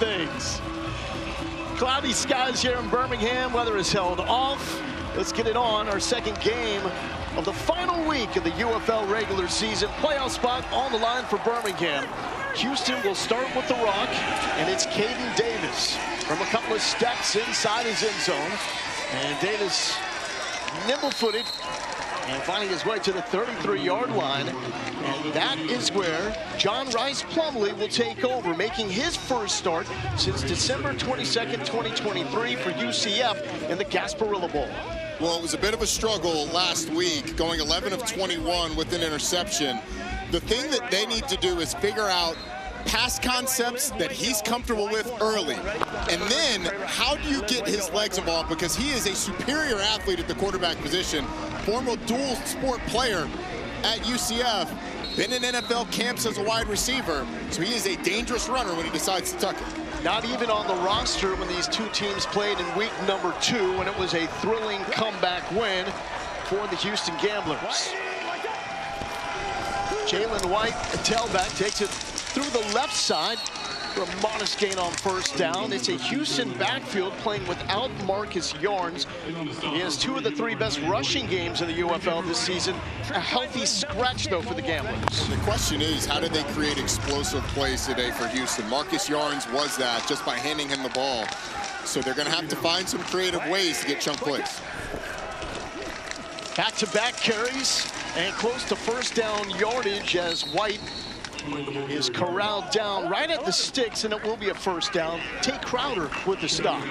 things. Cloudy skies here in Birmingham. Weather is held off. Let's get it on. Our second game of the final week of the UFL regular season. Playoff spot on the line for Birmingham. Houston will start with the rock, and it's Caden Davis from a couple of steps inside his end zone. And Davis nimble-footed and finding his way to the 33-yard line. And that is where John Rice Plumlee will take over, making his first start since December 22nd, 2023 for UCF in the Gasparilla Bowl. Well, it was a bit of a struggle last week, going 11 of 21 with an interception. The thing that they need to do is figure out pass concepts that he's comfortable with early. And then how do you get his legs involved? Because he is a superior athlete at the quarterback position, former dual sport player at UCF, been in NFL camps as a wide receiver, so he is a dangerous runner when he decides to tuck it. Not even on the roster when these two teams played in week number 2, when it was a thrilling comeback win for the Houston Gamblers. Jalen White, a tailback, takes it through the left side for a modest gain on first down. It's a Houston backfield playing without Marcus Yarns. He has 2 of the 3 best rushing games in the UFL this season. A healthy scratch, though, for the Gamblers. The question is, how did they create explosive plays today for Houston? Marcus Yarns was that just by handing him the ball. So they're going to have to find some creative ways to get chunk plays. Back-to-back carries and close to first down yardage as White is corralled down right at the sticks, and it will be a first down. Tate Crowder with the stop.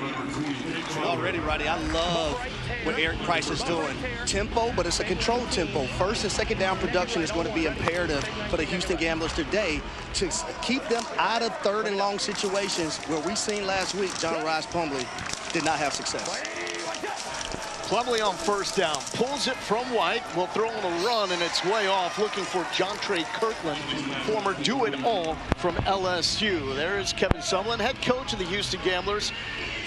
Already, Roddy, I love what Eric Price is doing. Tempo, but it's a controlled tempo. First and second down production is going to be imperative for the Houston Gamblers today to keep them out of third and long situations where we seen last week John Rice Plumlee did not have success. Plumlee on first down, pulls it from White, will throw on a run, and it's way off, looking for Jontre Kirkland, former do-it-all from LSU. There is Kevin Sumlin, head coach of the Houston Gamblers.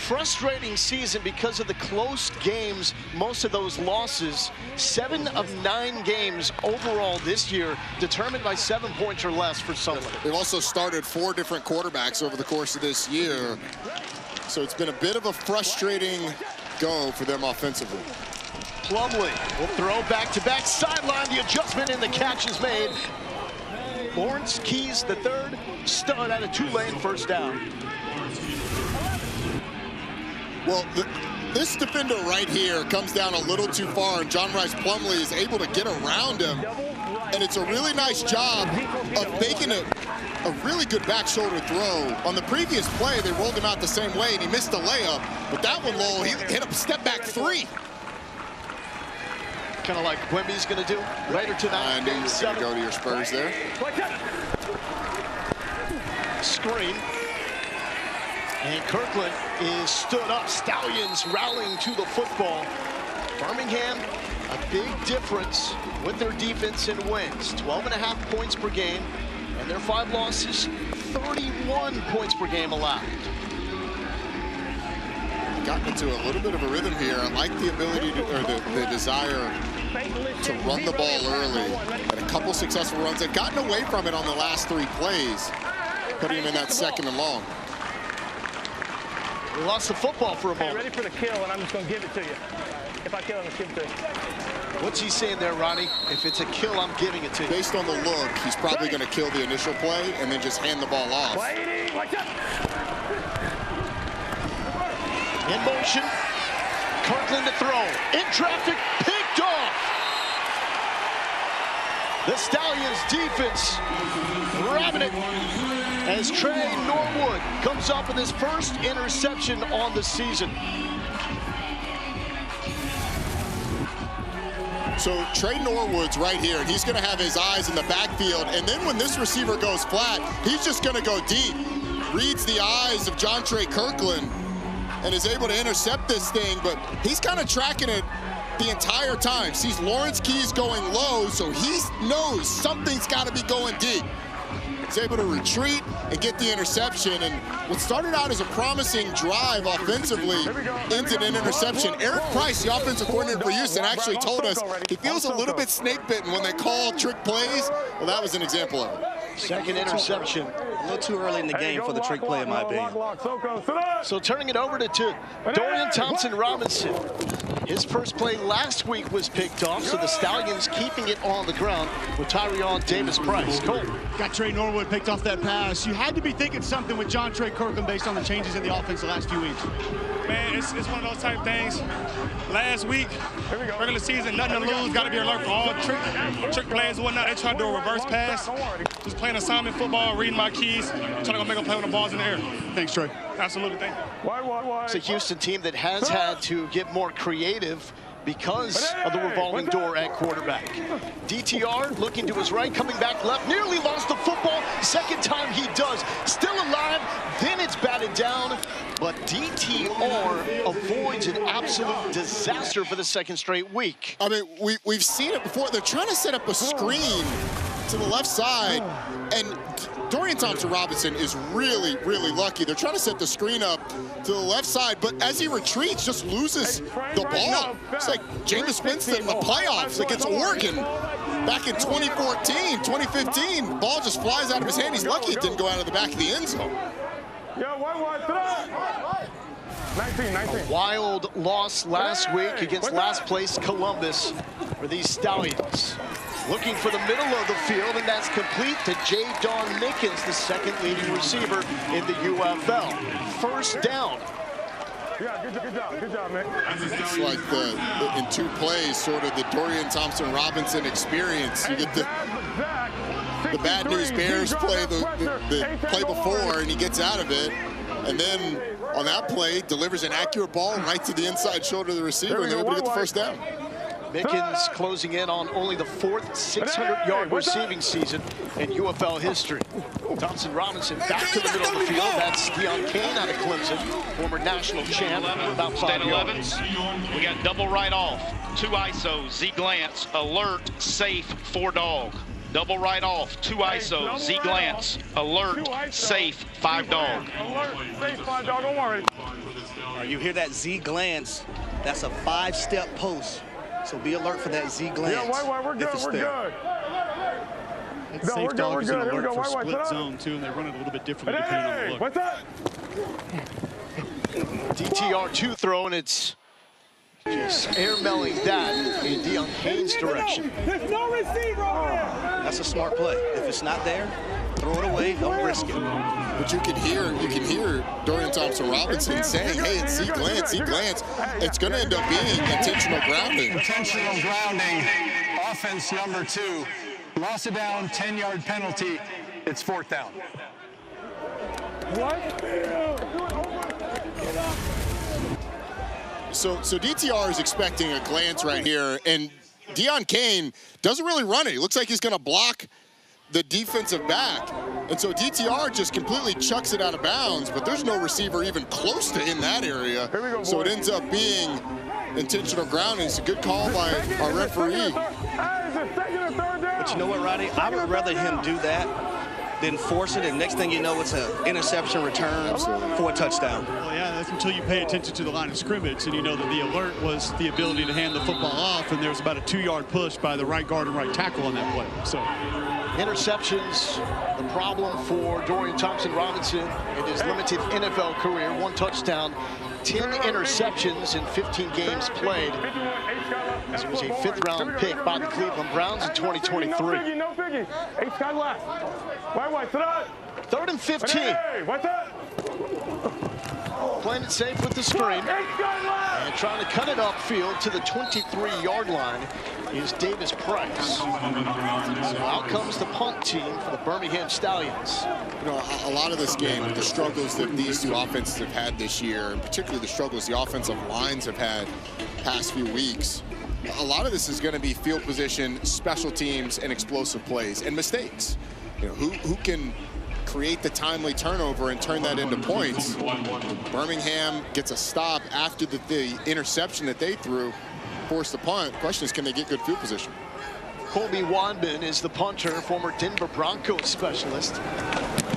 Frustrating season because of the close games, most of those losses. 7 of 9 games overall this year determined by 7 points or less for Sumlin. They've also started 4 different quarterbacks over the course of this year. So it's been a bit of a frustrating go for them offensively. Plumlee will throw back-to-back sideline. The adjustment and the catch is made. Lawrence Keys the third, stud at a 2-lane first down. Well, this defender right here comes down a little too far, and John Rice Plumlee is able to get around him. And it's a really nice job of making a really good back shoulder throw. On the previous play, they rolled him out the same way, and he missed the layup. But that one, Lowell, he hit a step back 3. Kind of like Wemby's going to do later tonight. I knew you were going to go to your Spurs there. Screen. And Kirkland is stood up. Stallions rallying to the football. Birmingham, a big difference with their defense and wins. 12.5 points per game. And their 5 losses, 31 points per game allowed. Gotten into a little bit of a rhythm here. I like the ability to, or the desire to run the ball early. Had a couple successful runs. They've gotten away from it on the last 3 plays, putting him in that second and long. We lost the football for a moment. Ready for the kill, and I'm just going to give it to you. If I kill him, I'll give it to you. What's he saying there, Ronnie? If it's a kill, I'm giving it to you. Based on the look, he's probably going to kill the initial play and then just hand the ball off. In motion, Kirkland to throw. In traffic, picked off. The Stallions defense grabbing it as Trey Norwood comes up with his first interception on the season. So Trey Norwood's right here, and he's going to have his eyes in the backfield. And then when this receiver goes flat, he's just going to go deep. Reads the eyes of Jontre Kirkland and is able to intercept this thing, but he's kind of tracking it the entire time. Sees Lawrence Keys going low, so he knows something's got to be going deep. He's able to retreat and get the interception, and what started out as a promising drive offensively ended in an interception. Eric Price, the offensive coordinator for Houston, actually told us he feels a little bit snake bitten when they call trick plays. Well, that was an example of it. Second interception little too early in the game for the trick play, in my opinion. So turning it over to Dorian Thompson-Robinson. His first play last week was picked off, so the Stallions keeping it on the ground with Tyrion Davis-Price. Cole. Got Trey Norwood picked off that pass. You had to be thinking something with John Trey Kirkland based on the changes in the offense the last few weeks. Man, it's one of those type of things. Last week, regular season, nothing to lose. Got to be alert for all trick plays and whatnot. They try to do a reverse pass. Just playing assignment football, reading my keys, trying to go make a play when the ball's in the air. Thanks, Trey. Absolutely, thank you. It's a Houston team that has had to get more creative because of the revolving door at quarterback. DTR looking to his right, coming back left, nearly lost the football. Second time he does. Still alive, then it's batted down. But DTR avoids an absolute disaster for the second straight week. I mean, we've seen it before. They're trying to set up a screen to the left side, and Dorian Thompson-Robinson is really, really lucky. They're trying to set the screen up to the left side, but as he retreats, just loses the ball. It's like Jameis Winston in the playoffs against Oregon back in 2014, 2015. Ball just flies out of his hand. He's lucky it didn't go out of the back of the end zone. A wild loss last week against last place Columbus for these Stallions. Looking for the middle of the field, and that's complete to J. Don Mickens, the second leading receiver in the UFL. First down. Yeah, good job, man. It's like in 2 plays, sort of the Dorian Thompson-Robinson experience. You get the Bad News Bears play the play before, and he gets out of it. And then on that play, delivers an accurate ball right to the inside shoulder of the receiver, and they're able to get the first down. Mickens closing in on only the 4th 600-yard receiving season in UFL history. Thompson-Robinson back to the middle of the field. That's Deion Kane out of Clemson, former national champ, about 5 yards. We got double right off, 2 ISO, Z glance, alert, safe, 4 dog. Double right off, 2 ISO, Z glance, alert, safe, 5 dog. Alert, safe, 5 dog, don't worry. You hear that Z glance? That's a 5-step post. So be alert for that Z glance. Yeah, we're good, we're good. That safe dog is an alert for split zone, too, and they run it a little bit differently depending on the look. What's that? DTR2 throw, and it's just air-melling that in Deion Kane's direction. There's no receiver over there. That's a smart play. If it's not there, throw it away, don't risk it. But you can hear Dorian Thompson-Robinson saying, hey, it's Z glance, Z glance. It's going to end up being intentional grounding. Intentional grounding, offense number 2. Loss it down, 10-yard penalty. It's 4th down. What? So DTR is expecting a glance right here, and Deion Kane doesn't really run it. He looks like he's going to block the defensive back. And so DTR just completely chucks it out of bounds, but there's no receiver even close to in that area. So it ends up being intentional grounding. It's a good call by our referee. But you know what, Roddy? I would rather him do that than force it, and next thing you know, it's an interception return for a touchdown. Well, yeah, that's until you pay attention to the line of scrimmage, and you know that the alert was the ability to hand the football off, and there was about a 2-yard push by the right guard and right tackle on that play. So interceptions, the problem for Dorian Thompson-Robinson in his limited NFL career. 1 touchdown, 10 interceptions in 15 games played. This was a 5th-round pick by the Cleveland Browns in 2023. No biggie. 8 guys left. White, sit up. 3rd and 15. Hey, what's that? Playing it safe with the screen. And trying to cut it upfield to the 23-yard line is Davis Price. So out comes the punt team for the Birmingham Stallions. You know, a lot of this game, the struggles that these 2 offenses have had this year, and particularly the struggles the offensive lines have had past few weeks, a lot of this is going to be field position, special teams, and explosive plays, and mistakes. You know, who can create the timely turnover and turn that into points? Birmingham gets a stop after the interception that they threw, forced the punt. The question is, can they get good field position? Colby Wadman is the punter, former Denver Broncos specialist.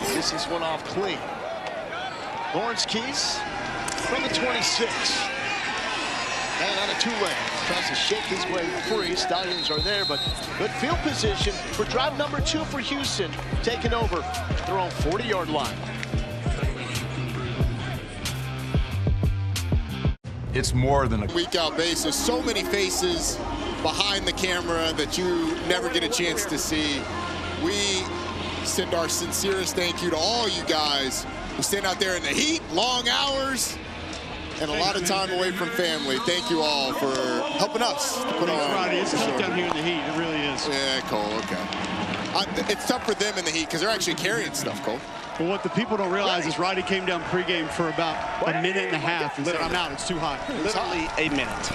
This is one off clean. Lawrence Keys from the 26. And on a two-lane, tries to shake his way free. Stallions are there, but good field position for drive number 2 for Houston. Taking over their own 40-yard line. It's more than a week-out basis. So many faces behind the camera that you never get a chance to see. We send our sincerest thank you to all you guys who stand out there in the heat, long hours, and a lot of time away from family. Thank you all for helping us to put on. Roddy, it's tough down here in the heat. It really is. Yeah, Cole, okay. It's tough for them in the heat because they're actually carrying stuff, Cole. But what the people don't realize is Roddy came down pregame for about a minute and a half and said, I'm out, it's too hot. Literally a minute.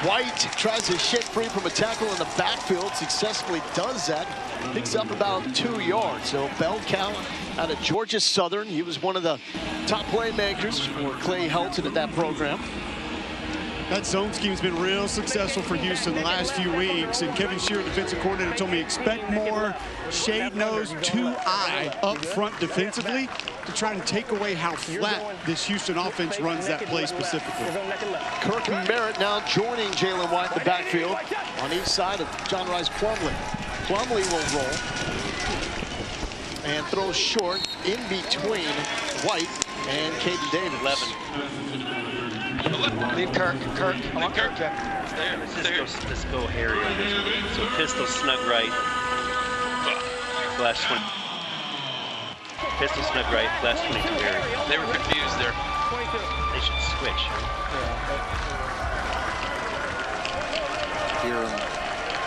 White tries to shake free from a tackle in the backfield, successfully does that, picks up about 2 yards. So Bell Cow out of Georgia Southern, he was one of the top playmakers for Clay Helton at that program. That zone scheme's been real successful for Houston the last few weeks, and Kevin Shearer, defensive coordinator, told me expect more shade nose, 2-eye up front defensively to try to take away how flat this Houston offense runs that play specifically. Kirk Merritt now joining Jalen White in the backfield on each side of John Rice Plumlee. Plumlee will roll and throw short in between White and Caden Davis. 11. Leave Kirk. I want Kirk. Let's go Harry on this one. So pistol snug right. Flash 20. Pistol snug right. Flash 22 Harry. They were confused there. They should switch. Hear them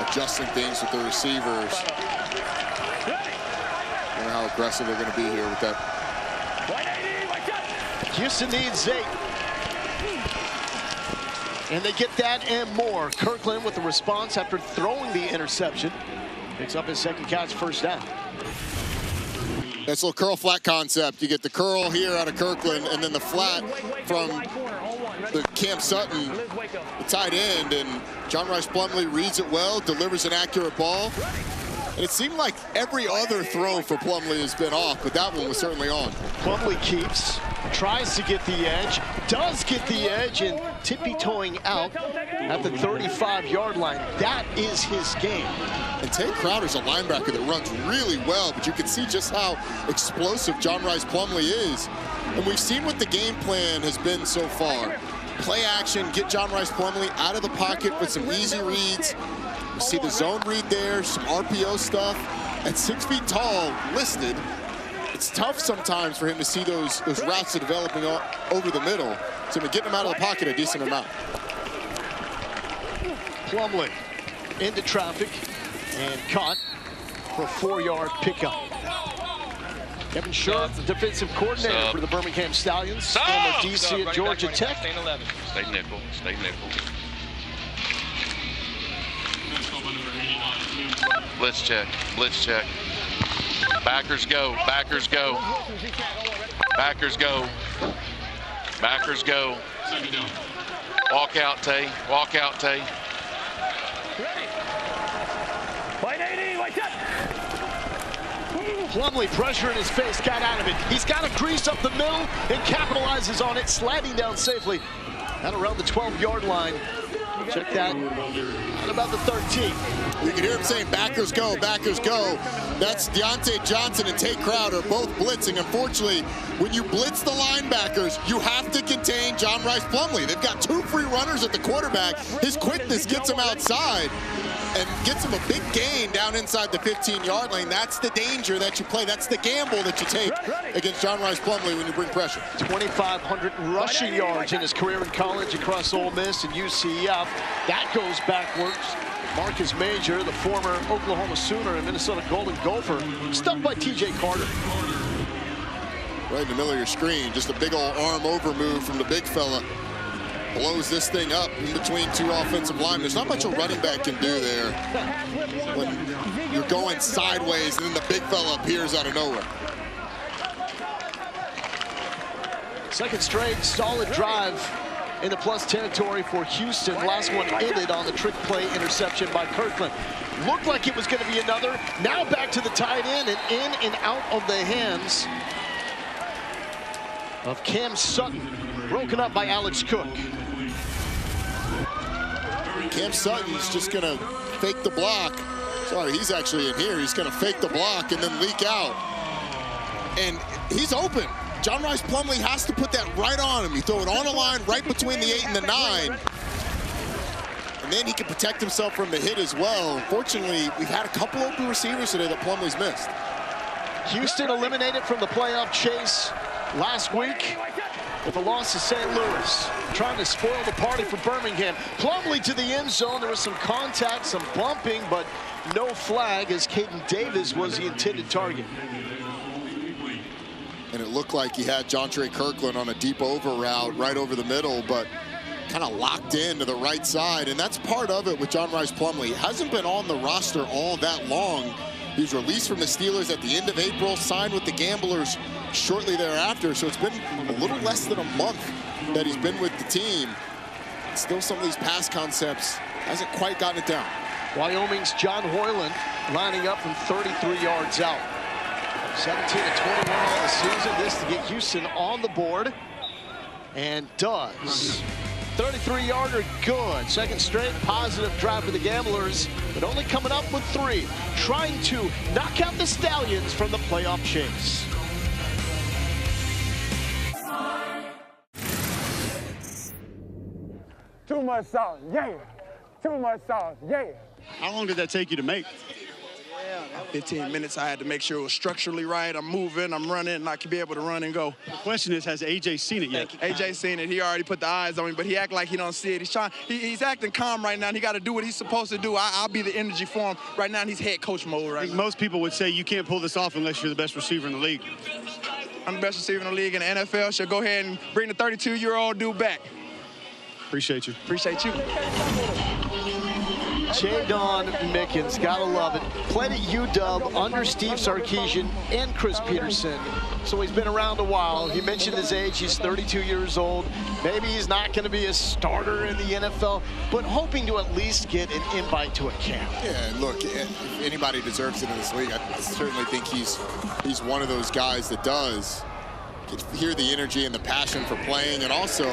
adjusting things with the receivers. I wonder how aggressive they're going to be here with that. Houston needs 8. And they get that and more. Kirkland with the response after throwing the interception. Picks up his second catch, first down. That's a little curl flat concept. You get the curl here out of Kirkland and then the flat from the Cam Sutton, the tight end. And John Rice Plumlee reads it well, delivers an accurate ball. And it seemed like every other throw for Plumlee has been off, but that one was certainly on. Plumlee keeps, tries to get the edge, does get the edge, and tippy-toeing out at the 35-yard line. That is his game. And Tate Crowder's a linebacker that runs really well, but you can see just how explosive John Rice Plumlee is. And we've seen what the game plan has been so far. Play action, get John Rice Plumlee out of the pocket with some easy reads. You see the zone read there, some RPO stuff. At 6 feet tall, listed, it's tough sometimes for him to see those routes that are developing over the middle. So we're getting him out of the pocket a decent amount. Plumlee into traffic and caught for a 4-yard pickup. Kevin Shearer, the defensive coordinator for the Birmingham Stallions, former DC at Georgia Tech. Stay nickel, stay nickel. Blitz check, blitz check. Backers go, backers go. Backers go. Backers go. Walk out, Tay. Walk out, Tay. Plumlee, pressure in his face, got out of it. He's got to grease up the middle and capitalizes on it, sliding down safely at around the 12-yard line. Check that at about the 13. You can hear him saying, backers go, backers go. That's Deontay Johnson and Tate Crowder both blitzing. Unfortunately, when you blitz the linebackers, you have to contain John Rice Plumlee. They've got 2 free runners at the quarterback. His quickness gets him outside and gets him a big gain down inside the 15-yard lane. That's the danger that you play. That's the gamble that you take against John Rice Plumlee when you bring pressure. 2,500 rushing yards in his career in college across Ole Miss and UCF. That goes backwards. Marcus Major, the former Oklahoma Sooner and Minnesota Golden Gopher, stuffed by TJ Carter. Right in the middle of your screen, just a big old arm over move from the big fella. Blows this thing up in between 2 offensive linemen. There's not much a running back can do there when you're going sideways and then the big fella appears out of nowhere. Second straight solid drive in the plus territory for Houston. Last one ended on the trick play interception by Kirkland. Looked like it was going to be another. Now back to the tight end and in and out of the hands of Cam Sutton. Broken up by Alex Cook. Cam Sutton's just going to fake the block. Sorry, he's actually in here. He's going to fake the block and then leak out. And he's open. John Rice Plumlee has to put that right on him. You throw it on a line right between the 8 and the 9. And then he can protect himself from the hit as well. Unfortunately, we've had a couple open receivers today that Plumlee's missed. Houston eliminated from the playoff chase last week with a loss to St. Louis. Trying to spoil the party for Birmingham. Plumlee to the end zone. There was some contact, some bumping, but no flag as Caden Davis was the intended target. And it looked like he had Jontre Kirkland on a deep over route right over the middle, but kind of locked in to the right side. And that's part of it with John Rice Plumlee. He hasn't been on the roster all that long. He was released from the Steelers at the end of April, signed with the Gamblers shortly thereafter. So it's been a little less than a month that he's been with the team. Still, some of these pass concepts hasn't quite gotten it down. Wyoming's John Hoyland lining up from 33 yards out. 17-21 on the season. This to get Houston on the board. And does. 33-yarder, good. Second straight positive drive for the Gamblers, but only coming up with 3. Trying to knock out the Stallions from the playoff chase. Too much sauce, yeah. Too much sauce, yeah. How long did that take you to make? 15 minutes. I had to make sure it was structurally right. I'm moving, I'm running, and I can be able to run and go. The question is, has AJ seen it yet? AJ seen it. He already put the eyes on me, but he act like he don't see it. He's acting calm right now, and he got to do what he's supposed to do. I'll be the energy for him. Right now, he's head coach mode right now. Most people would say you can't pull this off unless you're the best receiver in the league. I'm the best receiver in the league, and the NFL should go ahead and bring the 32-year-old dude back. Appreciate you. Appreciate you. Jadon Mickens, gotta love it. Played at UW under Steve Sarkisian and Chris Peterson. So he's been around a while. He mentioned his age, he's 32 years old. Maybe he's not gonna be a starter in the NFL, but hoping to at least get an invite to a camp. Yeah, look, if anybody deserves it in this league, I certainly think he's one of those guys that does. You can hear the energy and the passion for playing, and also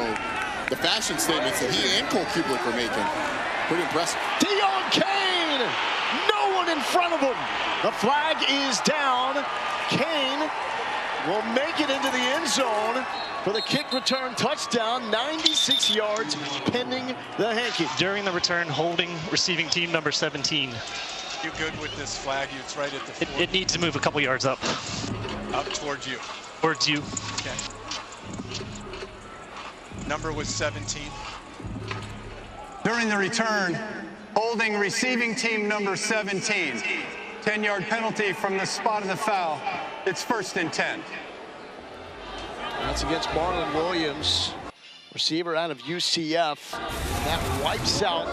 the fashion statements that he and Cole Kublik are making. Pretty impressive. Deon Cain, no one in front of him. The flag is down. Cain will make it into the end zone for the kick return touchdown, 96 yards pending the hanky. During the return, holding receiving team number 17. You good with this flag? It's right at the 4. It needs to move a couple yards up. Up towards you. Towards you. Okay. Number was 17. During the return, holding receiving team number 17. 10-yard penalty from the spot of the foul. It's 1st and 10. That's against Marlon Williams, receiver out of UCF. That wipes out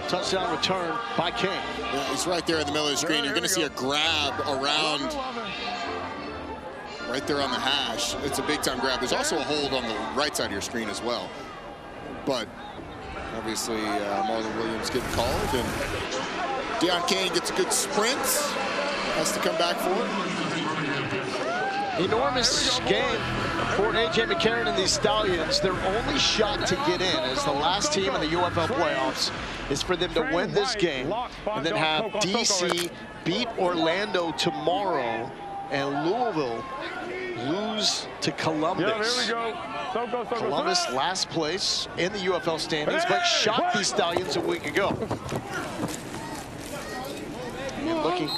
touchdown return by Cain. Yeah, he's right there in the middle of the screen. You're going to see a grab around right there on the hash. It's a big-time grab. There's also a hold on the right side of your screen as well. But obviously, Marlon Williams getting called, and Deon Cain gets a good sprint. Has to come back for it. Enormous game for A.J. McCarron and these Stallions. Their only shot to get in as the last team in the UFL playoffs is for them to win this game and then have D.C. beat Orlando tomorrow and Louisville lose to Columbus. Columbus last place in the UFL standings, but shot these Stallions a week ago. And looking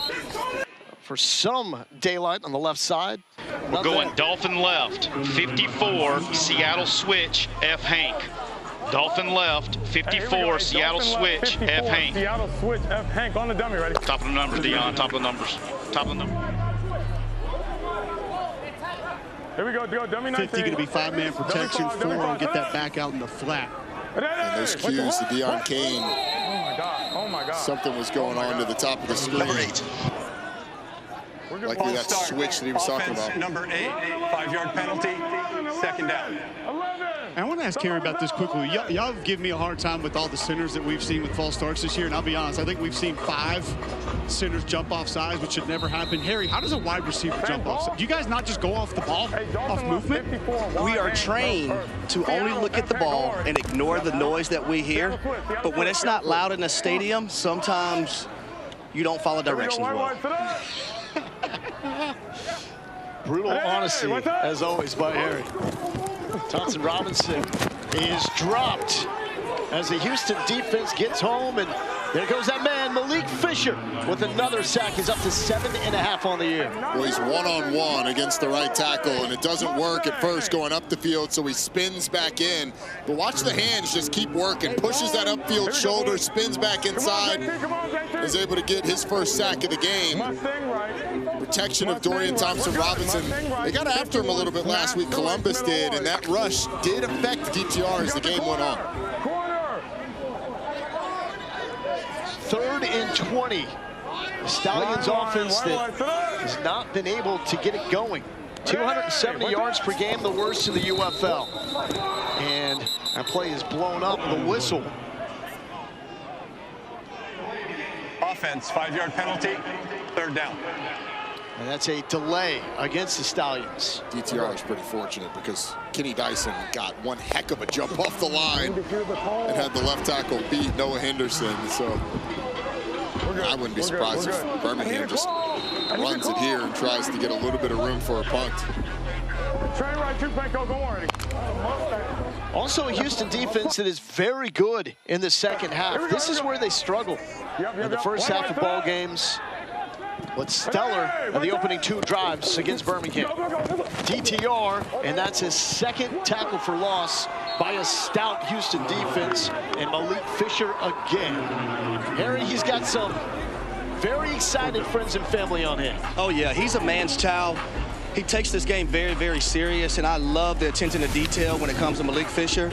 for some daylight on the left side. We're going Dolphin left, 54, Seattle switch, F. Hank. Dolphin left, 54, Seattle switch, F. Hank. Seattle switch, F. Hank on the dummy, ready? Top of the numbers, Deon, top of the numbers. Top of the numbers. Here we go, dummy 19. 50 going to be 5-man protection, 4 and get that back out in the flat. And those cues to Deon Cain. Oh my God. Something was going on to the top of the screen. Likely that switch that he was talking about. Number 8, 5-yard penalty, 2nd down. 11. I want to ask Harry about this quickly. Y'all give me a hard time with all the centers that we've seen with false starts this year, and I'll be honest, I think we've seen 5 centers jump off sides, which should never happen. Harry, how does a wide receiver jump off sides? Do you guys not just go off the ball, off movement? We are trained to only look at the ball and ignore the noise that we hear, but when it's not loud in a stadium, sometimes you don't follow directions well. Brutal honesty, as always, by Harry. Thompson Robinson is dropped as the Houston defense gets home, and there goes that man, Malik Fisher, with another sack. He's up to 7.5 on the year. Well, he's one-on-one against the right tackle, and it doesn't work at first going up the field, so he spins back in. But watch the hands just keep working. Pushes that upfield shoulder, spins back inside, is able to get his first sack of the game. Protection of Dorian Thompson-Robinson. They got after him a little bit last week, Columbus did, and that rush did affect DTR as the game went on. 3rd and 20. The Stallions offense that has not been able to get it going. 270 yards per game, the worst in the UFL. And that play is blown up with a whistle. Offense, 5-yard penalty, 3rd down. And that's a delay against the Stallions. DTR is pretty fortunate because Kenny Dyson got one heck of a jump off the line and had the left tackle beat Noah Henderson. So I wouldn't be surprised if Birmingham just runs it here and tries to get a little bit of room for a punt. Also a Houston defense that is very good in the second half. This is where they struggle in the first half of ball games. What's stellar in the opening 2 drives against Birmingham. DTR, and that's his 2nd tackle for loss by a stout Houston defense, and Malik Fisher again. Harry, he's got some very excited friends and family on him. Oh yeah, he's a man's child. He takes this game very, very serious, and I love the attention to detail when it comes to Malik Fisher.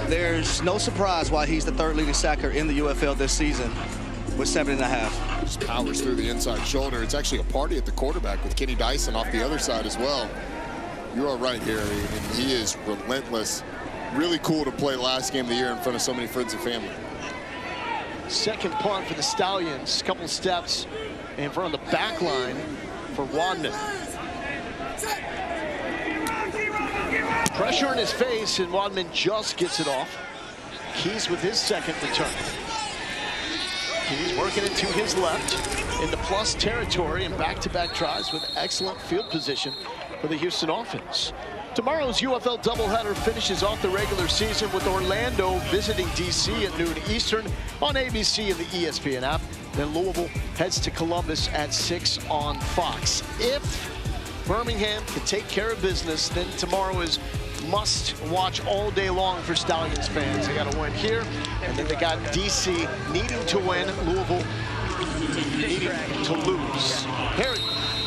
There's no surprise why he's the 3rd leading sacker in the UFL this season with 7.5. Just powers through the inside shoulder. It's actually a party at the quarterback with Kenny Dyson off the other side as well. You are right, Harry, and he is relentless. Really cool to play last game of the year in front of so many friends and family. 2nd punt for the Stallions. Couple steps in front of the back line for Wadman. Pressure in his face, and Wadman just gets it off. Keys with his 2nd return. He's working it to his left in the plus territory and back-to-back tries with excellent field position for the Houston offense. Tomorrow's UFL doubleheader finishes off the regular season with Orlando visiting DC at noon Eastern on ABC and the ESPN app. Then Louisville heads to Columbus at 6 on Fox. If Birmingham can take care of business, then tomorrow is must watch all day long for Stallions fans. They got to win here, and then they got DC needing to win, Louisville needing to lose. Harry.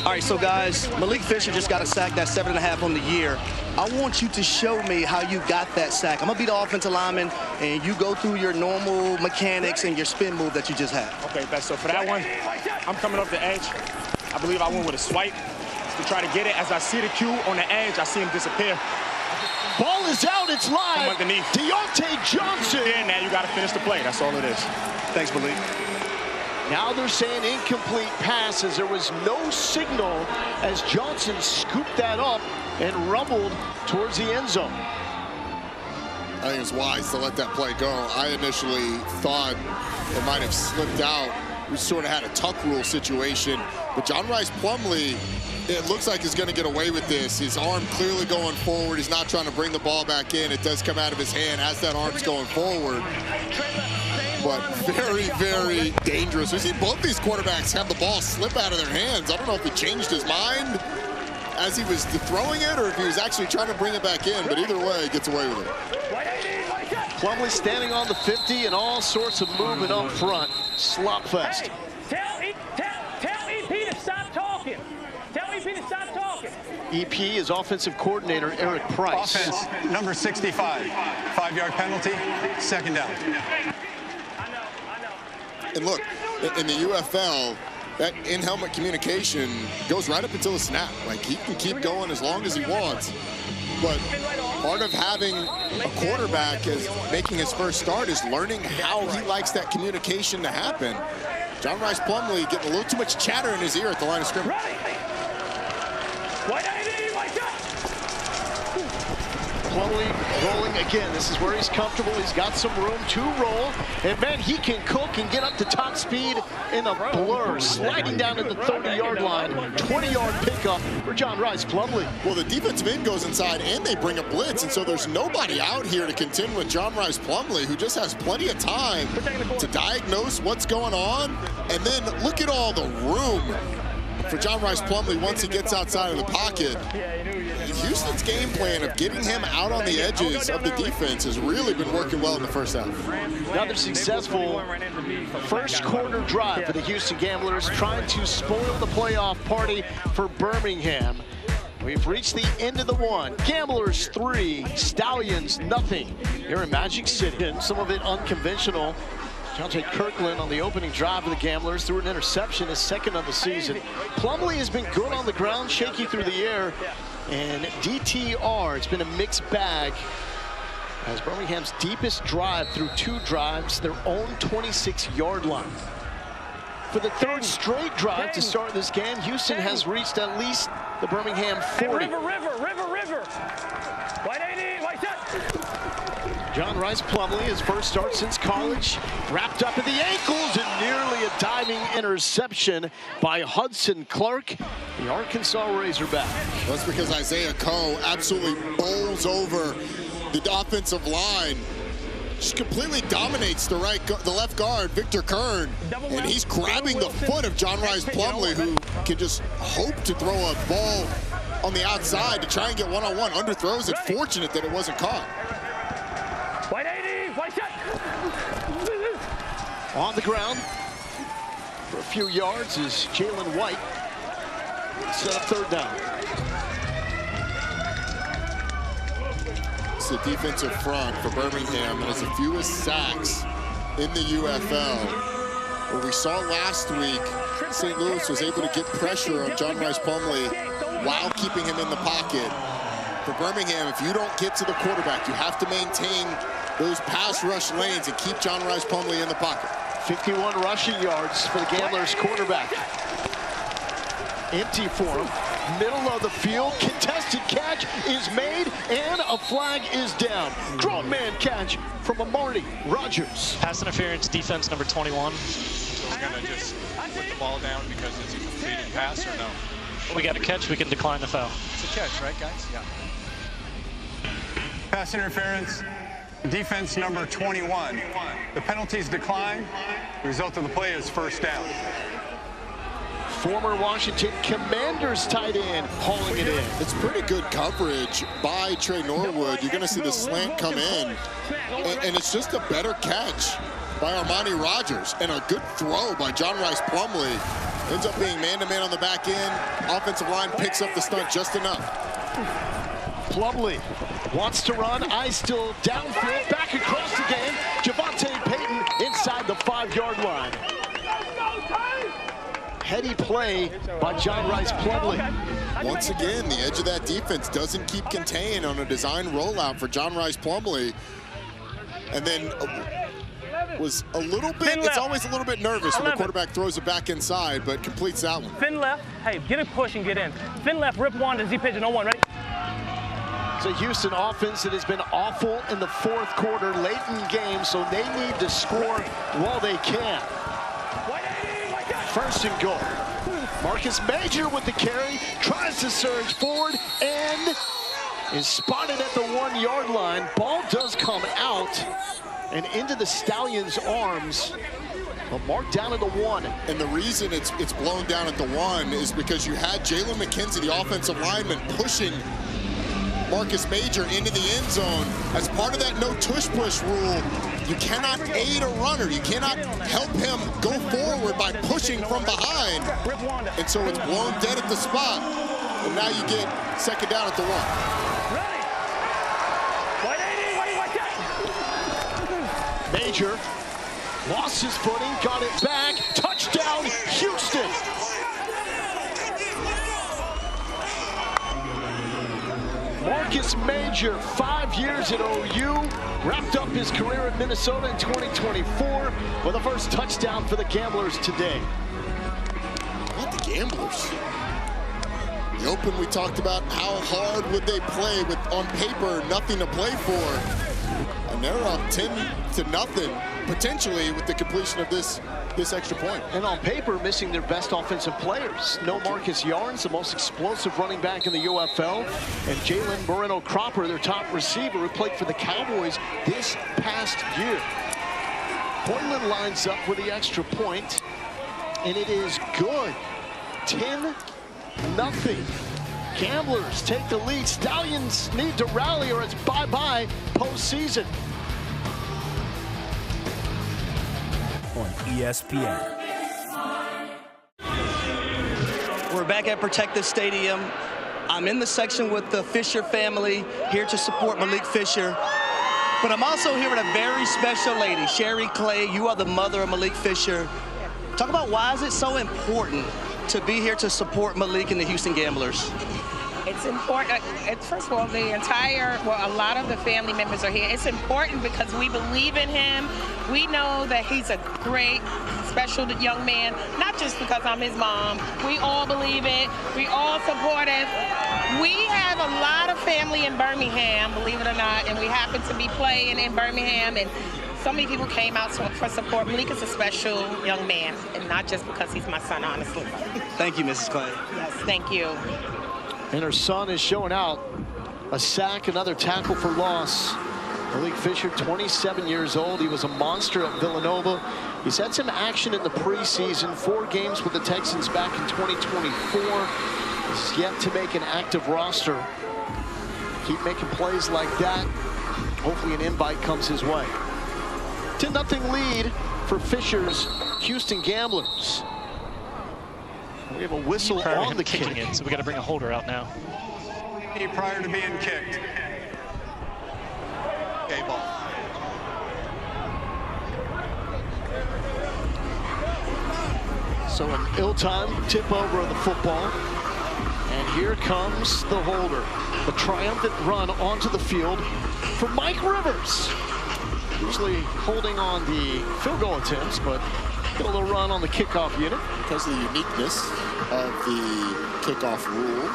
All right, so guys, Malik Fisher just got a sack. That's 7.5 on the year. I want you to show me how you got that sack. I'm gonna be the offensive lineman, and you go through your normal mechanics and your spin move that you just had. Okay, so for that one, I'm coming off the edge. I believe I went with a swipe to try to get it. As I see the cue on the edge, I see him disappear. Ball is out, it's live. From underneath. Deontay Johnson. Yeah, now you got to finish the play. That's all it is. Thanks, Malik. Now they're saying incomplete pass as there was no signal as Johnson scooped that up and rumbled towards the end zone. I think it's wise to let that play go. I initially thought it might have slipped out. We sort of had a tuck rule situation, but John Rice Plumlee, it looks like he's going to get away with this. His arm clearly going forward. He's not trying to bring the ball back in. It does come out of his hand as that arm's going forward. But very, very dangerous. We've seen both these quarterbacks have the ball slip out of their hands. I don't know if he changed his mind as he was throwing it or if he was actually trying to bring it back in, but either way, he gets away with it. Plumlee standing on the 50 and all sorts of movement up front. Slop fest. Hey, tell EP to stop talking. Tell EP to stop talking. EP is offensive coordinator Eric Price. Offense, number 65. 5-yard penalty, 2nd down. And look, in the UFL, that in-helmet communication goes right up until the snap. Like, he can keep going as long as he wants. But Part of having a quarterback as making his first start is learning how he likes that communication to happen. John Rice Plumlee getting a little too much chatter in his ear at the line of scrimmage. Plumlee rolling again. This is where he's comfortable. He's got some room to roll. And man, he can cook and get up to top speed in a blur. Sliding down at the 30-yard line. 20-yard pickup for John Rice Plumlee. Well, the defensive end goes inside and they bring a blitz. And so there's nobody out here to contend with John Rice Plumlee, who just has plenty of time to diagnose what's going on. And then look at all the room for John Rice Plumlee once he gets outside of the pocket. Houston's game plan of getting him out on the edges of the defense has really been working well in the first half. Another successful first quarter drive for the Houston Gamblers, trying to spoil the playoff party for Birmingham. We've reached the end of the one. Gamblers 3, Stallions nothing. Here in Magic City, and some of it unconventional. Jonte Kirkland on the opening drive of the Gamblers threw an interception, his second of the season. Plumlee has been good on the ground, shaky through the air. And DTR, it's been a mixed bag as Birmingham's deepest drive through 2 drives, their own 26-yard line. For the third straight drive to start this game, Houston has reached at least the Birmingham 40. River. White 80, white shot. John Rice Plumlee, his first start since college, wrapped up at the ankles and nearly a diving interception by Hudson Clark, the Arkansas Razorback. That's because Isaiah Coe absolutely bowls over the offensive line. Just completely dominates the left guard, Victor Kern, and he's grabbing the foot of John Rice Plumlee, who can just hope to throw a ball on the outside to try and get one-on-one. Underthrows it. Fortunate that it wasn't caught. White 80, white shot. On the ground for a few yards is Jalen White. Set up third down. It's the defensive front for Birmingham that has the fewest sacks in the UFL. What we saw last week, St. Louis was able to get pressure on John Rice Plumlee while keeping him in the pocket. For Birmingham, if you don't get to the quarterback, you have to maintain those pass rush lanes and keep John Rice Plumlee in the pocket. 51 rushing yards for the Gamblers quarterback. Empty for him. Middle of the field. Contested catch is made and a flag is down. Grown man catch from Amari Rogers. Pass interference, defense number 21. So we're going to just put the ball down because it's a completed pass or no? We got a catch, we can decline the foul. It's a catch, right, guys? Yeah. Pass interference, defense number 21. The penalties decline. The result of the play is first down. Former Washington Commanders tight end hauling it in. It's pretty good coverage by Trey Norwood. You're going to see the slant come in, and it's just a better catch by Armani Rogers, and a good throw by John Rice Plumlee. Ends up being man-to-man on the back end. Offensive line picks up the stunt just enough. Plumlee wants to run, eyes still downfield, back across the game. Javonte Payton inside the 5-yard line. Heady play by John Rice Plumlee. Once again, the edge of that defense doesn't keep contained on a design rollout for John Rice Plumlee. And then was a little bit, it's always a little bit nervous when the quarterback throws it back inside, but completes that one. Fin left, hey, get a push and get in. Fin left, rip one to Z pitch and 0-1, ready? It's a Houston offense that has been awful in the fourth quarter, late in the game, so they need to score while they can. First and goal. Marcus Major with the carry, tries to surge forward and is spotted at the 1-yard line. Ball does come out and into the Stallions' arms. But marked down at the 1. And the reason it's blown down at the 1 is because you had Jalen McKenzie, the offensive lineman, pushing Marcus Major into the end zone. As part of that no tush-push rule, you cannot aid a runner. You cannot help him go forward by pushing from behind. And so it's blown dead at the spot. And now you get second down at the 1. Major lost his footing, got it back. Touchdown, Houston. Marcus Major, 5 years at OU, wrapped up his career in Minnesota in 2024 with the first touchdown for the Gamblers today. What, the Gamblers? The Open, we talked about how hard would they play with, on paper, nothing to play for. And they're up 10-0, potentially, with the completion of this extra point. And on paper, missing their best offensive players. No Marcus Yarns, the most explosive running back in the UFL, and Jalen Moreno-Cropper, their top receiver, who played for the Cowboys this past year. Portland lines up with the extra point, and it is good. 10-0. Gamblers take the lead. Stallions need to rally or it's bye-bye postseason. On ESPN. We're back at Protect the Stadium. I'm in the section with the Fisher family, here to support Malik Fisher. But I'm also here with a very special lady, Sherry Clay. You are the mother of Malik Fisher. Talk about why is it so important to be here to support Malik and the Houston Gamblers? It's important. First of all, a lot of the family members are here. It's important because we believe in him. We know that he's a great, special young man, not just because I'm his mom. We all believe it. We all support him. We have a lot of family in Birmingham, believe it or not, and we happen to be playing in Birmingham, and so many people came out for support. Malik is a special young man, and not just because he's my son, honestly. Thank you, Mrs. Clay. Yes, thank you. And her son is showing out. A sack, another tackle for loss. Malik Fisher, 27 years old. He was a monster at Villanova. He's had some action in the preseason. 4 games with the Texans back in 2024. He's yet to make an active roster. Keep making plays like that. Hopefully an invite comes his way. 10-0 lead for Fisher's Houston Gamblers. We have a whistle on the kick. So we got to bring a holder out now. Prior to being kicked. Okay, ball. So an ill-timed tip over of the football. And here comes the holder. The triumphant run onto the field for Mike Rivers. Usually holding on the field goal attempts, but get a little run on the kickoff unit. Because of the uniqueness of the kickoff rule,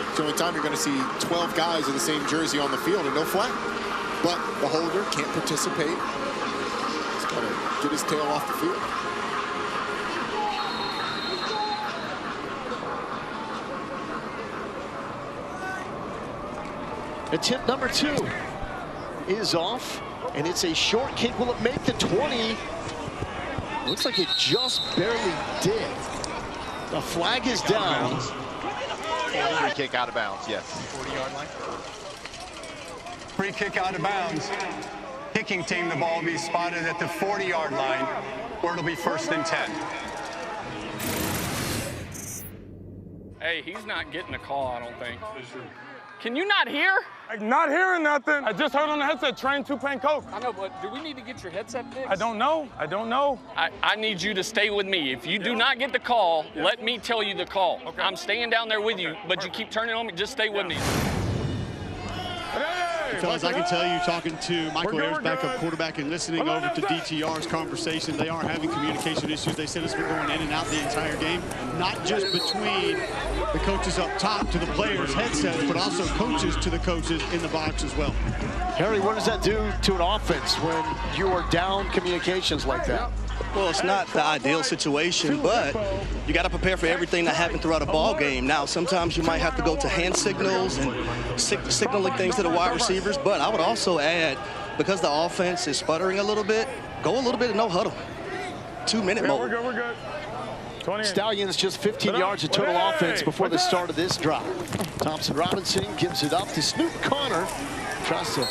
it's the only time you're going to see 12 guys in the same jersey on the field and no flag. But the holder can't participate. He's got to get his tail off the field. Attempt number 2 is off, and it's a short kick. Will it make the 20? Looks like it just barely did. The flag is down. Free kick out of bounds, yes. 40-yard line. Free kick out of bounds. Kicking team, the ball will be spotted at the 40-yard line, or it'll be 1st and 10. Hey, he's not getting a call, I don't think. Can you not hear? I'm not hearing nothing. I just heard on the headset, train 2 playing coke. I know, but do we need to get your headset fixed? I don't know. I need you to stay with me. If you do not get the call, let me tell you the call. Okay. I'm staying down there with you, but you keep turning on me. Just stay with me. Fellas, I can tell you, talking to Michael Ayers, backup quarterback, and listening over to DTR's conversation, they are having communication issues. They said it's been going in and out the entire game, not just between the coaches up top to the players' headsets, but also coaches to the coaches in the box as well. Harry, what does that do to an offense when you are down communications like that? Well, it's not the ideal situation, but you got to prepare for everything that happened throughout a ball game. Now, sometimes you might have to go to hand signals and signaling things to the wide receivers, but I would also add, because the offense is sputtering a little bit, go a little bit of no huddle. 2-minute mode. We're good. Stallions just 15 yards of total offense before the start of this drive. Thompson Robinson gives it up to Snoop Connor. Tries to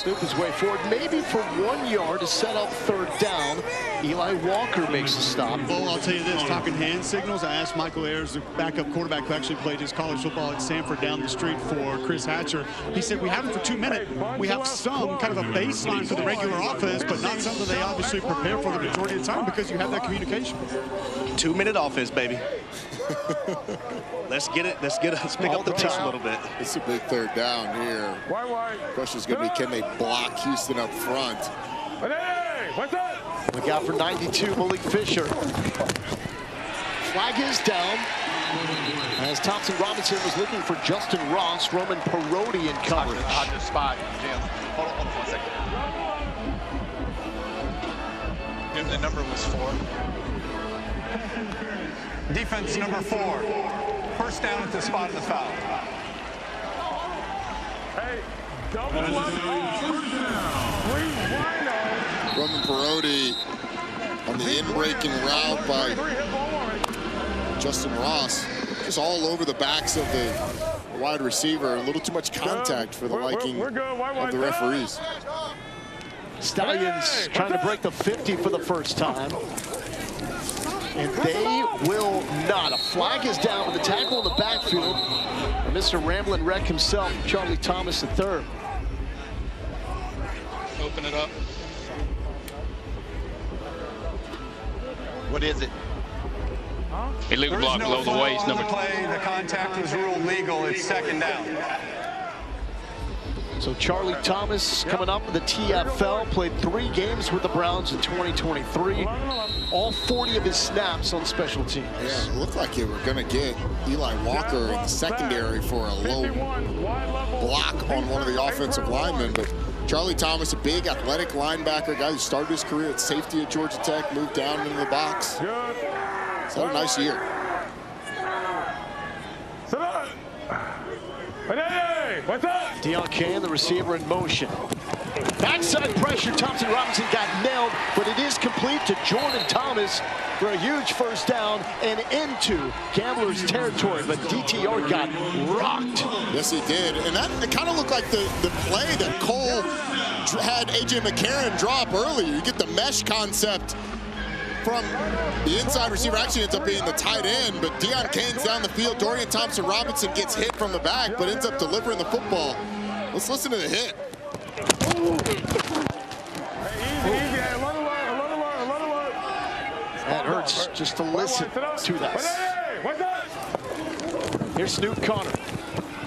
snoop his way forward, maybe for 1 yard to set up third down. Eli Walker makes a stop. Well, I'll tell you this, talking hand signals, I asked Michael Ayers, the backup quarterback who actually played his college football at Sanford down the street for Chris Hatcher. He said, we have them for 2 minutes. We have some kind of a baseline for the regular offense, but not something they obviously prepare for the majority of the time because you have that communication. 2-minute offense, baby. Let's get it. Let's pick up the pace a little bit. It's a big third down here. Question is going to be, can they block Houston up front? Look out for 92, Malik Fisher. Flag is down. As Thompson Robinson was looking for Justin Ross, Roman Parodi in coverage. Hot to spot, Jim. Hold on for 1 second. Jim, the number was 4. Defense number 4. First down at the spot of the foul. Hey, double Roman Parodi on the in-breaking route by Justin Ross. Just all over the backs of the wide receiver. A little too much contact for the liking of the referees. Stallions trying to break the 50 for the first time. And they will not. A flag is down with a tackle in the backfield. Mr. Ramblin' Wreck himself, Charlie Thomas III. Open it up. What is it? Illegal block below the waist. Number 2. The contact was ruled legal. It's second down. So Charlie Thomas coming up with the TFL, played 3 games with the Browns in 2023. All 40 of his snaps on special teams. Yeah, it looked like you were going to get Eli Walker in the secondary for a low block on one of the offensive linemen, but Charlie Thomas, a big athletic linebacker, guy who started his career at safety at Georgia Tech, moved down into the box. He's had a nice year. What's up? Deion Kane, the receiver, in motion. Backside pressure, Thompson Robinson got nailed, but it is complete to Jordan Thomas for a huge first down and into Gamblers' territory, but DTR got rocked. Yes, he did, and it kind of looked like the play that Cole had A.J. McCarron drop earlier. You get the mesh concept from the inside receiver, actually ends up being the tight end, but Deion Kane's down the field. Dorian Thompson-Robinson gets hit from the back, but ends up delivering the football. Let's listen to the hit. That hurts just to listen to that. Here's Snoop Connor.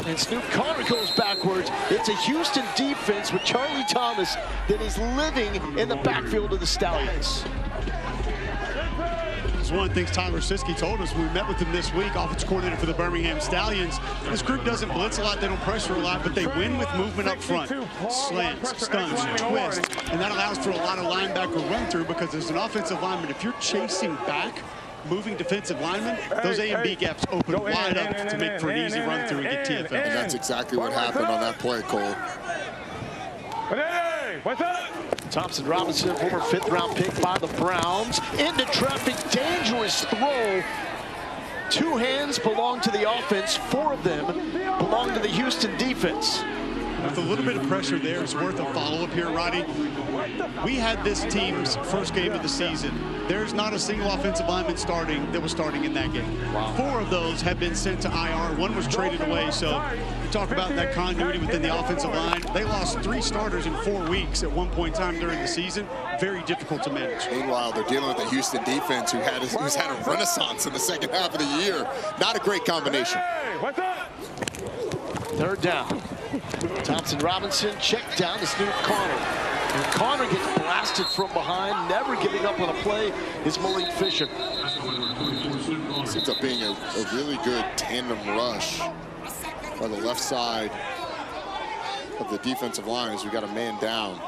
And Snoop Connor goes backwards. It's a Houston defense with Charlie Thomas that is living in the backfield of the Stallions. It's one of the things Tyler Siskey told us when we met with him this week, offensive coordinator for the Birmingham Stallions. This group doesn't blitz a lot, they don't pressure a lot, but they win with movement up front. Slants, stunts, twists, and that allows for a lot of linebacker run through because as an offensive lineman, if you're chasing back moving defensive linemen, those A and B gaps open wide up to make for an easy run through and get TFL. And that's exactly what happened on that play, Cole. What's up? Thompson Robinson, former 5th-round pick by the Browns. Into traffic, dangerous throw. 2 hands belong to the offense. 4 of them belong to the Houston defense. With a little bit of pressure there, it's worth a follow-up here, Roddy. We had this team's first game of the season. There's not a single offensive lineman that was starting in that game. Wow. 4 of those have been sent to IR. 1 was traded away. So you talk about that continuity within the offensive line. They lost 3 starters in 4 weeks at one point in time during the season. Very difficult to manage. Meanwhile, they're dealing with the Houston defense who's had a renaissance in the second half of the year. Not a great combination. What's up? 3rd down. Thompson Robinson checked down to Snoop Connor. And Connor gets blasted from behind. Never giving up on a play is Malik Fisher. This ends up being a really good tandem rush by the left side of the defensive line as we got a man down.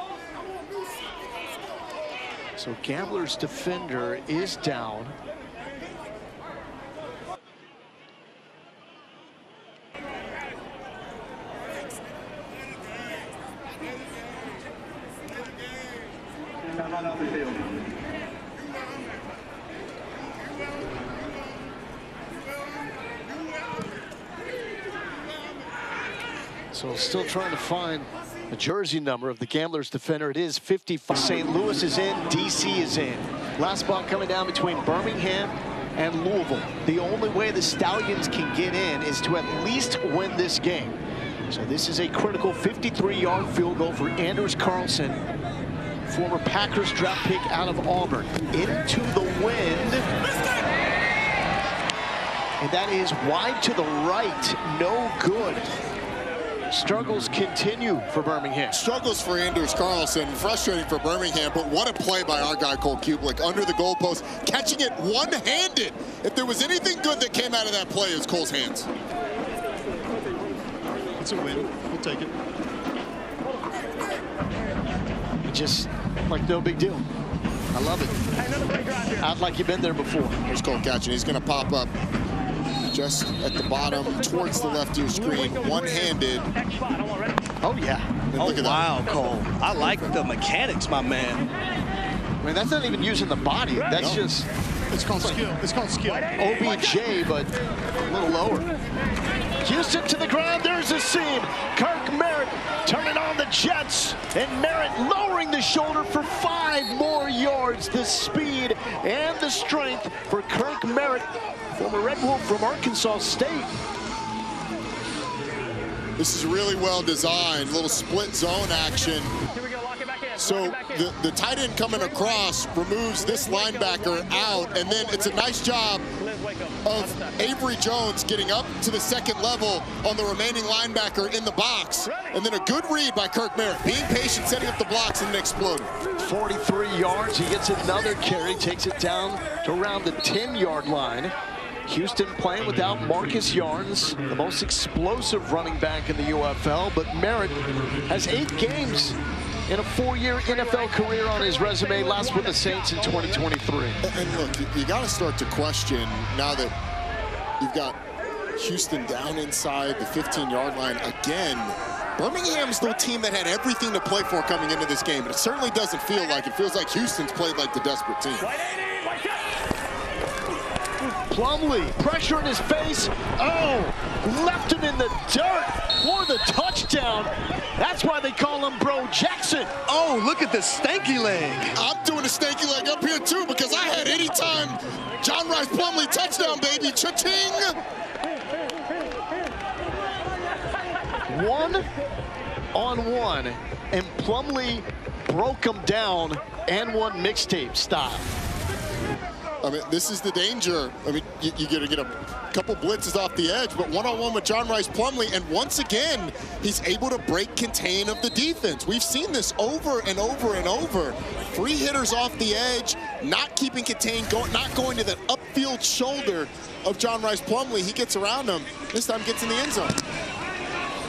So Gambler's defender is down. So still trying to find The jersey number of the Gamblers defender, it is 55. St. Louis is in, DC is in. Last spot coming down between Birmingham and Louisville. The only way the Stallions can get in is to at least win this game. So this is a critical 53-yard field goal for Anders Carlson, former Packers draft pick out of Auburn. Into the wind. And that is wide to the right, no good. Struggles continue for Birmingham. Struggles for Anders Carlson, frustrating for Birmingham, but what a play by our guy Cole Kublik under the goalpost, catching it one-handed. If there was anything good that came out of that play, it's Cole's hands. It's a win. We'll take it. Just like no big deal. I love it. Out like you've been there before. There's Cole catching. He's going to pop up just at the bottom towards the left of your screen, one-handed. Oh, yeah. Oh, wow, Cole. I like the mechanics, my man. I mean, that's not even using the body. That's just... It's called skill. It's called skill. OBJ, but a little lower. Houston to the ground. There's a seam. Kirk Merritt turning on the Jets. And Merritt lowering the shoulder for 5 more yards. The speed and the strength for Kirk Merritt, former Red Wolf from Arkansas State. This is really well designed. Little split zone action. So the tight end coming across removes this linebacker out, and then it's a nice job of Avery Jones getting up to the second level on the remaining linebacker in the box. And then a good read by Kirk Merritt, being patient, setting up the blocks, and then exploding. 43 yards. He gets another carry, takes it down to around the 10-yard line. Houston playing without Marcus Yarns, the most explosive running back in the UFL, but Merritt has 8 games in a 4-year NFL career on his resume, last with the Saints in 2023. And look, you got to start to question now that you've got Houston down inside the 15-yard line again. Birmingham's the team that had everything to play for coming into this game, but it certainly doesn't feel like it. Feels like Houston's played like the desperate team. Plumlee, pressure in his face. Oh, left him in the dirt for the touchdown. That's why they call him Bro Jackson. Oh, look at the stanky leg. I'm doing a stanky leg up here too because I had anytime John Rice Plumlee touchdown, baby. Cha-ching! 1-on-1, and Plumlee broke him down and one mixtape style. I mean, this is the danger. I mean, you got to get a couple blitzes off the edge, but one-on-one with John Rice Plumlee, and once again, he's able to break contain of the defense. We've seen this over and over and over. Free hitters off the edge, not keeping contained, not going to that upfield shoulder of John Rice Plumlee. He gets around him. This time gets in the end zone.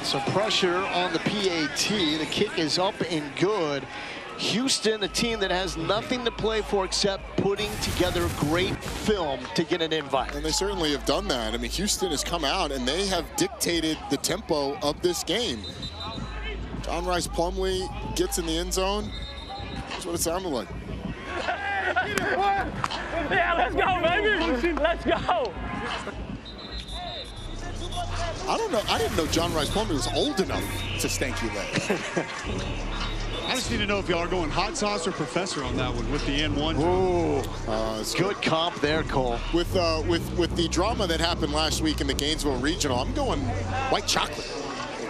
Some pressure on the PAT. The kick is up and good. Houston, a team that has nothing to play for except putting together great film to get an invite. And they certainly have done that. I mean, Houston has come out and they have dictated the tempo of this game. John Rice Plumlee gets in the end zone. That's what it sounded like. Yeah, let's go, baby. Let's go. I don't know. I didn't know John Rice Plumlee was old enough to stanky leg. I just need to know if y'all are going hot sauce or professor on that one with the N1. Ooh, good comp there, Cole. With the drama that happened last week in the Gainesville Regional, I'm going white chocolate.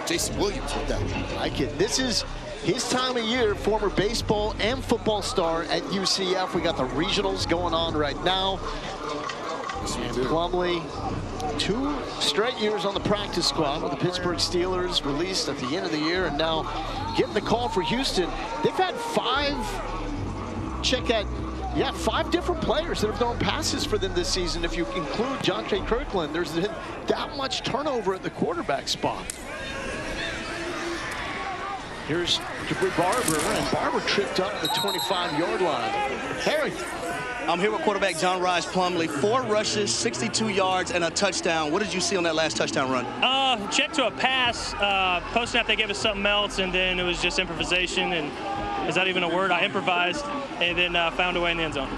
Jason Williams with that. I like it. This is his time of year, former baseball and football star at UCF. We got the regionals going on right now. And Plumlee, 2 straight years on the practice squad with the Pittsburgh Steelers, released at the end of the year, and now getting the call for Houston. They've had 5 different players that have thrown passes for them this season. If you include Jontre Kirkland, there's been that much turnover at the quarterback spot. Here's Barber, and Barber tripped up the 25-yard line. Harry. I'm here with quarterback John Rice Plumlee. 4 rushes, 62 yards, and a touchdown. What did you see on that last touchdown run? Check to a pass. Post-snap, they gave us something else, and then it was just improvisation. And is that even a word? I improvised, and then found a way in the end zone.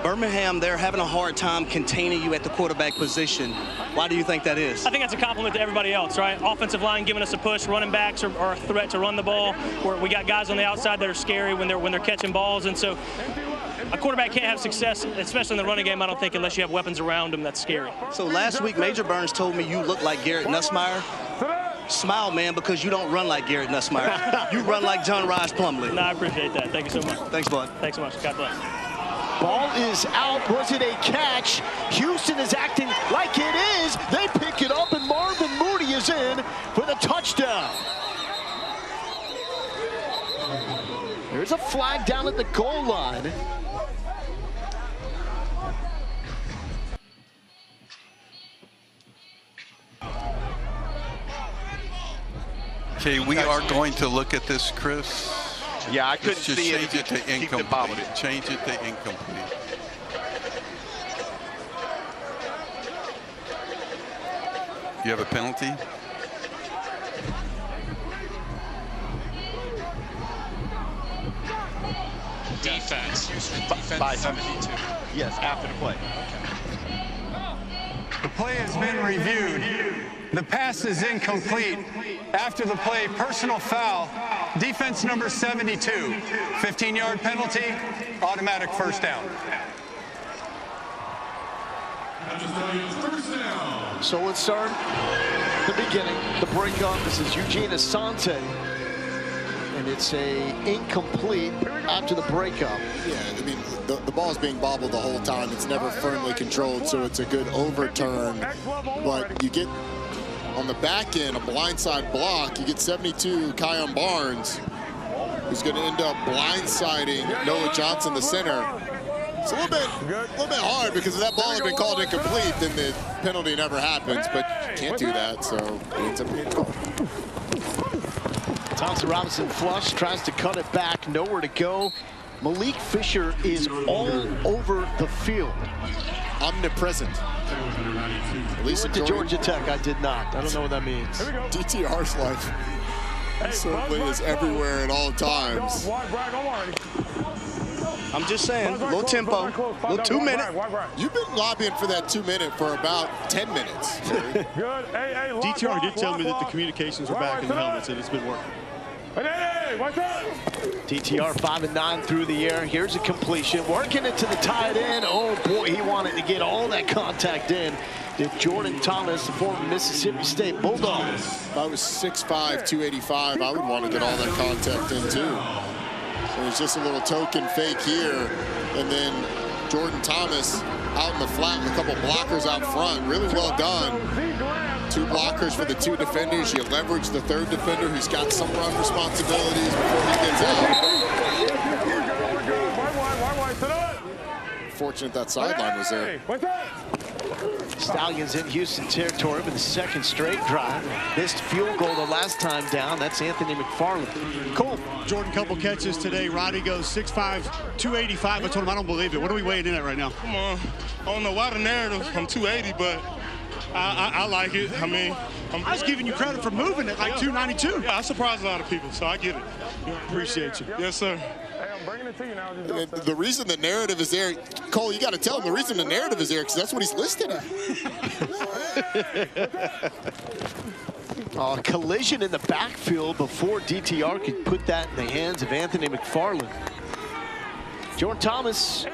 Birmingham, they're having a hard time containing you at the quarterback position. Why do you think that is? I think that's a compliment to everybody else, right? Offensive line giving us a push, running backs are a threat to run the ball. We got guys on the outside that are scary when they're catching balls, and so a quarterback can't have success, especially in the running game, I don't think, unless you have weapons around him that's scary. So last week, Major Burns told me you look like Garrett Nussmeier. Smile, man, because you don't run like Garrett Nussmeier. You run like John Rice Plumlee. No, I appreciate that. Thank you so much. Thanks, bud. Thanks so much. God bless. Ball is out. Was it a catch? Houston is acting like it is. They pick it up, and Marvin Mooney is in for the touchdown. There's a flag down at the goal line. Okay, we are going to look at this, Chris. Yeah, I couldn't just see change it to incomplete. Change it to incomplete. You have a penalty? Defense. By 72. Yes, after the play. The play has been reviewed. The pass is incomplete. After the play, personal foul. Defense number 72. 15-yard penalty, automatic first down. So let's start the beginning, the breakup. This is Eugene Asante. And it's a incomplete after the breakup. Yeah, I mean, the ball's being bobbled the whole time. It's never firmly controlled, so it's a good overturn. But you get, on the back end, a blindside block. You get 72, Kion Barnes, who's going to end up blindsiding Noah Johnson, the center. It's a little bit hard because if that ball had been called incomplete, then the penalty never happens. But you can't do that, so it ends up being called. Thompson Robinson flush, tries to cut it back, nowhere to go. Malik Fisher is all over the field. Omnipresent. Went to Georgia Tech, I did not. I don't know what that means. DTR's life certainly is everywhere at all times. I'm just saying, low tempo, little 2 minute. You've been lobbying for that 2 minute for about 10 minutes. DTR did tell me that the communications were back in the helmets and it's been working. DTR 5-9 through the air. Here's a completion, working it to the tight end. Oh boy, he wanted to get all that contact in. Did Jordan Thomas, the former Mississippi State Bulldog. If I was 6'5", 285, I would want to get all that contact in too. So it's just a little token fake here, and then Jordan Thomas out in the flat with a couple blockers out front. Really well done. 2 blockers for the 2 defenders. You leverage the 3rd defender who's got some run responsibilities before he gets out. Fortunate that sideline was there. Stallions in Houston territory with the 2nd straight drive. Missed field goal the last time down. That's Anthony McFarland. Cole. Jordan, couple catches today. Roddy goes 6'5", 285. I told him I don't believe it. What are we weighing in at right now? Come on. I don't know why the narrative from 280, but I like it. I mean, I was giving you credit for moving it like 292. Yeah, I surprised a lot of people, so I get it. Appreciate you. Yes, sir. The reason the narrative is there, Cole, you got to tell him the reason the narrative is there because that's what he's listed at. Collision in the backfield before DTR could put that in the hands of Anthony McFarland. Jordan Thomas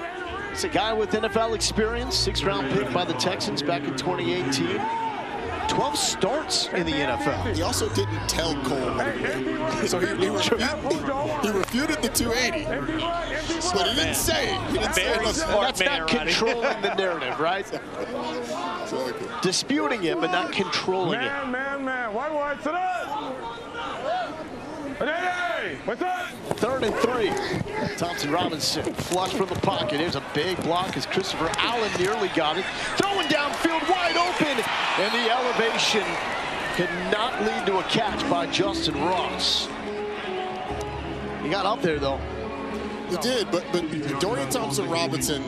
is a guy with NFL experience, 6th-round pick by the Texans back in 2018. 12 starts in the NFL. He also didn't tell Cole what he did. So he refuted the 280, but he didn't say it. He didn't say it. That's not controlling the narrative, right? Disputing it, but not controlling it. White, sit up. What's up? 3rd and 3. Thompson Robinson flush from the pocket. Here's a big block as Christopher Allen nearly got it. Throwing downfield wide open. And the elevation could not lead to a catch by Justin Ross. He got up there, though. He did, but Dorian Thompson-Robinson,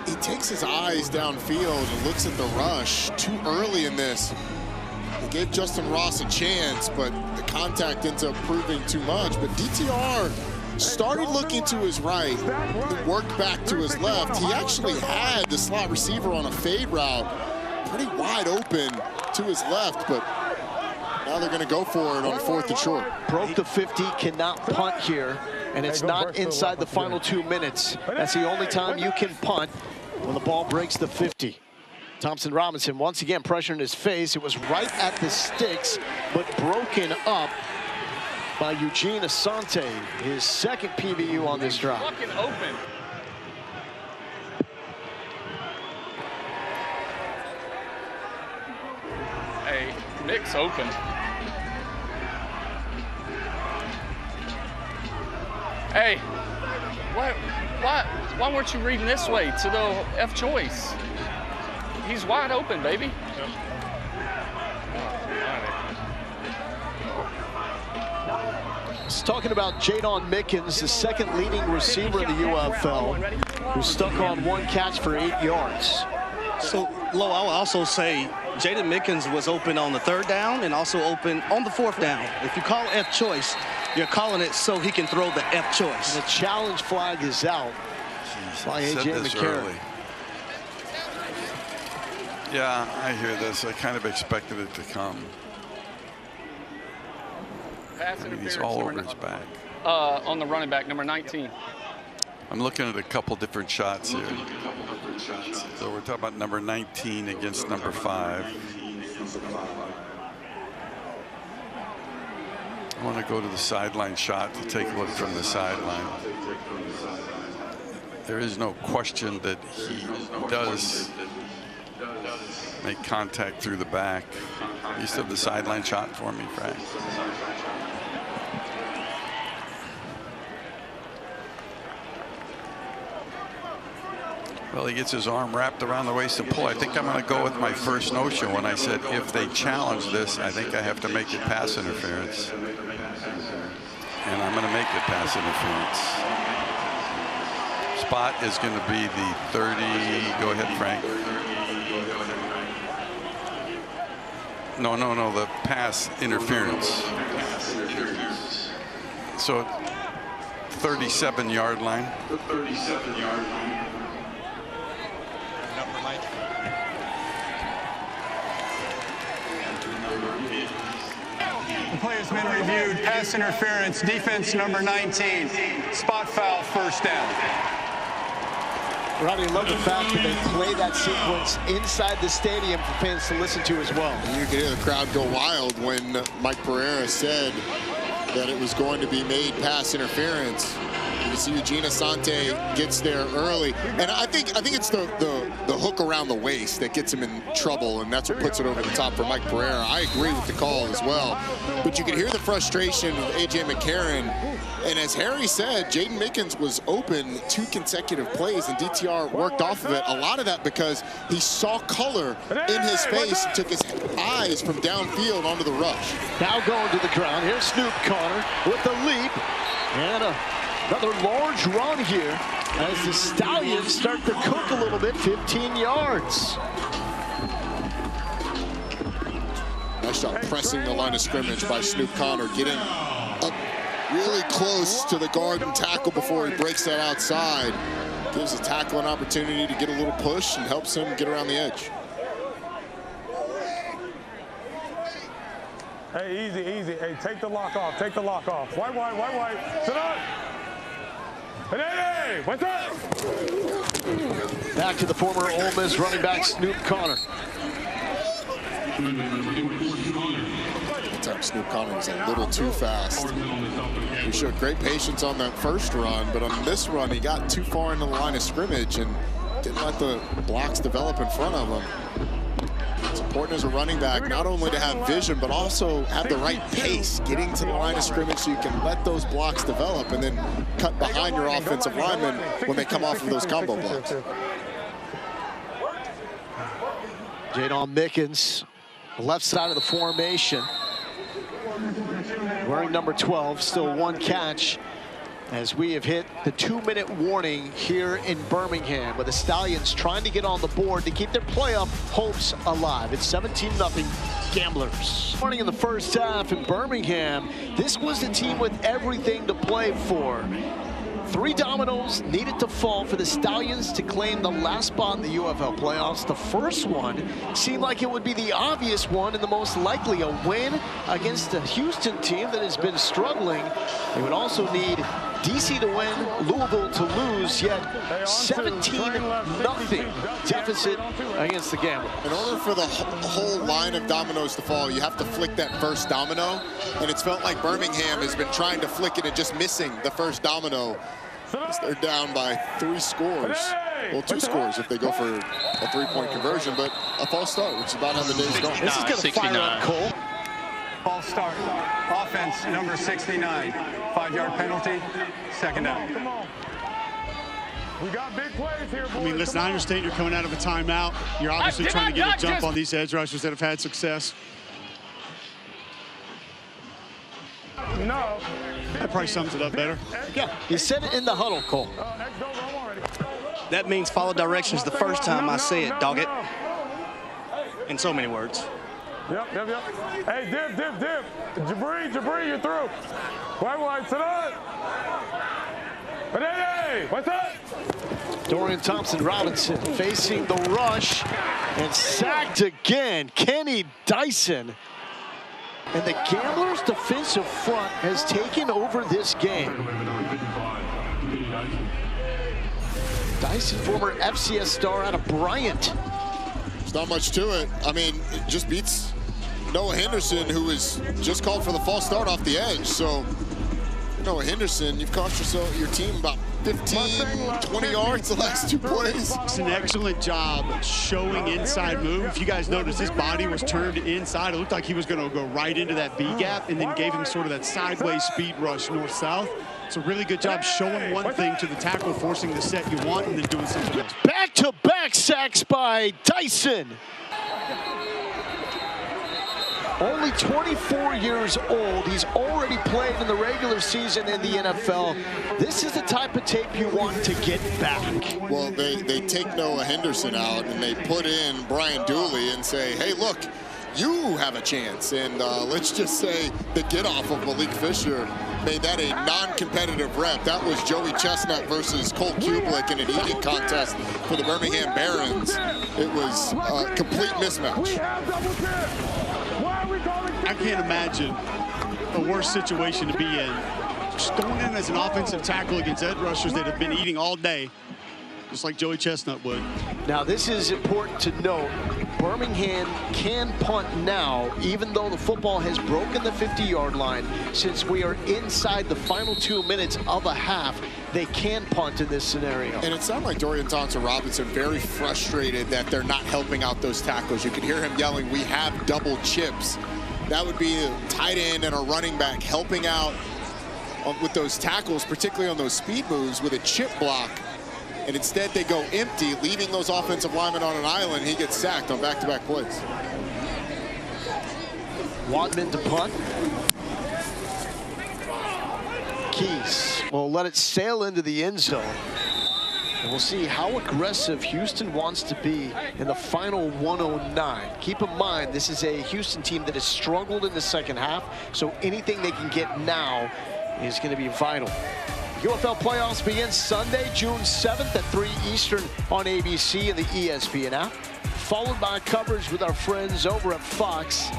he takes his eyes downfield and looks at the rush too early in this. He gave Justin Ross a chance, but the contact ends up proving too much. But DTR started looking to his right, then worked back to his left. He actually had the slot receiver on a fade route pretty wide open to his left, but now they're going to go for it on 4th and short. Broke the 50, cannot punt here, and it's not inside the final 2 minutes. That's the only time you can punt when the ball breaks the 50. Thompson Robinson once again pressuring his face. It was right at the sticks, but broken up by Eugene Asante, his 2nd PBU on this drive. Fucking open. Hey, Mick's open. Hey, why weren't you reading this way to the F choice? He's wide open, baby. It's talking about Jadon Mickens, the 2nd leading receiver in the UFL, who stuck on 1 catch for 8 yards. So, Lo, I will also say Jaden Mickens was open on the 3rd down and also open on the 4th down. If you call F choice, you're calling it so he can throw the F choice. And the challenge flag is out by A.J. McCarron. Yeah, I hear this. I kind of expected it to come. Pass He's all over his back. On the running back, number 19. I'm looking at a couple different shots here. So we're talking about number 19 against number 5. I want to go to the sideline shot to take a look from the sideline. There is no question that he does make contact through the back. You still have the sideline shot for me, Frank. Well, he gets his arm wrapped around the waist and pull. I think I'm going to go with my first notion when I said if they challenge this, I think I have to make it pass interference. And I'm going to make it pass interference. Spot is going to be the 30. Go ahead, Frank. No, the pass interference. So 37-yard line. The 37-yard line. The play has been reviewed. Pass interference, defense number 19. Spot foul, 1st down. Robbie, I love the fact that they play that sequence inside the stadium for fans to listen to as well. You can hear the crowd go wild when Mike Pereira said that it was going to be made pass interference. You see Eugene Asante gets there early, and I think it's the hook around the waist that gets him in trouble, and that's what puts it over the top for Mike Pereira. I agree with the call as well, but you can hear the frustration of A.J. McCarron, and as Harry said, Jaden Mickens was open 2 consecutive plays, and DTR worked off of it. A lot of that because he saw color in his face and took his eyes from downfield onto the rush. Now going to the ground. Here's Snoop Connor with the leap, and another large run here as the Stallions start to cook a little bit, 15 yards. Nice job pressing the line of scrimmage by Snoop Connor, getting up really close to the guard and tackle before he breaks that outside. Gives the tackle an opportunity to get a little push and helps him get around the edge. Hey, easy. Hey, take the lock off. Take the lock off. White. Sit up. Hey, what's up? Back to the former Ole Miss running back, Snoop Connor. That time Snoop Connor was a little too fast. He showed great patience on that first run, but on this run, he got too far into the line of scrimmage and didn't let the blocks develop in front of him. It's important as a running back not only to have vision, but also have the right pace, getting to the line of scrimmage so you can let those blocks develop and then cut behind your offensive linemen when they come off of those combo blocks. Jadon Mickens, left side of the formation. Wearing number 12, still 1 catch As we have hit the 2-minute warning here in Birmingham, with the Stallions trying to get on the board to keep their playoff hopes alive. It's 17-0 Gamblers. Morning in the first half in Birmingham, this was the team with everything to play for. 3 dominoes needed to fall for the Stallions to claim the last spot in the UFL playoffs. The first one seemed like it would be the obvious one and the most likely, a win against a Houston team that has been struggling. They would also need DC to win, Louisville to lose, yet 17-0 deficit against the Gamblers. In order for the whole line of dominoes to fall, you have to flick that first domino, and it's felt like Birmingham has been trying to flick it and just missing the first domino. They're down by 3 scores. Well, 2 scores if they go for a 3-point conversion, but a false start, which is about how the day's going. This is going to fire up Cole. False start. Offense number 69. 5-yard penalty. Second down. Come on. We got big plays here, boys. I mean, listen, I understand you're coming out of a timeout. You're obviously trying to get a jump on these edge rushers that have had success. No. That probably sums it up better. Yeah, he said it in the huddle, Cole. That means follow directions the first time I say it, dog it. In so many words. Yep. Hey, dip. Jabri, you're through. White, sit up. Hey, what's up? Dorian Thompson-Robinson facing the rush and sacked again. Kenny Dyson. And the Gamblers' defensive front has taken over this game. Dyson, former FCS star out of Bryant. There's not much to it. I mean, it just beats Noah Henderson, who was just called for the false start off the edge. So, Noah Henderson, you've cost your team about 15, 20 yards the last 2 plays. It's an excellent job showing inside move. If you guys noticed, his body was turned inside. It looked like he was going to go right into that B gap and then gave him sort of that sideways speed rush north-south. It's a really good job showing one thing to the tackle, forcing the set you want, and then doing something else. Back-to-back sacks by Dyson. Only 24 years old. He's already played in the regular season in the NFL. This is the type of tape you want to get back. Well, they take Noah Henderson out and they put in Brian Dooley and say, hey, look, you have a chance. And let's just say the get-off of Malik Fisher made that a non-competitive rep. That was Joey Chestnut versus Cole Kublik in an eating contest for the Birmingham Barons. It was a complete mismatch. I can't imagine a worse situation to be in. Just going in as an offensive tackle against edge rushers that have been eating all day, just like Joey Chestnut would. Now, this is important to note. Birmingham can punt now, even though the football has broken the 50-yard line. Since we are inside the final 2 minutes of a half, they can punt in this scenario. And it sounded like Dorian Thompson-Robinson very frustrated that they're not helping out those tackles. You could hear him yelling, we have double chips. That would be a tight end and a running back helping out with those tackles, particularly on those speed moves with a chip block. And instead they go empty, leaving those offensive linemen on an island. He gets sacked on back-to-back plays. Wadman to punt. Keys will let it sail into the end zone. And we'll see how aggressive Houston wants to be in the final 109. Keep in mind, this is a Houston team that has struggled in the second half, so anything they can get now is going to be vital. UFL playoffs begin Sunday, June 7th at 3 Eastern on ABC and the ESPN app, followed by coverage with our friends over at Fox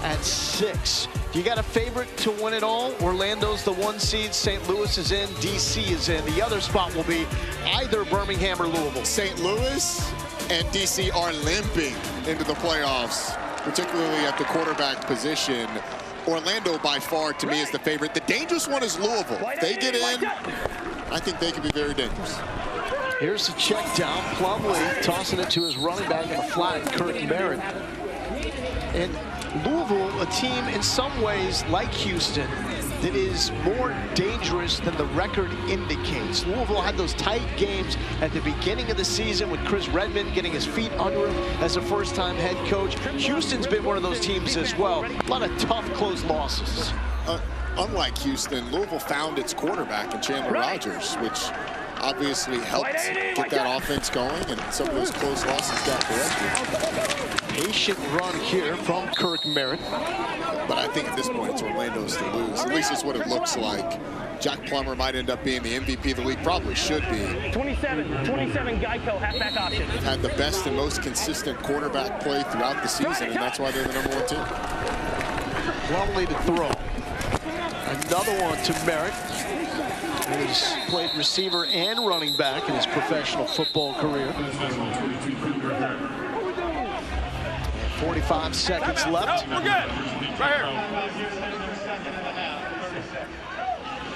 at 6. You got a favorite to win it all? Orlando's the 1 seed, St. Louis is in, DC is in. The other spot will be either Birmingham or Louisville. St. Louis and DC are limping into the playoffs, particularly at the quarterback position. Orlando, by far, to me, is the favorite. The dangerous one is Louisville. If they get in, I think they can be very dangerous. Here's the check down. Plumlee tossing it to his running back in the flat, Kirk Merritt. And Louisville, a team in some ways like Houston, that is more dangerous than the record indicates. Louisville had those tight games at the beginning of the season with Chris Redmond getting his feet under him as a first-time head coach. Houston's been one of those teams as well. A lot of tough, close losses. unlike Houston, Louisville found its quarterback in Chandler Rogers, which obviously helped get that offense going, and some of those close losses got corrected. Patient run here from Kirk Merritt. But I think at this point it's Orlando's to lose. At least it's what it looks like. Jack Plummer might end up being the MVP of the league. Probably should be. 27 Geico halfback option. Had the best and most consistent quarterback play throughout the season, and that's why they're the #1 team. Plumlee to throw. Another one to Merritt. He's played receiver and running back in his professional football career. 45 seconds left. We're good. Right here.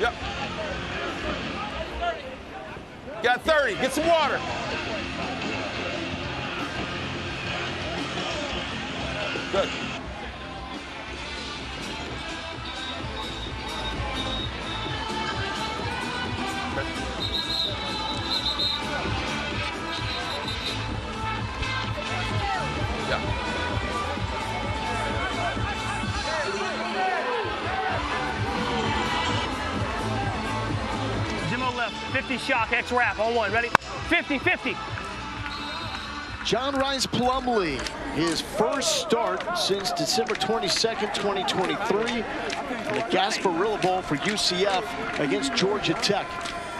Yep. Got 30. Get some water. Good. Jimmo left, 50 shock, X wrap on one, ready? 50. John Rice Plumlee, his first start since December 22nd, 2023. The Gasparilla Bowl for UCF against Georgia Tech.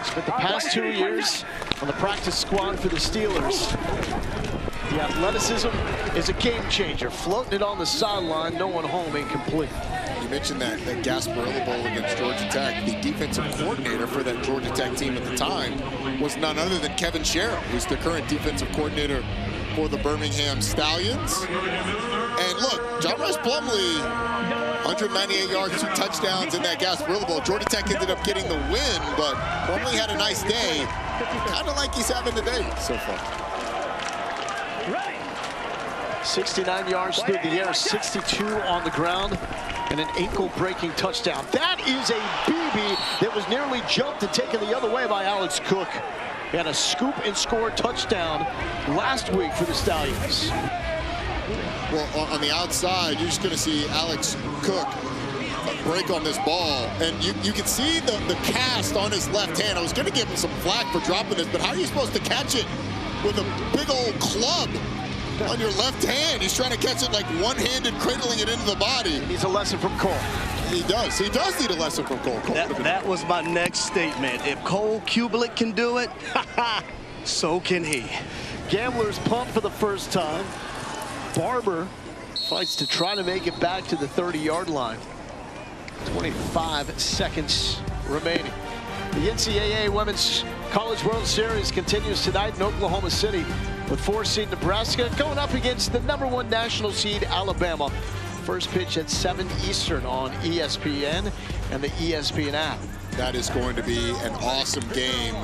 Spent the past 2 years on the practice squad for the Steelers. The athleticism is a game changer. Floating it on the sideline, no one home, incomplete. You mentioned that Gasparilla Bowl against Georgia Tech. The defensive coordinator for that Georgia Tech team at the time was none other than Kevin Sherrill, who's the current defensive coordinator for the Birmingham Stallions. And look, John Rice Plumlee, 198 yards, 2 touchdowns in that Gasparilla Bowl. Georgia Tech ended up getting the win, but Plumlee had a nice day, kind of like he's having today so far. 69 yards through the air, 62 on the ground, and an ankle-breaking touchdown. That is a BB that was nearly jumped and taken the other way by Alex Cook. He had a scoop and score touchdown last week for the Stallions. Well, on the outside, you're just going to see Alex Cook break on this ball, and you can see the cast on his left hand. I was going to give him some flack for dropping this, but how are you supposed to catch it with a big old club on your left hand? He's trying to catch it like one-handed, cradling it into the body. He needs a lesson from Cole. He does. He does need a lesson from Cole. That was my next statement. If Cole Kubelik can do it, so can he. Gamblers pumped for the first time. Barber fights to try to make it back to the 30-yard line. 25 seconds remaining. The NCAA Women's College World Series continues tonight in Oklahoma City with 4-seed Nebraska going up against the #1 national seed Alabama. First pitch at 7 Eastern on ESPN and the ESPN app. That is going to be an awesome game.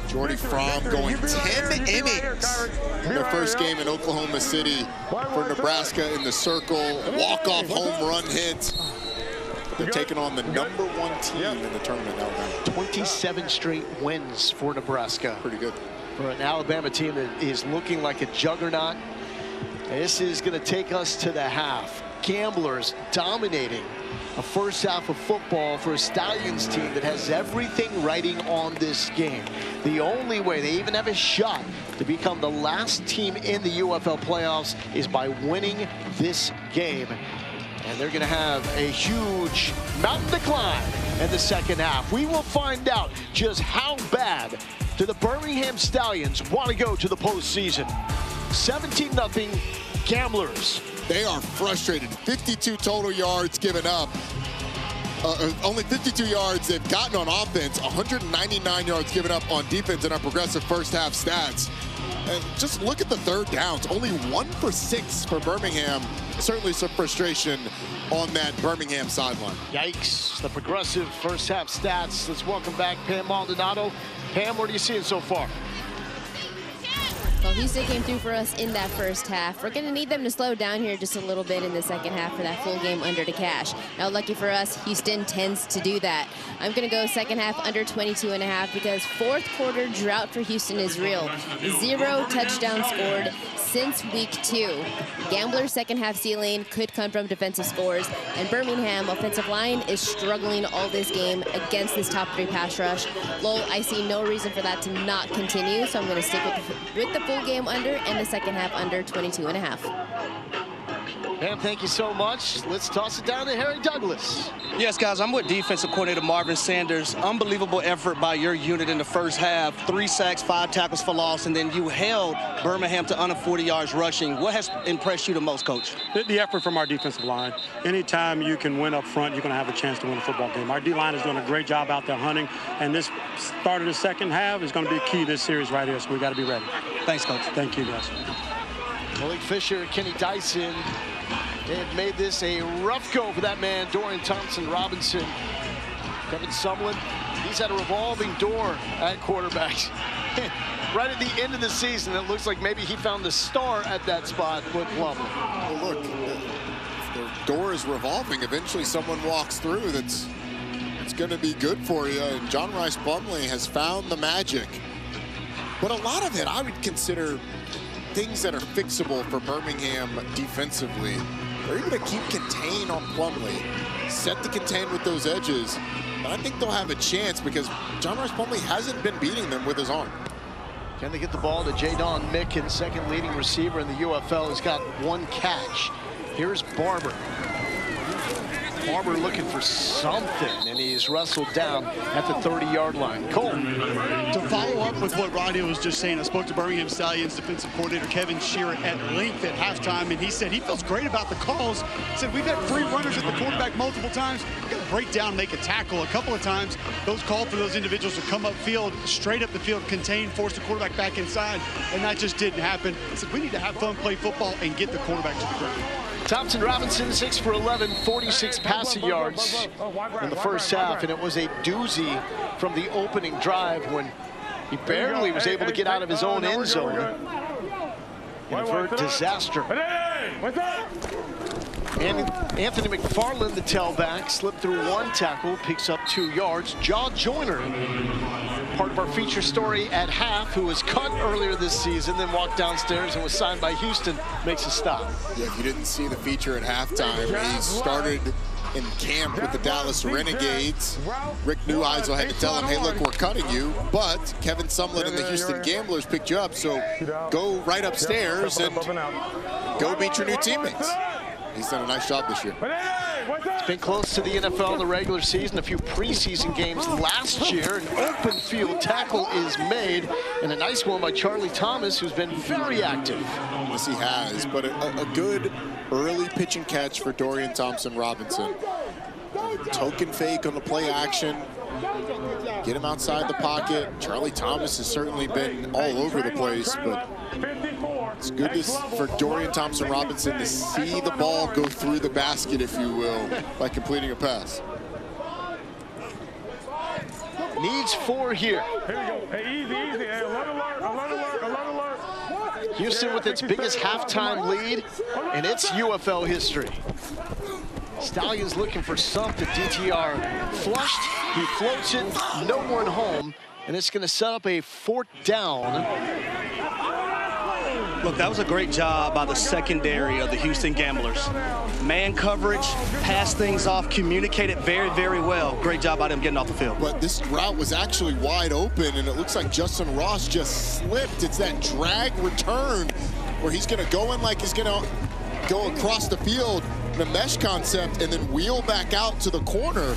Jordy Fromm going 10 innings in their first game in Oklahoma City for Nebraska in the circle. Walk-off home run hit. They're taking on the #1 team in the tournament, Alabama. 27 straight wins for Nebraska. Pretty good. For an Alabama team that is looking like a juggernaut. This is going to take us to the half. Gamblers dominating a first half of football for a Stallions team that has everything riding on this game. The only way they even have a shot to become the last team in the UFL playoffs is by winning this game. And they're going to have a huge mountain to climb in the second half. We will find out just how bad do the Birmingham Stallions want to go to the postseason. 17-0 Gamblers. They are frustrated. 52 total yards given up. Only 52 yards they've gotten on offense. 199 yards given up on defense in our progressive first half stats. And just look at the third downs. Only 1 for 6 for Birmingham. Certainly some frustration on that Birmingham sideline. Yikes. The progressive first half stats. Let's welcome back Pam Maldonado. Pam, what are you seeing so far? Well, Houston came through for us in that first half. We're going to need them to slow down here just a little bit in the second half for that full game under to cash. Now, lucky for us, Houston tends to do that. I'm going to go second half under 22.5 because fourth quarter drought for Houston is real. 0 touchdowns scored since week 2. Gambler's second half ceiling could come from defensive scores, and Birmingham offensive line is struggling all this game against this top 3 pass rush. Lowell, I see no reason for that to not continue, so I'm going to stick with the full game under and the second half under 22.5. Pam, thank you so much. Let's toss it down to Harry Douglas. Yes, guys, I'm with defensive coordinator Marvin Sanders. Unbelievable effort by your unit in the first half. 3 sacks, 5 tackles for loss, and then you held Birmingham to under 40 yards rushing. What has impressed you the most, Coach? The effort from our defensive line. Anytime you can win up front, you're going to have a chance to win a football game. Our D-line is doing a great job out there hunting, and this start of the second half is going to be key this series right here, so we got to be ready. Thanks, Coach. Thank you, guys. Malik Fisher, Kenny Dyson, they have made this a rough go for that man, Dorian Thompson-Robinson. Kevin Sumlin, he's at a revolving door at quarterback. Right at the end of the season, it looks like maybe he found the star at that spot with Plumlee. Well, look, the door is revolving. Eventually someone walks through that's going to be good for you, and John Rice Plumlee has found the magic. But a lot of it I would consider things that are fixable for Birmingham defensively. They're able to keep contain on Plumlee, set the contain with those edges. But I think they'll have a chance because John Rice Plumlee hasn't been beating them with his arm. Can they get the ball to Jadon Mickens, second leading receiver in the UFL? He's got 1 catch. Here's Barber. Barber looking for something, and he's wrestled down at the 30-yard line. Cole. To follow up with what Rodney was just saying, I spoke to Birmingham Stallions defensive coordinator Kevin Shearer at length at halftime, and he said he feels great about the calls. He said, we've had free runners at the quarterback multiple times. We've got to break down, make a tackle a couple of times. Those called for those individuals to come upfield, straight up the field, contain, force the quarterback back inside, and that just didn't happen. He said, we need to have fun, play football, and get the quarterback to the ground. Thompson-Robinson, 6 for 11, 46 passing yards in the first half, and it was a doozy from the opening drive when he barely was able to get out of his own end zone. An avert disaster. And Anthony McFarland, the tailback, slipped through 1 tackle, picks up 2 yards. Jaw Joyner, part of our feature story at half, who was cut earlier this season, then walked downstairs and was signed by Houston, makes a stop. Yeah, if you didn't see the feature at halftime, he started in camp with the Dallas Renegades. Rick Neuheisel had to tell him, hey, look, we're cutting you, but Kevin Sumlin and the Houston Gamblers picked you up, so go right upstairs and go meet your new teammates. He's done a nice job this year. It's been close to the NFL in the regular season. A few preseason games last year. An open field tackle is made, and a nice one by Charlie Thomas, who's been very active. Yes, he has, but a good early pitch and catch for Dorian Thompson-Robinson. Token fake on the play action. Get him outside the pocket. Charlie Thomas has certainly been all over the place, but it's good for Dorian Thompson-Robinson to see the ball go through the basket, if you will, by completing a pass. Needs 4 here. Here we go. Hey, easy. Hey, alert. Houston with its biggest halftime lead in its UFL history. Stallions looking for something. DTR flushed. He floats it. No one home. And it's going to set up a 4th down. Look, that was a great job by the secondary of the Houston Gamblers. Man coverage, pass things off, communicated very, very well. Great job by them getting off the field. But this route was actually wide open, and it looks like Justin Ross just slipped. It's that drag return where he's going to go in like he's going to go across the field in a mesh concept and then wheel back out to the corner.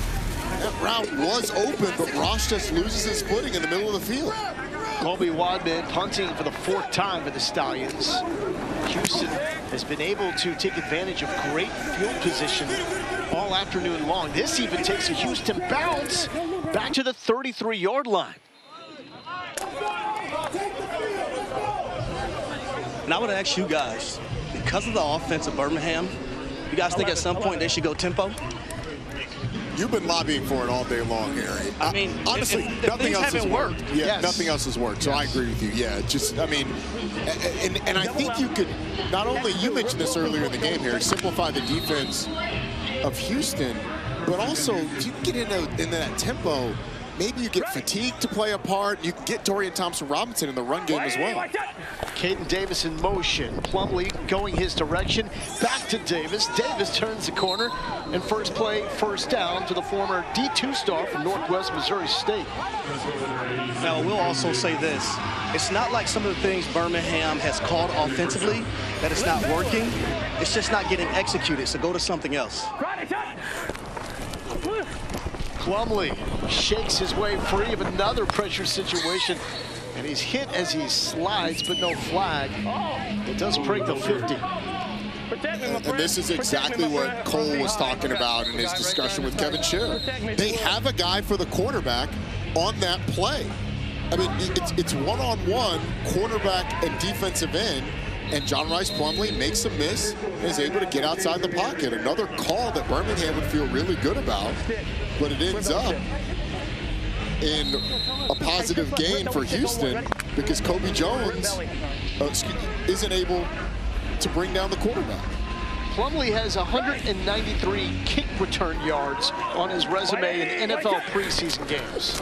That route was open, but Ross just loses his footing in the middle of the field. Colby Wadman punting for the 4th time for the Stallions. Houston has been able to take advantage of great field position all afternoon long. This even takes a Houston bounce back to the 33-yard line. And I would ask you guys, because of the offense of Birmingham, you guys think at some point they should go tempo? You've been lobbying for it all day long, Harry. I mean, honestly, if nothing else has worked. Yeah, yes. nothing else has worked. So I agree with you. Yeah, just, I mean, and I think you could, not only, you mentioned this earlier in the game, Harry, simplify the defense of Houston, but also if you get into that tempo, maybe you get fatigued to play a part. You can get Dorian Thompson-Robinson in the run game as well. Caden Davis in motion. Plumlee going his direction. Back to Davis. Davis turns the corner. And first play, first down to the former D2 star from Northwest Missouri State. Now, we'll also say this. It's not like some of the things Birmingham has called offensively that it's not working. It's just not getting executed. So go to something else. Plumlee shakes his way free of another pressure situation, and he's hit as he slides, but no flag. It does break the 50. And this is exactly what Cole was talking about in his discussion with Kevin Shearer. They have a guy for the quarterback on that play. I mean, it's one-on-one quarterback and defensive end, and John Rice Plumlee makes a miss and is able to get outside the pocket. Another call that Birmingham would feel really good about, but it ends up in a positive gain for Houston because Kobe Jones isn't able to bring down the quarterback. Plumlee has 193 kick return yards on his resume in NFL preseason games.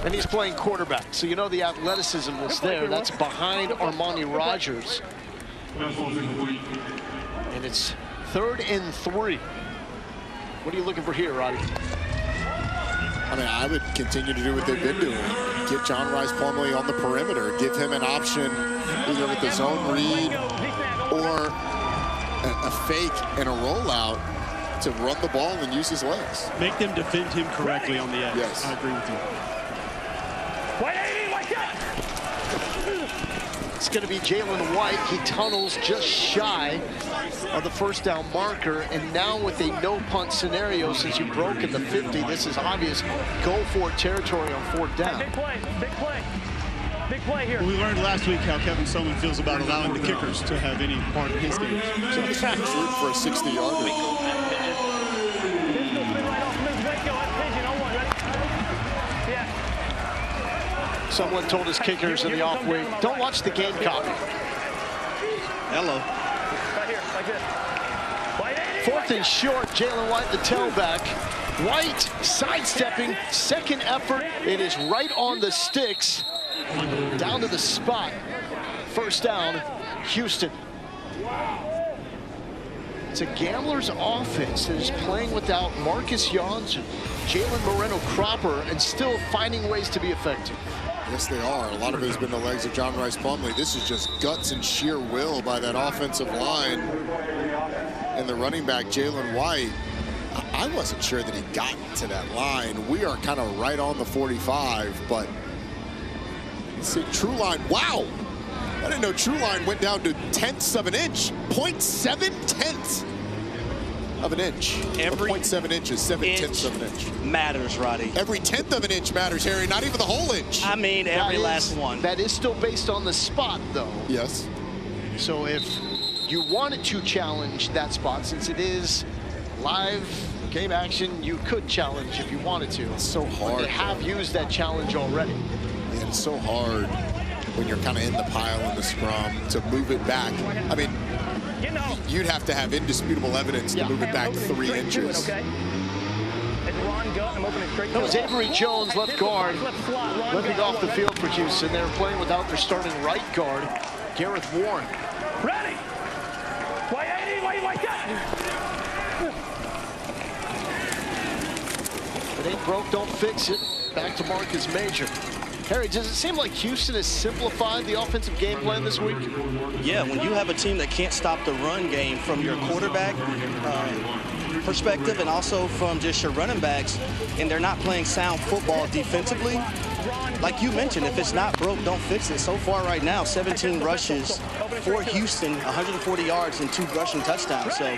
And he's playing quarterback, so you know the athleticism was there. That's behind Armani Rogers. And it's 3rd and 3. What are you looking for here, Roddy? I mean, I would continue to do what they've been doing. Get John Rice Plumlee on the perimeter. Give him an option either with the zone read or a fake and a rollout to run the ball and use his legs. Make them defend him correctly on the edge. Yes. I agree with you. It's going to be Jalen White. He tunnels just shy of the first down marker. And now with a no-punt scenario, since you've broken the 50, this is obvious go-for territory on 4th down. Big play, big play. Big play here. We learned last week how Kevin Soman feels about allowing the kickers to have any part in his game. So he's rooting for a 60-yarder. Someone told his kickers in the off week, don't watch the game copy. Hello. Right here, like this. 4th and short, Jalen White, the tailback. White sidestepping, second effort. It is right on the sticks, down to the spot. First down, Houston. It's a Gamblers offense that is playing without Marcus Janssen, Jalen Moreno-Cropper, and still finding ways to be effective. Yes, they are. A lot of it has been the legs of John Rice Plumlee. This is just guts and sheer will by that offensive line. And the running back, Jalen White, I wasn't sure that he got to that line. We are kind of right on the 45, but let's see, True Line, wow. I didn't know True Line went down to tenths of an inch, 0.7 tenths of an inch. Every 0.7 inches, 7/10 of an inch. Matters, Roddy. Every 10th of an inch matters, Harry, not even the whole inch. I mean, every last one. That is still based on the spot, though. Yes. So if you wanted to challenge that spot, since it is live game action, you could challenge if you wanted to. It's so hard. But they have used that challenge already. Yeah, it's so hard when you're kind of in the pile in the scrum to move it back. I mean, you'd have to have indisputable evidence to move it back 3 inches. That was Avery Jones, left guard, lifting off the field for Houston. They're playing without their starting right guard, Gareth Warren. Ready? If it ain't broke, don't fix it. Back to Marcus Major. Harry, does it seem like Houston has simplified the offensive game plan this week? Yeah, when you have a team that can't stop the run game from your quarterback perspective and also from just your running backs, and they're not playing sound football defensively, like you mentioned, if it's not broke, don't fix it. So far right now, 17 rushes for Houston, 140 yards and 2 rushing touchdowns. So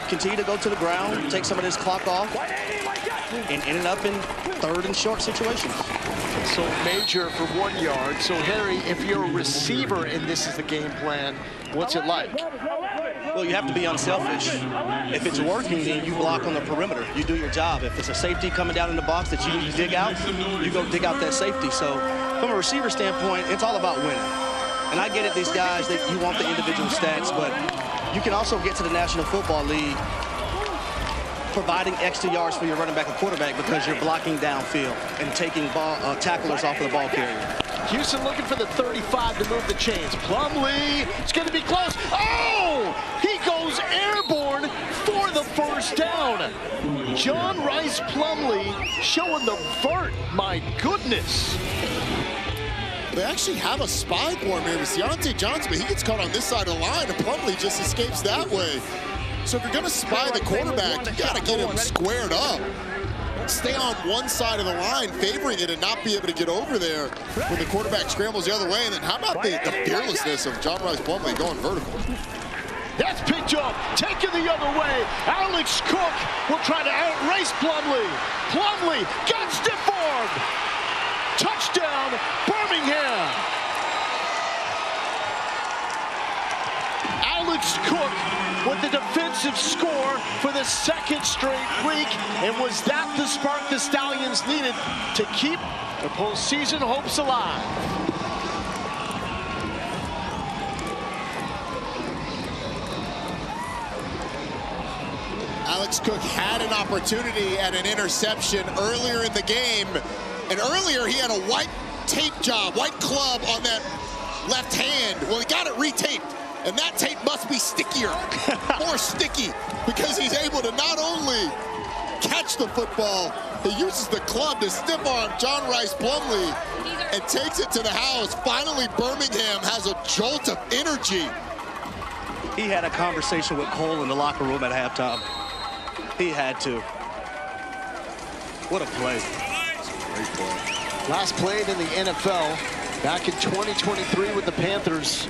continue to go to the ground, take some of this clock off, and ended up in 3rd and short situations. So Major for 1 yard. So Harry, if you're a receiver and this is the game plan, what's it like? Well, you have to be unselfish. If it's working, then you block on the perimeter. You do your job. If it's a safety coming down in the box that you need to dig out, you go dig out that safety. So from a receiver standpoint, it's all about winning. And I get it, these guys, that you want the individual stats, but you can also get to the National Football League providing extra yards for your running back and quarterback because you're blocking downfield and taking tacklers off of the ball carrier. Houston looking for the 35 to move the chains. Plumlee, it's going to be close. Oh! He goes airborne for the first down. John Rice Plumlee showing the vert. My goodness. They actually have a spy for him here. It's Deontay Johnson, but he gets caught on this side of the line, and Plumlee just escapes that way. So if you're going to spy the quarterback, you got to get him squared up. Stay on one side of the line, favoring it and not be able to get over there when the quarterback scrambles the other way. And then how about the fearlessness of John Rice Plumlee going vertical? That's picked up, taken the other way. Alex Cook will try to outrace Plumlee. Plumlee got stiff armed. Touchdown, Birmingham. Alex Cook with the defensive score for the second straight week. And was that the spark the Stallions needed to keep the postseason hopes alive? Alex Cook had an opportunity at an interception earlier in the game. And earlier he had a white tape job, white club on that left hand. Well, he got it retaped. And that tape must be stickier, more sticky, because he's able to not only catch the football, he uses the club to stiff arm John Rice Plumlee and takes it to the house. Finally, Birmingham has a jolt of energy. He had a conversation with Cole in the locker room at halftime. He had to. What a play. Great play. Last played in the NFL back in 2023 with the Panthers.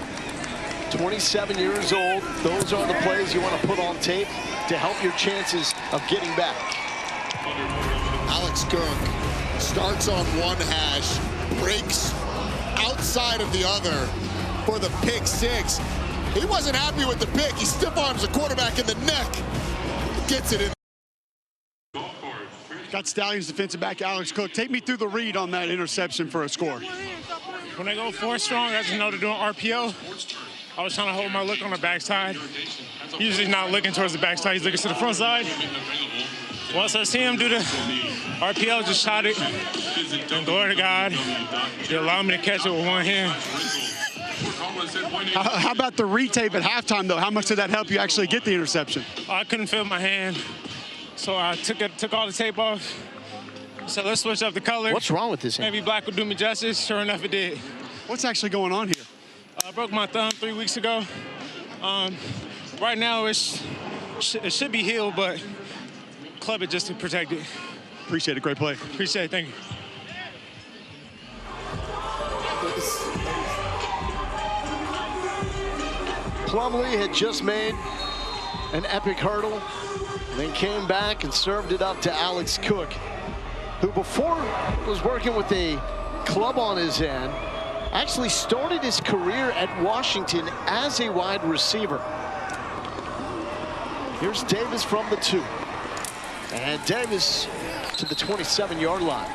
27 years old. Those are the plays you want to put on tape to help your chances of getting back. Alex Cook starts on one hash, breaks outside of the other for the pick six. He wasn't happy with the pick. He stiff arms the quarterback in the neck. Gets it in. Got Stallions defensive back Alex Cook. Take me through the read on that interception for a score. When they go 4 strong, I just know they're doing RPO. I was trying to hold my look on the backside. Usually he's not looking towards the backside, he's looking to the front side. Once I see him do the RPO, just shot it. And glory to God, he allowed me to catch it with one hand. How about the retape at halftime, though? How much did that help you actually get the interception? I couldn't feel my hand, so I took all the tape off. So let's switch up the color. What's wrong with this hand? Maybe black would do me justice. Sure enough, it did. What's actually going on here? I broke my thumb 3 weeks ago. Right now, it should be healed, but club it just to protect it. Appreciate it. Great play. Appreciate it. Thank you. Plumlee had just made an epic hurdle, then came back and served it up to Alex Cook, who before was working with a club on his hand, actually started his career at Washington as a wide receiver. Here's Davis from the 2. And Davis to the 27-yard line.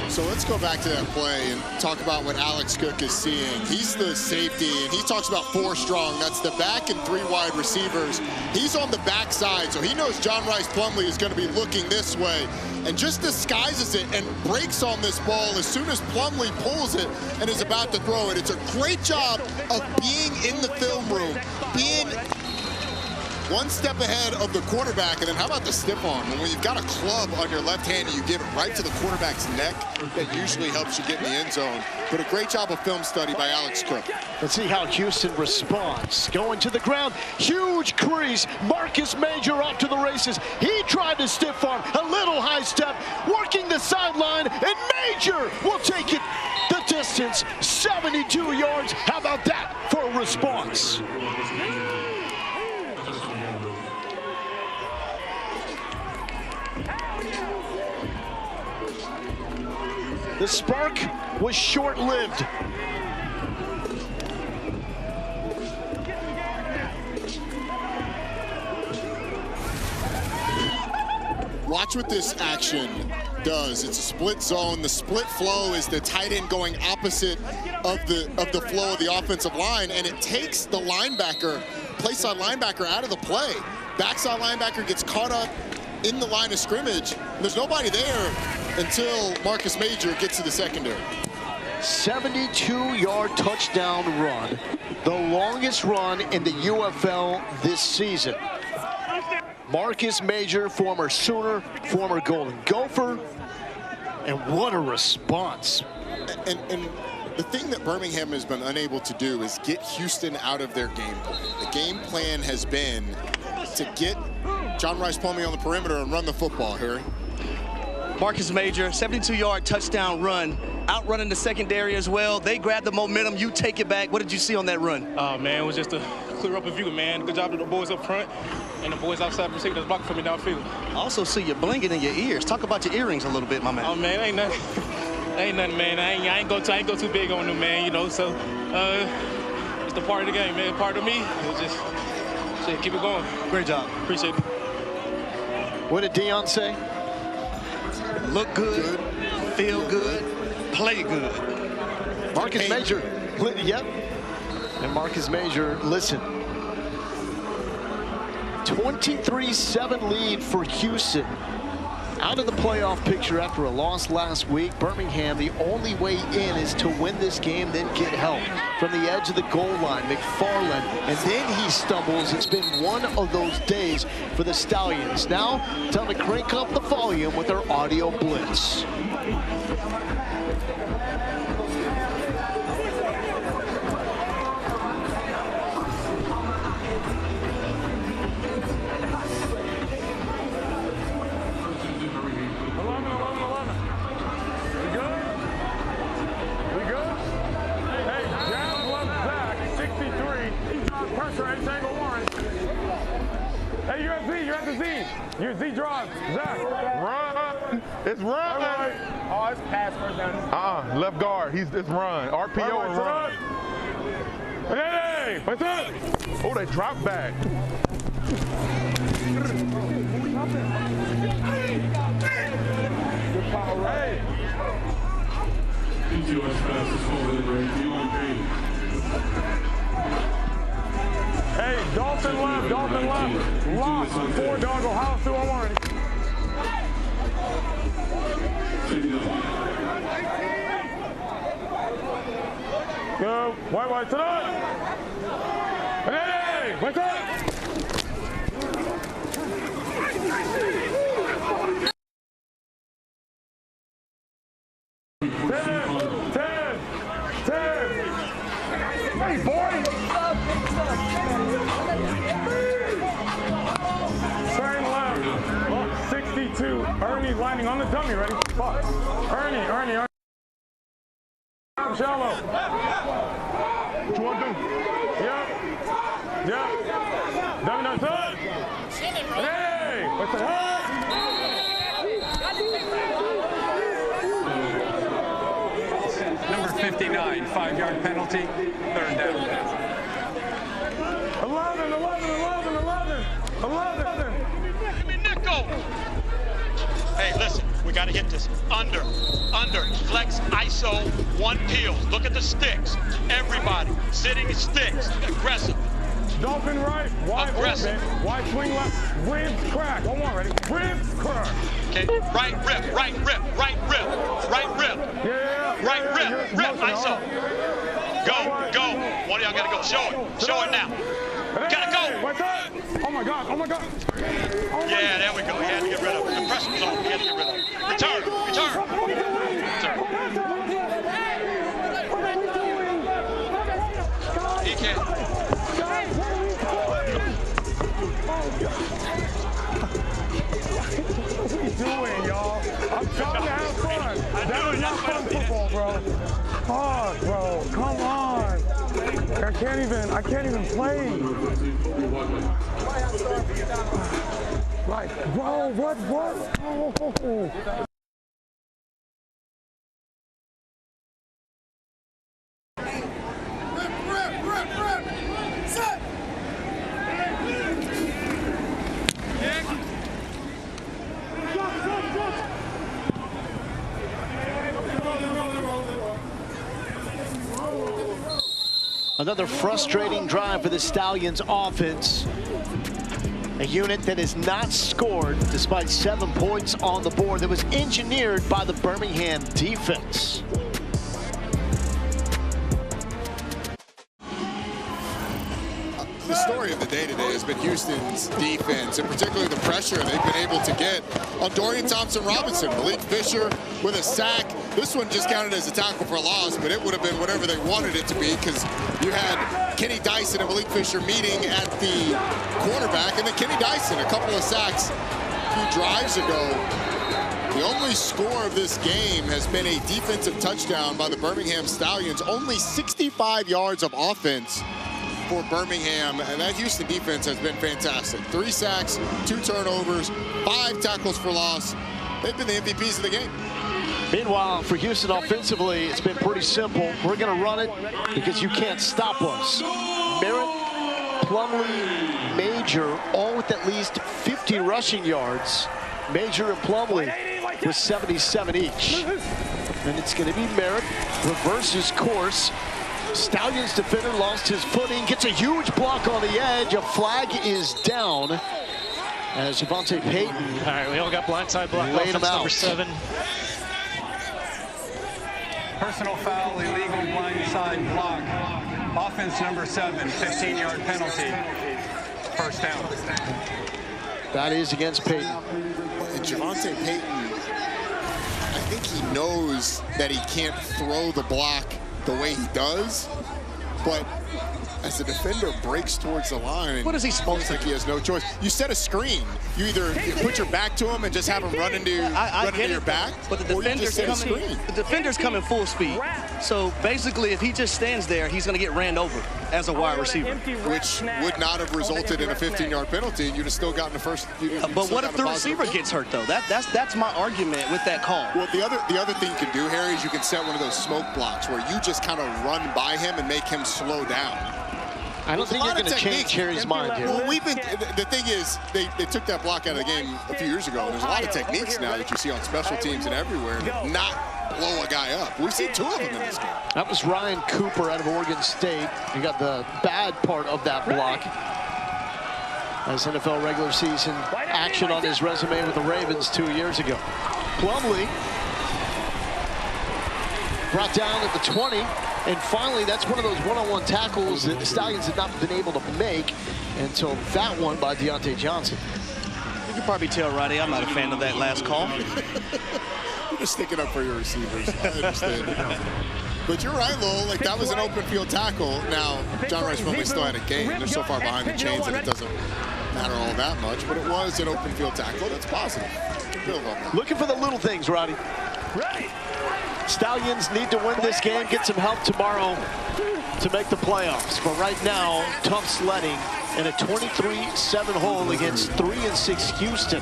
So let's go back to that play and talk about what Alex Cook is seeing. He's the safety, and he talks about 4 strong. That's the back and 3 wide receivers. He's on the backside, so he knows John Rice Plumlee is going to be looking this way and just disguises it and breaks on this ball as soon as Plumlee pulls it and is about to throw it. It's a great job of being in the film room, being one step ahead of the quarterback. And then how about the stiff arm? When you've got a club on your left hand and you give it right to the quarterback's neck, that usually helps you get in the end zone. But a great job of film study by Alex Cook. Let's see how Houston responds. Going to the ground, huge crease. Marcus Major off to the races. He tried to stiff arm, a little high step, working the sideline, and Major will take it the distance, 72 yards. How about that for a response? The spark was short-lived. Watch what this action does. It's a split zone. The split flow is the tight end going opposite of the flow of the offensive line, and it takes the linebacker, play side linebacker, out of the play. Backside linebacker gets caught up in the line of scrimmage. There's nobody there until Marcus Major gets to the secondary. 72-yard touchdown run, the longest run in the UFL this season. Marcus Major, former Sooner, former Golden Gopher, and what a response. And the thing that Birmingham has been unable to do is get Houston out of their game plan. The game plan has been to get John Rice Plumlee on the perimeter and run the football, Harry. Marcus Major, 72-yard touchdown run, outrunning the secondary as well. They grab the momentum, you take it back. What did you see on that run? Oh, man, it was just a clear up view, man. Good job to the boys up front and the boys outside receiving that's blocking for me downfield. I also see you blinging in your ears. Talk about your earrings a little bit, my man. Oh, man, ain't nothing. Ain't nothing, man. I ain't go too big on them, man, you know, so it's the part of the game, man. Part of me, it's just shit, keep it going. Great job. Appreciate it. What did Dion say? Look good, feel good, play good. Marcus Major, yep. And Marcus Major, listen. 23-7 lead for Houston. Out of the playoff picture after a loss last week. Birmingham, the only way in is to win this game, then get help from the edge of the goal line. McFarland, and then he stumbles. It's been one of those days for the Stallions. Now, time to crank up the volume with our audio blitz. Hey, you're at the Z. You're Z drive. Zach, run. It's run. Right. Oh, it's pass first down. Left guard. It's run. RPO and run. Hey, what's up? Oh, they drop back. Good power. Hey. Hey, Dalton left, Dalton left. Lost, 4 dog, Ohio 201. Go, white to the. Hey, what's up? Hey, boy! Turn left. 62. Ernie's landing on the dummy. Ready? Fuck. Ernie. Shallow. What you want to do? Yep. Dummy down touch. Hey! What's the heck? Number 59, 5-yard penalty, 3rd down. 11. Give me nickel. Hey, listen, we got to hit this. Under. Flex, ISO, 1 peel. Look at the sticks. Everybody sitting sticks. Aggressive. Dolphin right, wide orbit, wide swing left, ribs crack. One more, ready? Ribs crack. Okay, right rip. Yeah. Right rip, ISO. Go. One of y'all got to go. Show it now. Gotta go. What's up? Oh my God. Yeah, there we go. He had to get rid of it. The pressure was on. He had to get rid of it. Return. He can't. What are you doing, y'all? I'm trying to have fun. That is not fun football, bro. Fuck, bro. Come on. I can't even play. Like, bro, what? Oh. Another frustrating drive for the Stallions offense. A unit that has not scored despite 7 points on the board that was engineered by the Birmingham defense. The story of the day today has been Houston's defense, and particularly the pressure they've been able to get on Dorian Thompson-Robinson. Malik Fisher with a sack. This one just counted as a tackle for loss, but it would have been whatever they wanted it to be, because you had Kenny Dyson and Malik Fisher meeting at the cornerback, and then Kenny Dyson, a couple of sacks a few drives ago. The only score of this game has been a defensive touchdown by the Birmingham Stallions. Only 65 yards of offense for Birmingham, and that Houston defense has been fantastic. 3 sacks, 2 turnovers, 5 tackles for loss. They've been the MVPs of the game. Meanwhile, for Houston offensively, it's been pretty simple. We're going to run it because you can't stop us. Merritt, Plumlee, Major, all with at least 50 rushing yards. Major and Plumlee with 77 each. And it's going to be Merritt, reverses course. Stallions defender lost his footing, gets a huge block on the edge. A flag is down as Javonte Payton. All right, we all got blindside block. Laid him out. Number 7. Personal foul, illegal blindside block. Offense number 7, 15-yard penalty. First down. That is against Payton. And Javonte Payton, I think he knows that he can't throw the block the way he does, but as the defender breaks towards the line, what is he supposed to do? He has no choice. You set a screen. You either put your back to him and just have him run into your back, but the defender's coming full speed. So basically, if he just stands there, he's going to get ran over as a wide receiver, which would not have resulted in a 15-yard penalty, and you'd have still gotten the first. But what if the receiver gets hurt, though? That's my argument with that call. Well, the other thing you can do, Harry, is you can set one of those smoke blocks where you just kind of run by him and make him slow down. I don't think you're going to change Harry's mind here. Well, the thing is, they took that block out of the game a few years ago, and there's a lot of techniques now that you see on special teams and everywhere to not blow a guy up. We've seen 2 of them in this game. That was Ryan Cooper out of Oregon State. He got the bad part of that block as NFL regular season action on his resume with the Ravens 2 years ago. Plumlee brought down at the 20. And finally, that's one of those one-on-one tackles that the Stallions had not been able to make until that one by Deontay Johnson. You can probably tell, Roddy, I'm not a fan of that last call. You're just sticking up for your receivers. I understand. But you're right, Lowell. Like, that was an open field tackle. Now, John Rice Plumlee still had a game. They're so far behind the chains that it doesn't matter all that much. But it was an open field tackle. That's positive. Looking for the little things, Roddy. Stallions need to win this game, get some help tomorrow to make the playoffs. But right now, tough sledding in a 23-7 hole against 3-6 Houston.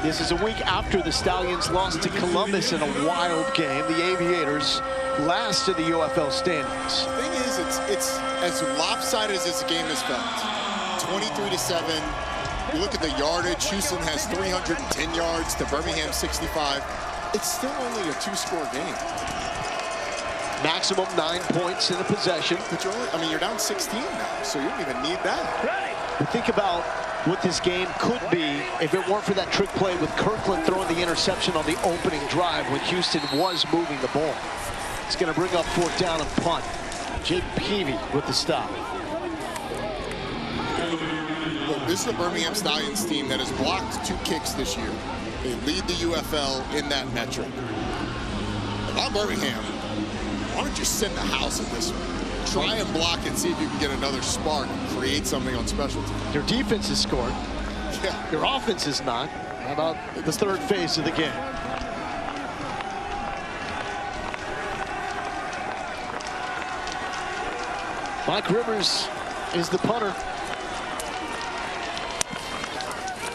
This is a week after the Stallions lost to Columbus in a wild game. The Aviators last in the UFL standings. The thing is, it's as lopsided as this game has felt. 23-7. You look at the yardage. Houston has 310 yards to Birmingham 65. It's still only a 2-score game. Maximum 9 points in a possession. But you're down 16 now, so you don't even need that. But think about what this game could be if it weren't for that trick play with Kirkland throwing the interception on the opening drive when Houston was moving the ball. It's going to bring up 4th down and punt. Jake Peavy with the stop. Look, this is the Birmingham Stallions team that has blocked 2 kicks this year. They lead the UFL in that metric. If I'm Birmingham, why don't you send the house at this one? Try and block and see if you can get another spark and create something on special teams. Your defense has scored. Yeah. Your offense is not. How about the 3rd phase of the game? Mike Rivers is the punter.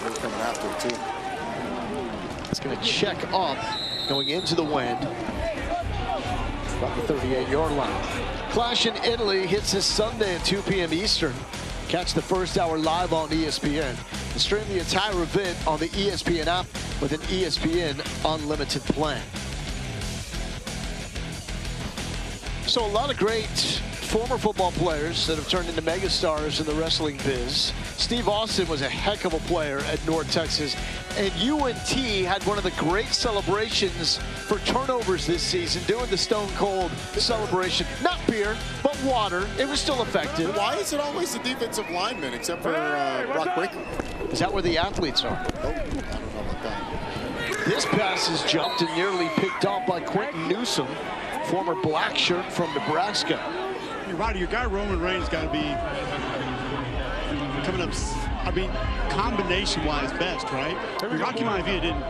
They're coming after it, too. It's going to check up, going into the wind. About the 38-yard line. Clash in Italy hits this Sunday at 2 p.m. Eastern. Catch the first hour live on ESPN. And stream the entire event on the ESPN app with an ESPN Unlimited plan. So a lot of great former football players that have turned into megastars in the wrestling biz. Steve Austin was a heck of a player at North Texas. And UNT had one of the great celebrations for turnovers this season, doing the Stone Cold celebration. Not beer, but water. It was still effective. Why is it always the defensive linemen, except for Brock Breaker? Is that where the athletes are? Oh, I don't know about that. This pass is jumped and nearly picked off by Quentin Newsom, former black shirt from Nebraska. You're right, your guy Roman Reigns got to be coming up, I mean, combination-wise best, right? I mean, Rocky Maivia didn't,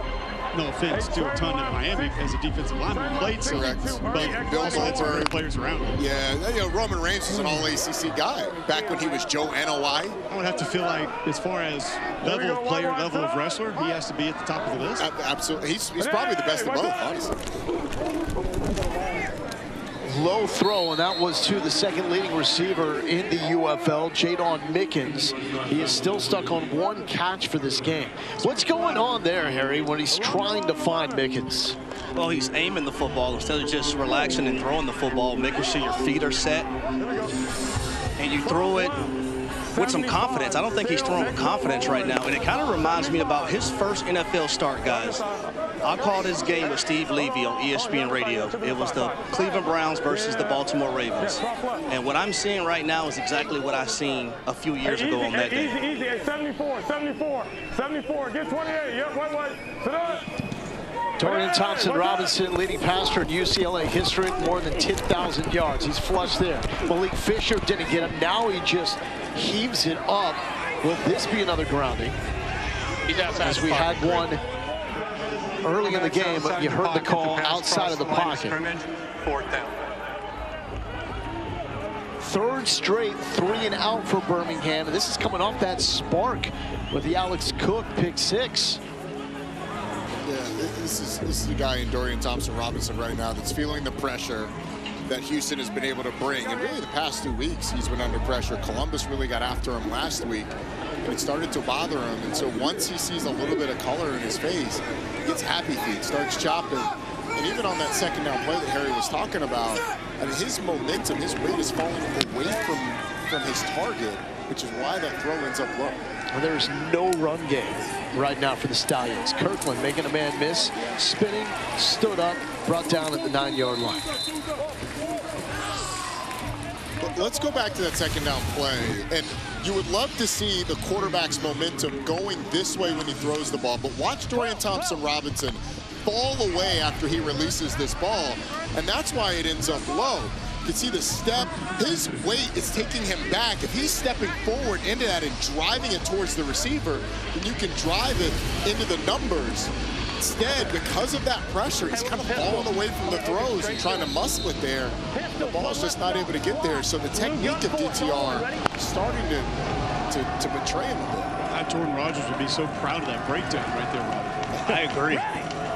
no offense, do a ton at Miami as a defensive lineman, played some, but Bill also had some great Goldberg. players around him. Yeah, you know, Roman Reigns was an all-ACC guy back when he was Joe NOI. I would have to feel like, as far as level of player, level of wrestler, he has to be at the top of the list. Absolutely. He's probably the best of both, honestly. Low throw, and that was to the second leading receiver in the UFL, Jadon Mickens. He is still stuck on one catch for this game. What's going on there, Harry, when he's trying to find Mickens? Well, he's aiming the football instead of just relaxing and throwing the football, making sure your feet are set. And you throw it with some confidence. I don't think he's throwing with confidence right now. And it kind of reminds me about his first NFL start, guys. I called this game with Steve Levy on ESPN Radio. It was the Cleveland Browns versus the Baltimore Ravens. And what I'm seeing right now is exactly what I seen a few years ago on that day. Easy, 74, 74, get 28, yep, wait, sit down. Dorian Thompson-Robinson, leading passer in UCLA history, more than 10,000 yards. He's flush there. Malik Fisher didn't get him. Now he just heaves it up. Will this be another grounding? As we had one early in the game, but you heard the call outside of the pocket. Fourth down. Third straight 3-and-out for Birmingham. And this is coming off that spark with the Alex Cook pick six. Yeah, this is the guy in Dorian Thompson-Robinson right now that's feeling the pressure that Houston has been able to bring. And really the past 2 weeks, he's been under pressure. Columbus really got after him last week, and it started to bother him. And so once he sees a little bit of color in his face, he gets happy feet, starts chopping. And even on that second down play that Harry was talking about, I mean, his momentum, his weight is falling away from his target, which is why that throw ends up low. Well, there's no run game right now for the Stallions. Kirkland making a man miss, spinning, stood up, brought down at the 9-yard line. But let's go back to that second down play. And you would love to see the quarterback's momentum going this way when he throws the ball. But watch Dorian Thompson-Robinson fall away after he releases this ball. And that's why it ends up low. You can see the step, his weight is taking him back. If he's stepping forward into that and driving it towards the receiver, then you can drive it into the numbers. Instead, because of that pressure, he's kind of falling away from the throws and trying to muscle it there. The ball's just not able to get there. So the technique of DTR is starting to betray him a bit. Jordan Rogers would be so proud of that breakdown right there, Rob. I agree.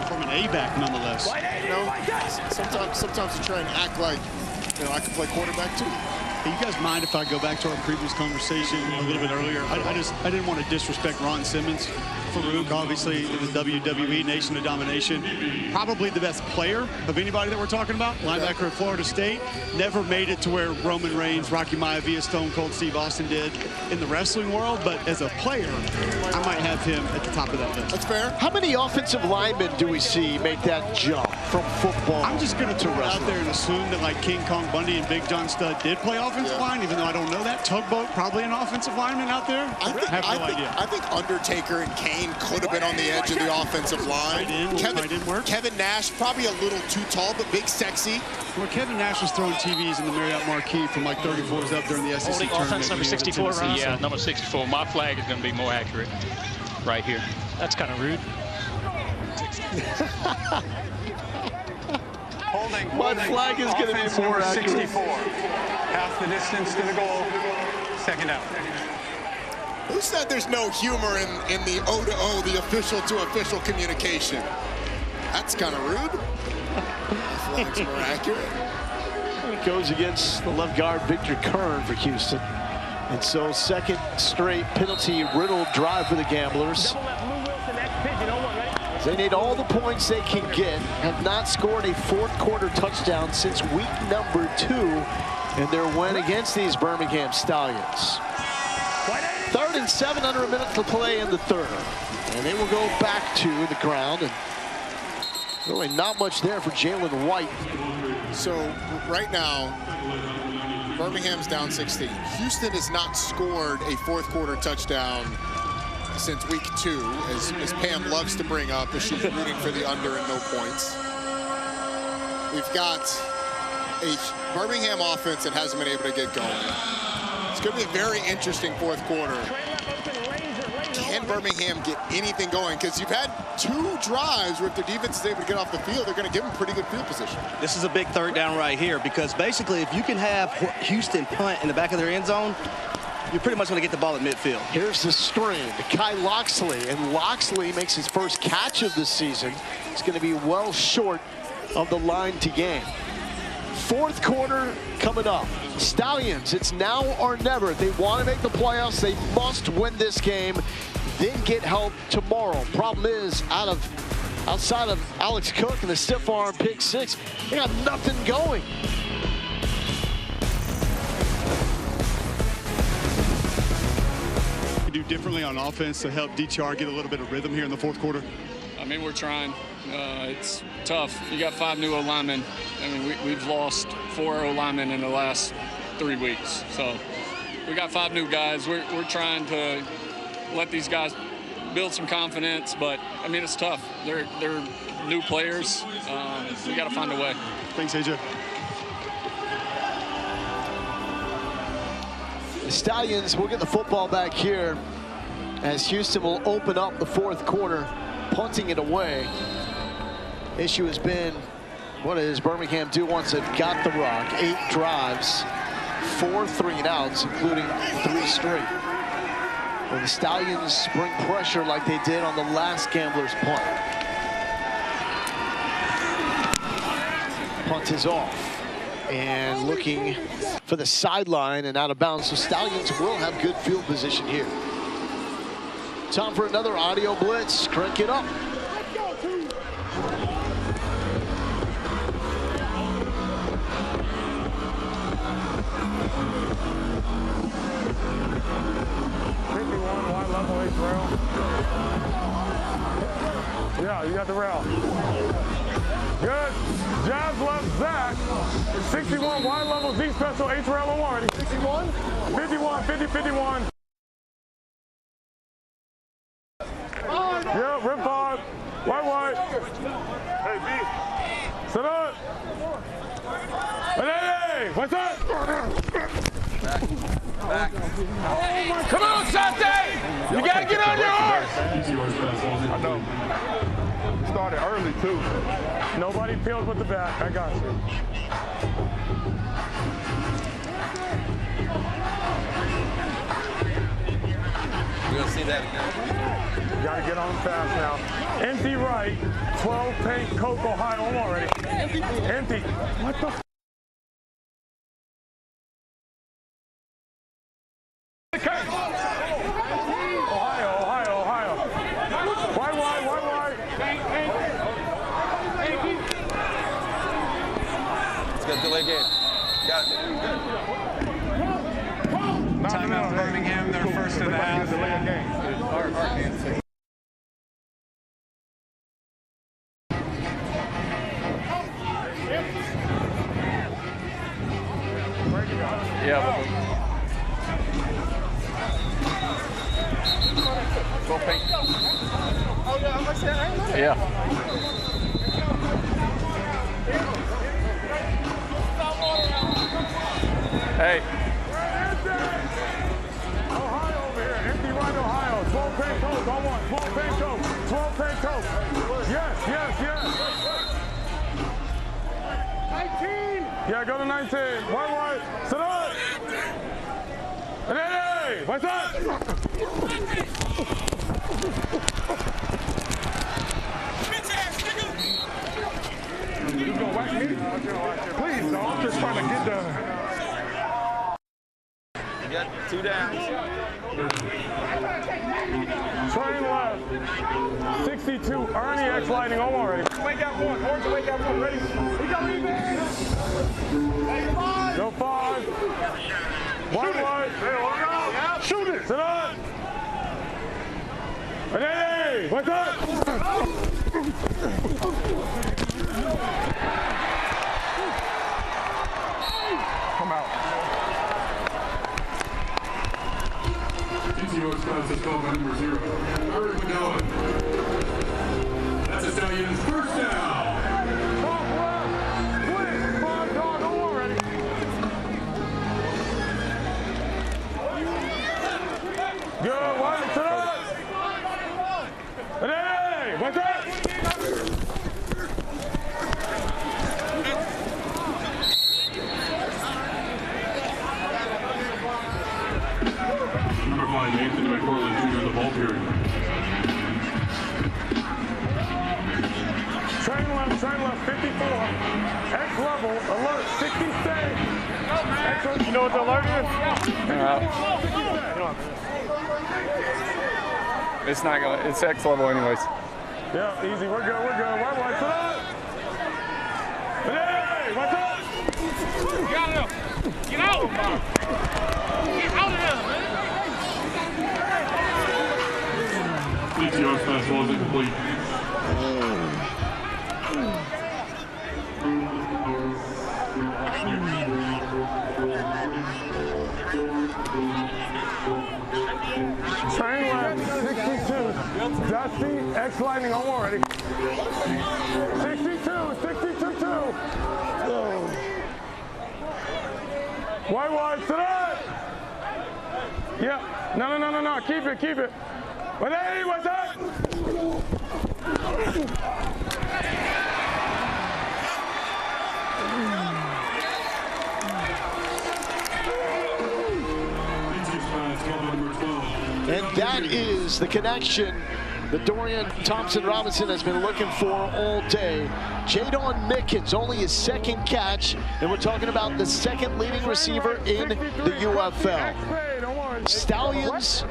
From an A-back, nonetheless. You know, sometimes you try and act like, you know, I can play quarterback too. Hey, you guys mind if I go back to our previous conversation a little bit earlier? I didn't want to disrespect Ron Simmons. Farouk, obviously, in the WWE Nation of Domination. Probably the best player of anybody that we're talking about. Linebacker at Florida State. Never made it to where Roman Reigns, Rocky Maivia, Stone Cold Steve Austin did in the wrestling world. But as a player, I might have him at the top of that list. That's fair. How many offensive linemen do we see make that jump from football? I'm just going to throw it out there and assume that like King Kong Bundy and Big John Studd did play offensive line, even though I don't know that. Tugboat, probably an offensive lineman out there. I think Undertaker and Kane could have been on the edge of the offensive line. Kevin Nash, probably a little too tall, but big, sexy. Well, Kevin Nash was throwing TVs in the Marriott Marquis from like 34s up during the SEC tournament. Offense number 64, right? Yeah, number 64. My flag is going to be more accurate right here. That's kind of rude. Holding. My flag is going to be more accurate. 64. Half the distance to the goal. Second out. Who said there's no humor in the O-to-O, the official-to-official communication? That's kind of rude. My flag's more accurate. It goes against the left guard, Victor Kern for Houston. And so second straight penalty-riddled drive for the Gamblers. They need all the points they can get. Have not scored a fourth quarter touchdown since week number 2 in their win against these Birmingham Stallions. 3rd and 7 under a minute to play in the 3rd. And they will go back to the ground. And really not much there for Jalen White. So right now, Birmingham's down 16. Houston has not scored a fourth quarter touchdown since week 2, as Pam loves to bring up as she's rooting for the under and no points. We've got a Birmingham offense that hasn't been able to get going. It's going to be a very interesting fourth quarter. Can Birmingham get anything going? Because you've had 2 drives where if their defense is able to get off the field, they're going to give them pretty good field position. This is a big 3rd down right here, because basically if you can have Houston punt in the back of their end zone, you're pretty much going to get the ball at midfield. Here's the string to Kai Loxley, and Loxley makes his first catch of the season. It's going to be well short of the line to gain. Fourth quarter coming up. Stallions, it's now or never. If they want to make the playoffs, they must win this game, then get help tomorrow. Problem is, outside of Alex Cook and the stiff arm pick 6, they got nothing going. Do differently on offense to help DTR get a little bit of rhythm here in the fourth quarter? I mean, we're trying. It's tough. You got 5 new O-linemen. I mean, we've lost 4 O-linemen in the last 3 weeks. So we got 5 new guys. We're trying to let these guys build some confidence, but I mean, it's tough. They're new players. We got to find a way. Thanks, AJ. The Stallions will get the football back here as Houston will open up the fourth quarter, punting it away. Issue has been, what does Birmingham do once they've got the rock? 8 drives, 4 3-and-outs, including 3 straight. Will the Stallions bring pressure like they did on the last Gamblers punt? Punt is off. And looking for the sideline and out of bounds. So Stallions will have good field position here. Time for another audio blitz. Crank it up. Yeah, you got the rail. Good. Jazz left Zach. 61 wide level Z special H rail on 1. 61? 51, 50, 51. Yeah, rip hard. White. Hey, B. Sit up. Hey, what's up? Back. Oh my, come on, Shante! You gotta get on your horse! I know. Started early, too. Nobody peels with the back. I got you. We're gonna see that again. You gotta get on fast now. Empty right, 12 paint Coke Ohio. I'm already. Empty. What the f? Ohio. Wide. Let's get delay game. Got it. Timeout Birmingham, their first of the half. Yeah. Go pink. Oh, yeah, I'm like that. Yeah. Hey. Ohio over here. Empty right, Ohio. 12 paint Coke on 1. 12 paint Coke. 12 paint Coke. Yes. 19. Yeah, go to 19. White. Sit up. And hey, what's up? You gonna whack me? Please, no. I'm just trying to get the. You got 2 downs. Train left. 62, Ernie X Lightning on already. Wake up one, Orange wake up one, ready? We got Go 5. Wide. Shoot it. Sit on. Hey, what's up? Come out. TTO Express is called by number 0. Eric McGowan. That's a Stallions first down. Good, one, sit up. Hey, what's up? Number 5, Nathan McFarland Jr. the ball period. Train left, 54. X level, alert, 60 stay. You know what the alert is? It's not going to, it's X level anyways. Yeah, easy, we're good. White, sit up. Hey, what's up? Get out of there. Get out. Get out of there, man. TTO Express was incomplete. Train left, 62. Dusty, X Lightning on already. 62. White, sit up. Yeah, no, keep it. But hey, what's up? And that is the connection that Dorian Thompson-Robinson has been looking for all day. Jadon Mickens, only his second catch, and we're talking about the second leading receiver in the UFL. Stallions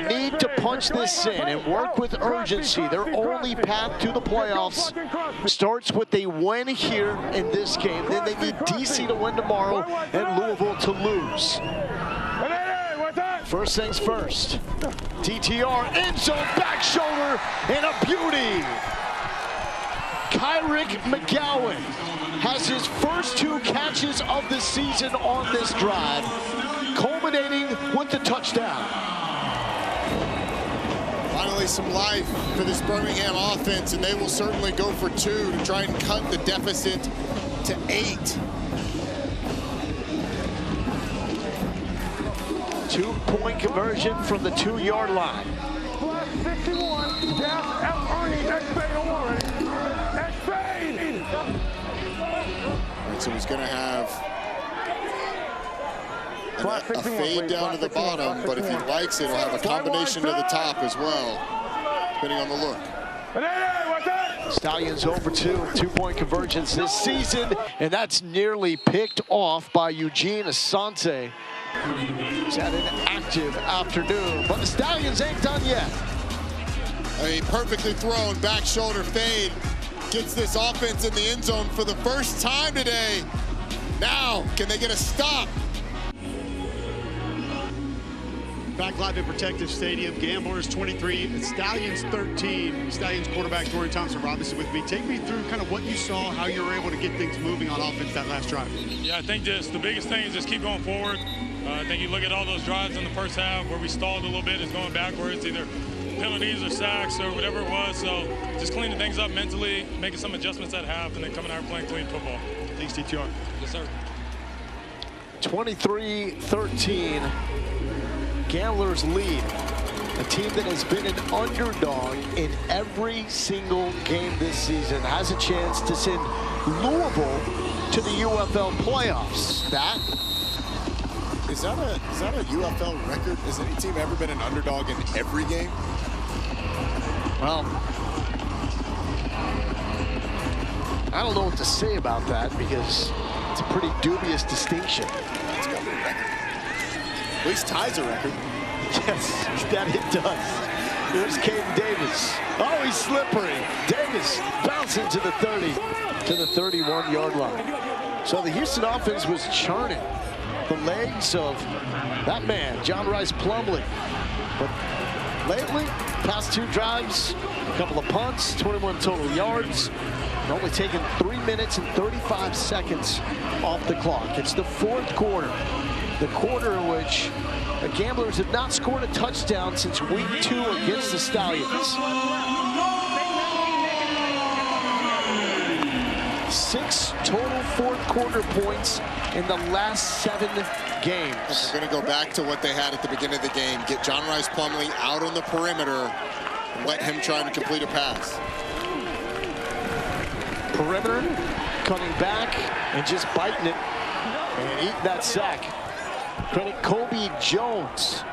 need to punch this in and work with urgency. Their only path to the playoffs starts with a win here in this game. Then they need DC to win tomorrow and Louisville to lose. First things first. TTR, end zone, back shoulder, and a beauty. Kyrick McGowan has his first 2 catches of the season on this drive, culminating with the touchdown. Finally some life for this Birmingham offense, and they will certainly go for 2 to try and cut the deficit to 8. 2-point conversion from the 2-yard line. 61, Jeff F. Ernie, X-Fade on already. X-Fade! All right, so he's going to have a fade down to the bottom, but if he likes it, he'll have a combination to the top as well, depending on the look. Stallions over 2-point conversions this season, and that's nearly picked off by Eugene Asante. He's had an active afternoon, but the Stallions ain't done yet. A perfectly thrown back shoulder fade gets this offense in the end zone for the first time today. Now, can they get a stop? Back live at Protective Stadium, Gamblers 23, Stallions 13. Stallions quarterback Dorian Thompson-Robinson with me. Take me through kind of what you saw, how you were able to get things moving on offense that last drive. Yeah, I think just the biggest thing is just keep going forward. I think you look at all those drives in the first half where we stalled a little bit, it's going backwards, either penalties or sacks or whatever it was. So just cleaning things up mentally, making some adjustments at half, and then coming out and playing clean football. Thanks, TTR. Yes, sir. 23-13, Gamblers lead. A team that has been an underdog in every single game this season has a chance to send Louisville to the UFL playoffs. Is that a UFL record? Has any team ever been an underdog in every game? Well, I don't know what to say about that because it's a pretty dubious distinction. It's got to be a record. At least ties a record. Yes, that it does. Here's Caden Davis. Oh, he's slippery. Davis bouncing to the 30, to the 31-yard line. So the Houston offense was churning the legs of that man, John Rice Plumlee. But lately, past 2 drives, a couple of punts, 21 total yards, and only taken 3 minutes and 35 seconds off the clock. It's the 4th quarter, the quarter in which the Gamblers have not scored a touchdown since week 2 against the Stallions. 6 total 4th quarter points in the last 7 games. We're going to go back to what they had at the beginning of the game. Get John Rice Plumlee out on the perimeter and let him try and complete a pass. Perimeter, coming back and just biting it and eating that sack. Credit Kobe Jones.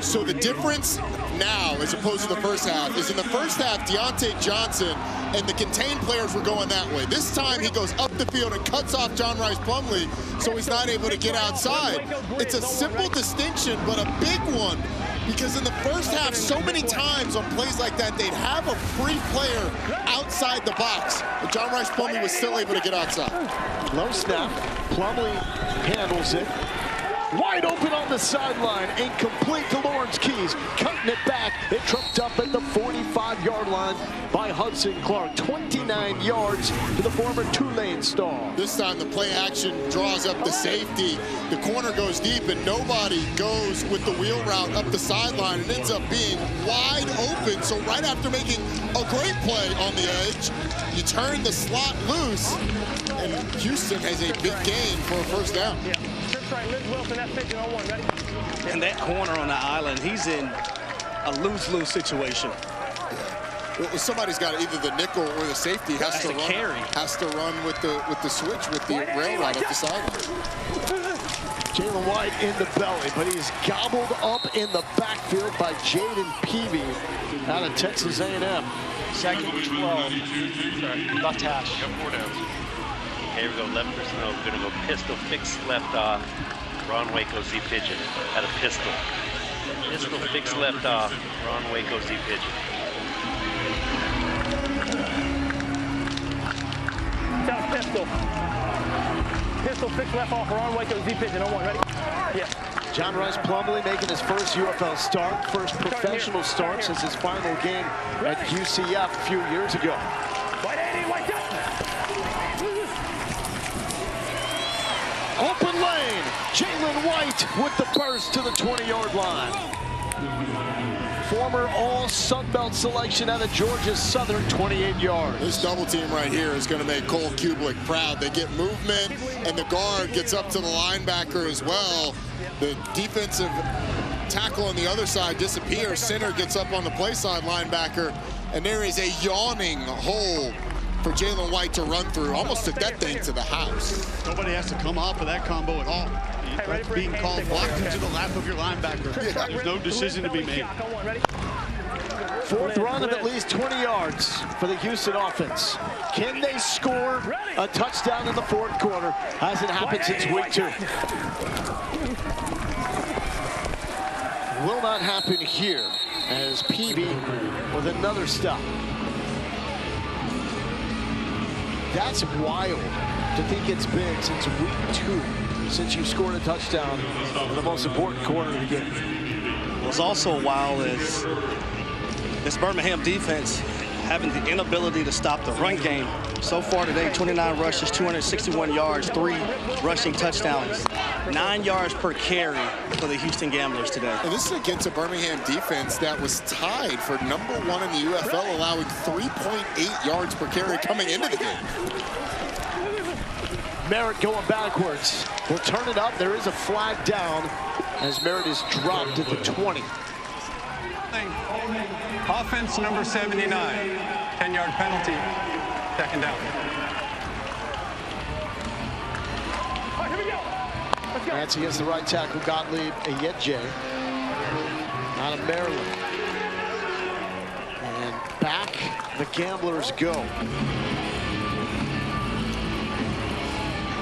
So the difference now, as opposed to the first half, is in the first half, Deontay Johnson and the contained players were going that way. This time he goes up the field and cuts off John Rice Plumlee, so he's not able to get outside. It's a simple distinction, but a big one, because in the first half, so many times on plays like that, they'd have a free player outside the box, but John Rice Plumlee was still able to get outside. Low snap, Plumlee handles it. Wide open on the sideline, incomplete to Lawrence Keys, cutting it back. It tripped up at the 45-yard line by Hudson Clark. 29 yards to the former Tulane star. This time the play action draws up the safety. The corner goes deep and nobody goes with the wheel route up the sideline. It ends up being wide open. So right after making a great play on the edge, you turn the slot loose and Houston has a big gain for a first down. And that corner on the island, he's in a lose-lose situation. Well, somebody's got either the nickel or the safety has to run with the switch with the rail route up the sideline. Jalen White in the belly, but he's gobbled up in the backfield by Jaden Peavy out of Texas A&M. Second and 12. Sorry, left hash. Okay, here we go, left personnel. We're going to go pistol, fix left off. Ron Waco Z pigeon at a pistol. Pistol, fix left off. Ron Waco Z pigeon. Tell pistol. Pistol, fix left off. Ron Waco Z pigeon on 1. Ready? Yeah. John Rice Plumlee making his first UFL start, first professional start since his final game at UCF a few years ago. Open lane, Jalen White with the burst to the 20-yard line. Former All-Sun Belt selection out of Georgia Southern, 28 yards. This double team right here is going to make Cole Kublik proud. They get movement, and the guard gets up to the linebacker as well. The defensive tackle on the other side disappears. Center gets up on the play side linebacker, and there is a yawning hole for Jalen White to run through. Almost took that thing to the house. Nobody has to come off of that combo at all. That's being called blocked into the lap of your linebacker. Yeah. There's no decision to be made. Fourth run of at least 20 yards for the Houston offense. Can they score a touchdown in the 4th quarter? Hasn't happened since week 2. Will not happen here as Peavy with another stop. That's wild to think it's been since week 2 since you scored a touchdown in the most important quarter of the game. What's also wild is this Birmingham defense having the inability to stop the run game. So far today, 29 rushes, 261 yards, 3 rushing touchdowns, 9 yards per carry for the Houston Gamblers today. And this is against a Birmingham defense that was tied for #1 in the UFL, allowing 3.8 yards per carry coming into the game. Merritt going backwards. We'll turn it up. There is a flag down as Merritt is dropped at the 20. Offense number 79, 10-yard penalty, 2nd down. That's against the right tackle, Gottlieb Ayedje, out of Maryland. And back the Gamblers go.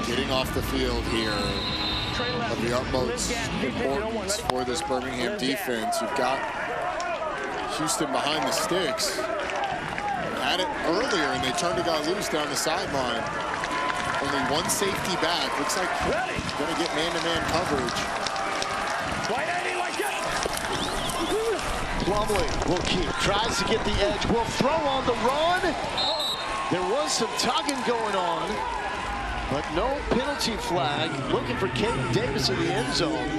Getting off the field here. of the utmost importance for this Birmingham defense. You've got Houston behind the sticks. Had it earlier, and they turned a guy loose down the sideline. Only one safety back. Looks like he's going to get man-to-man coverage. Plumlee will keep, tries to get the edge, will throw on the run. There was some tugging going on, but no penalty flag. Looking for Caden Davis in the end zone.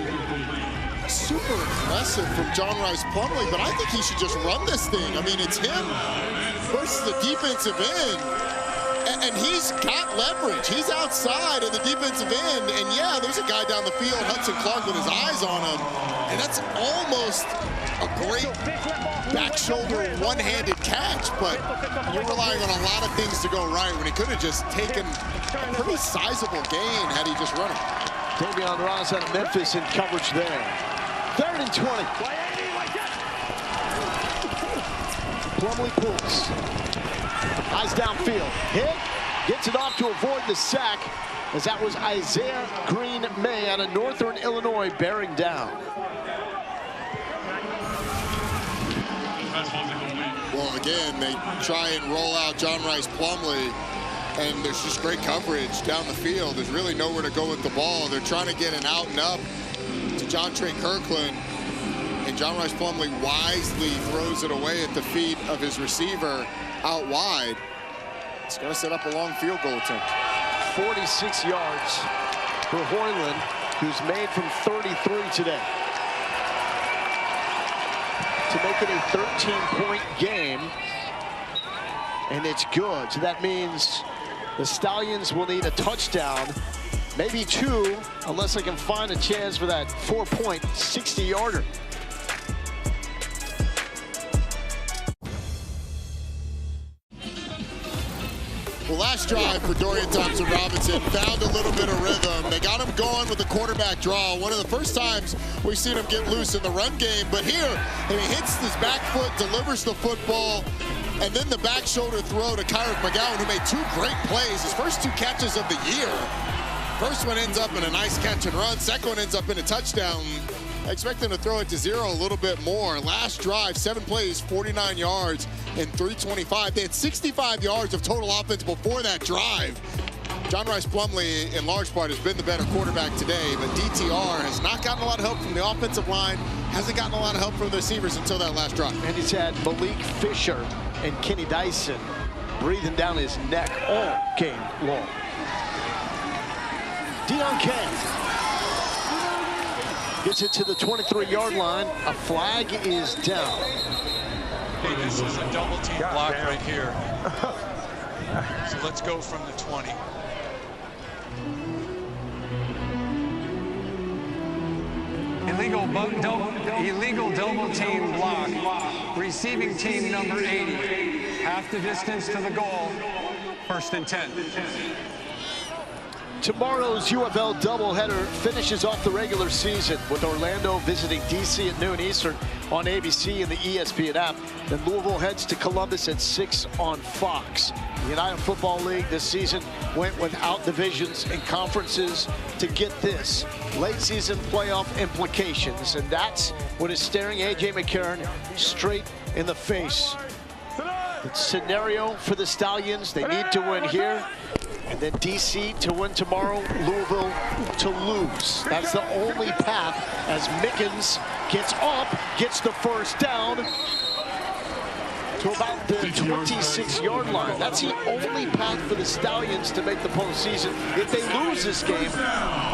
Super impressive from John Rice Plumlee, but I think he should just run this thing. I mean, it's him versus the defensive end, and he's got leverage. He's outside of the defensive end, and yeah, there's a guy down the field, Hudson Clark, with his eyes on him, and that's almost a great back shoulder one-handed catch, but you're relying on a lot of things to go right when he could have just taken a pretty sizable gain had he just run it. Davion Ross out of Memphis in coverage there. 3rd and 20. Plumlee pulls. Eyes downfield. Hit. Gets it off to avoid the sack, as that was Isaiah Green May out of Northern Illinois bearing down. Well, again, they try and roll out John Rice Plumlee, and there's just great coverage down the field. There's really nowhere to go with the ball. They're trying to get an out and up to Jontre Kirkland, and John Rice Plumlee wisely throws it away at the feet of his receiver out wide. It's going to set up a long field goal attempt. 46 yards for Hoyland, who's made from 33 today, to make it a 13-point game, and it's good. So that means the Stallions will need a touchdown, maybe 2, unless they can find a chance for that 4-point 60-yarder. Well, last drive for Dorian Thompson-Robinson found a little bit of rhythm. They got him going with the quarterback draw. One of the first times we've seen him get loose in the run game. But here, he hits his back foot, delivers the football, and then the back shoulder throw to Kyrick McGowan, who made 2 great plays. His first 2 catches of the year. First one ends up in a nice catch and run. Second one ends up in a touchdown. I expect them to throw it to 0 a little bit more. Last drive, 7 plays, 49 yards, and 325. They had 65 yards of total offense before that drive. John Rice Plumlee, in large part, has been the better quarterback today, but DTR has not gotten a lot of help from the offensive line, hasn't gotten a lot of help from the receivers until that last drive. And he's had Malik Fisher and Kenny Dyson breathing down his neck all game long. Deion Kane gets it to the 23-yard line. A flag is down. Hey, this is a double team block right here. So let's go from the 20. Illegal double team block. Receiving team number 80. Half the distance to the goal. 1st and 10. Tomorrow's UFL doubleheader finishes off the regular season with Orlando visiting DC at noon Eastern on ABC and the ESPN app. Then Louisville heads to Columbus at 6 on Fox. The United Football League this season went without divisions and conferences to get this. Late season playoff implications, and that's what is staring A.J. McCarron straight in the face. The scenario for the Stallions, they need to win here. And then DC to win tomorrow, Louisville to lose. That's the only path as Mickens gets up, gets the first down to about the 26-yard line. That's the only path for the Stallions to make the postseason. If they lose this game,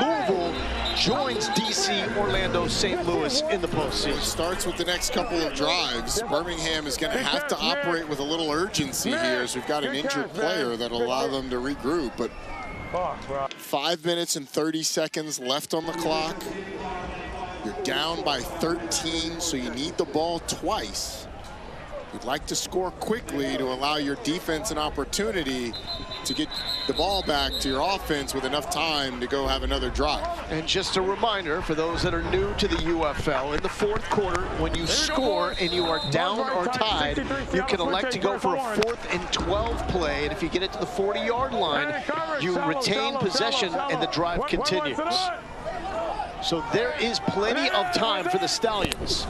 Louisville joins DC, Orlando, St. Louis in the postseason. Starts with the next couple of drives. Birmingham is going to have to operate with a little urgency here as we've got an injured player that'll allow them to regroup. But 5 minutes and 30 seconds left on the clock. You're down by 13, so you need the ball twice. You'd like to score quickly to allow your defense an opportunity to get the ball back to your offense with enough time to go have another drive. And just a reminder for those that are new to the UFL, in the 4th quarter, when you score and you are down or tied, you can elect to go for a 4th and 12 play, and if you get it to the 40-yard line, you retain possession and the drive continues. So there is plenty of time for the Stallions.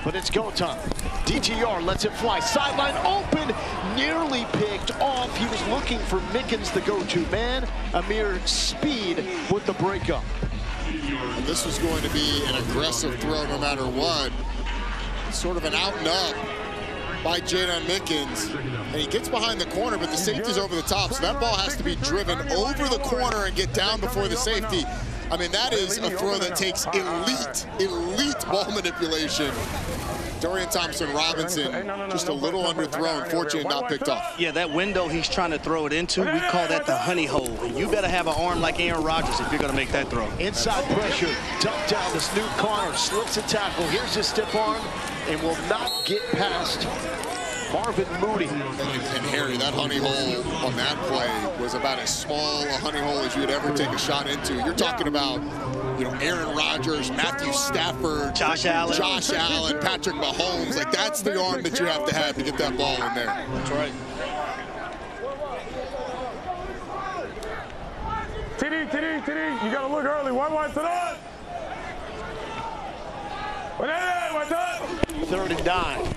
But it's go time. DTR lets it fly. Sideline open, nearly picked off. He was looking for Mickens, the go-to man. A mere speed with the breakup. And this was going to be an aggressive throw no matter what. Sort of an out and up by Jaden Mickens. And he gets behind the corner, but the safety's over the top. So that ball has to be driven over the corner and get down before the safety. I mean, that is a throw that takes elite ball manipulation. Dorian Thompson-Robinson, just a little underthrown, fortunately not picked off. Yeah, that window he's trying to throw it into, we call that the honey hole. And you better have an arm like Aaron Rodgers if you're going to make that throw. Inside pressure, dumped down this new Connor, slips a tackle. Here's his stiff arm, and will not get past Marvin Moody. And Harry, that honey hole on that play was about as small a honey hole as you would ever take a shot into. You're talking about, you know, Aaron Rodgers, Matthew Stafford, Josh Allen, Patrick Mahomes. Like, that's the arm that you have to get that ball in there. That's right. TD, you got to look early. Wide to that. Third and 9.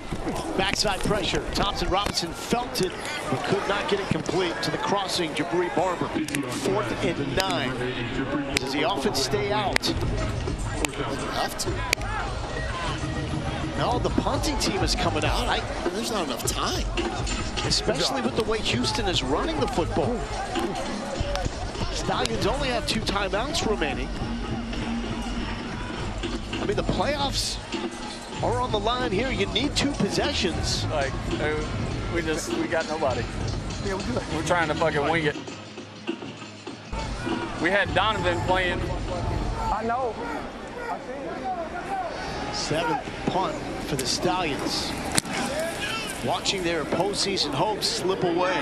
Backside pressure. Thompson-Robinson felt it, but could not get it complete to the crossing Jabri Barber. 4th and 9. Does the offense stay out? You have to. No, the punting team is coming out. There's not enough time. Especially with the way Houston is running the football. Stallions only have 2 timeouts remaining. I mean, the playoffs are on the line here. You need 2 possessions. Like, we got nobody. Yeah, we're trying to fucking wing it. We had Donovan playing. I know. 7th punt for the Stallions. Watching their postseason hopes slip away.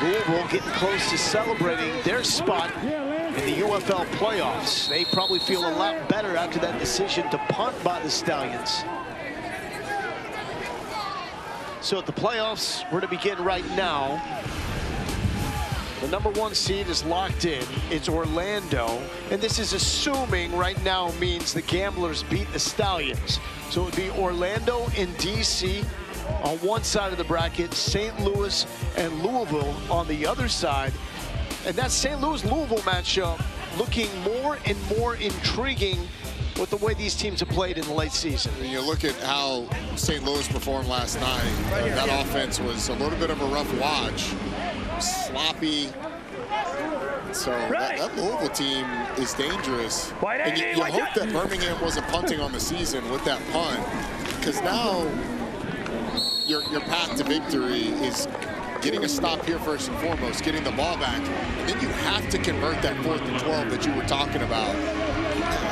Louisville getting close to celebrating their spot in the UFL playoffs. They probably feel a lot better after that decision to punt by the Stallions. So the playoffs were to begin right now. The number 1 seed is locked in. It's Orlando. And this is assuming right now means the Gamblers beat the Stallions. So it would be Orlando and DC on one side of the bracket, St. Louis and Louisville on the other side. And that St. Louis-Louisville matchup looking more and more intriguing with the way these teams have played in the late season. When you look at how St. Louis performed last night, that offense was a little bit of a rough watch. Sloppy. So that Louisville team is dangerous. And you hope that Birmingham wasn't punting on the season with that punt, because now your path to victory is getting a stop here first and foremost, getting the ball back. And then you have to convert that 4th and 12 that you were talking about.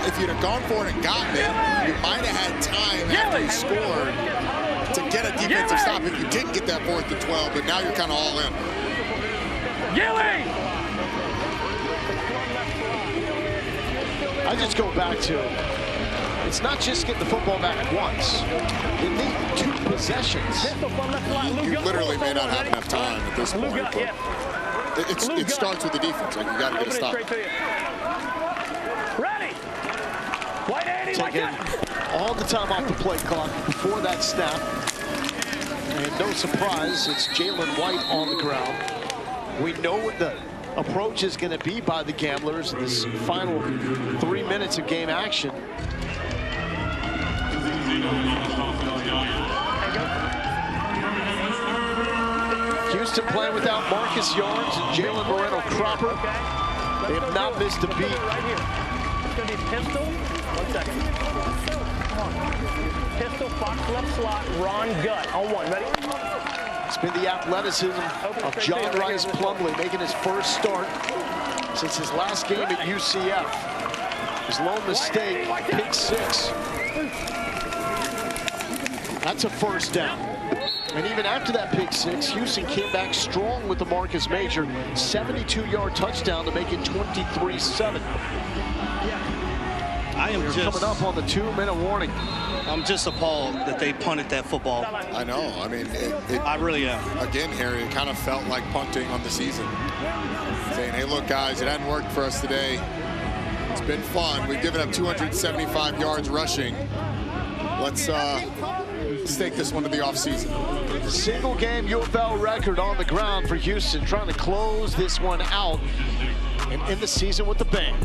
If you'd have gone for it and gotten it, you might have had time after you scored to get a defensive stop if you didn't get that 4th and 12, but now you're kind of all in. I just go back to, it's not just get the football back once. You need 2 possessions. You literally may not have enough time at this point. But it starts with the defense. Like, you got to get a stop. Taking all the time off the play clock before that snap. And no surprise, it's Jalen White on the ground. We know what the approach is going to be by the Gamblers in this final 3 minutes of game action. Houston playing without Marcus Yarns and Jalen Moreno-Cropper. They have not missed a beat. It's going to be pistol. 1 second. Come on. Pistol, Fox left slot, Ron Gut on 1. Ready? It's been the athleticism of John Rice Plumlee making his first start since his last game at UCF. His lone mistake, pick 6. That's a first down. And even after that pick 6, Houston came back strong with the Marcus Major 72-yard touchdown to make it 23-7. I am just coming up on the 2-minute warning. I'm just appalled that they punted that football. I know. I mean, I really am. Again, Harry, it kind of felt like punting on the season. Saying, hey, look, guys, it hadn't worked for us today. It's been fun. We've given up 275 yards rushing. Let's take this one to the offseason. Single game UFL record on the ground for Houston, trying to close this one out and end the season with the bang.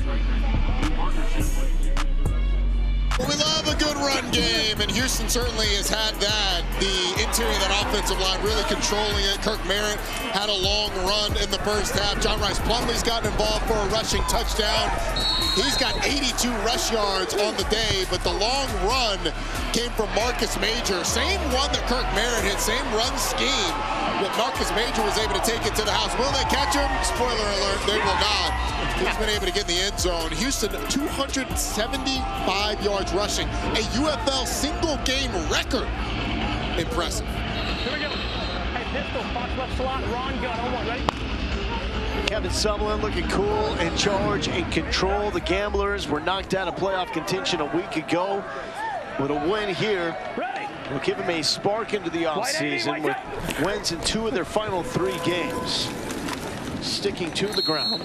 Well, we love a good run game, and Houston certainly has had that. The interior of that offensive line really controlling it. Kirk Merritt had a long run in the first half. John Rice Plumlee's gotten involved for a rushing touchdown. He's got 82 rush yards on the day, but the long run came from Marcus Major. Same one that Kirk Merritt hit, same run scheme, but Marcus Major was able to take it to the house. Will they catch him? Spoiler alert, they will not. He's been able to get in the end zone. Houston, 275 yards rushing, a UFL single game record. Impressive. Here we go. Hey, pistol, box left slot, Ron gun on one, ready? Kevin Summerlin looking cool, in charge, in control. The Gamblers were knocked out of playoff contention a week ago. With a win here, will give them a spark into the offseason with wins in 2 of their final 3 games. Sticking to the ground,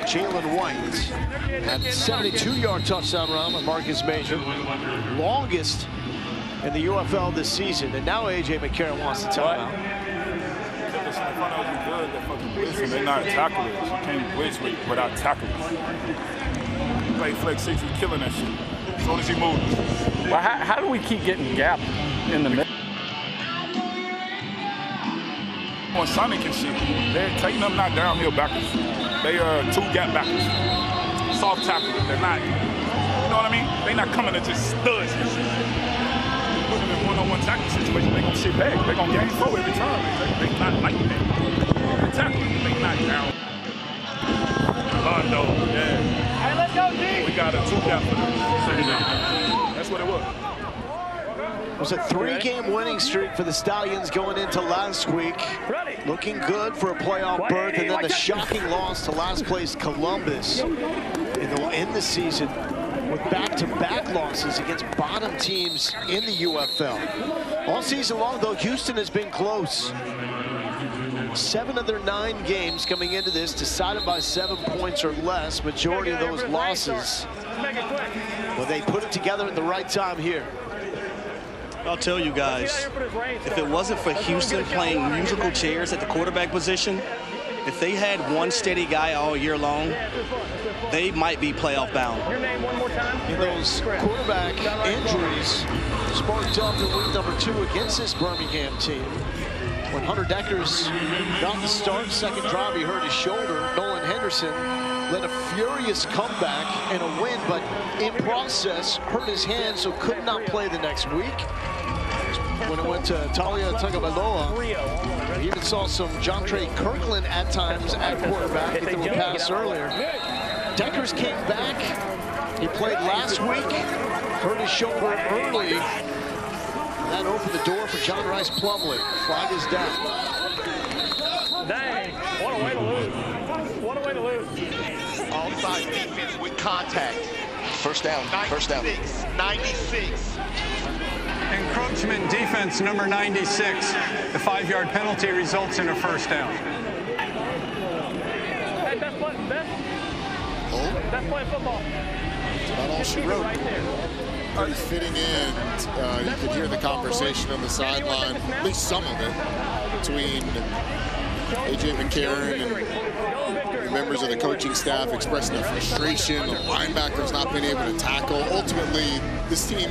Jalen White had a 72-yard touchdown run with Marcus Major, longest in the UFL this season. And now A.J. McCarron wants to tell him out. They're not tacklers. You can't blitz without tacklers. You play flex 6, he's killing that shit. As soon as he moves. Well, how do we keep getting gap in the middle? On Sonic and shit, they're taking them not downhill backers. They are 2 gap backers. Soft tackles. They're not, you know what I mean? They're not coming to just studs and shit. Put them in one-on-one tackle situation, they're gonna sit back. They're gonna gain flow every time. They're not like that. The tackle, they not down. Londo, yeah. Hey, let's go, D. We got a 2 gap for them. That's what it was. It was a 3-game winning streak for the Stallions going into last week. Looking good for a playoff berth, and then the shocking loss to last place Columbus. And they'll end the season with back-to-back losses against bottom teams in the UFL. All season long, though, Houston has been close. 7 of their 9 games coming into this decided by 7 points or less. Majority of those losses, well, they put it together at the right time here. I'll tell you guys, if it wasn't for Houston playing musical chairs at the quarterback position, if they had one steady guy all year long, they might be playoff bound. And those quarterback injuries sparked up in week number 2 against this Birmingham team. When Hunter Deckers got the start, second drive, he hurt his shoulder. Nolan Henderson led a furious comeback and a win, but in process hurt his hand, so could not play the next week. When it went to Talia Tagovailoa, we even saw some Jontre Kirkland at times at quarterback. He threw a pass earlier. Deckers came back. He played last week, hurt his shoulder early. That opened the door for John Rice Plumlee. Flag is down. Dang, what a way to lose. What a way to lose. Outside defense with contact. First down, 96. Encroachment defense number 96. The 5-yard penalty results in a first down. Hey, best play football. That's about all she wrote. Pretty fitting in. You could hear the conversation on the sideline, at least some of it, between A.J. McCarron and members of the coaching staff expressing their frustration, the linebackers not being able to tackle. Ultimately, this team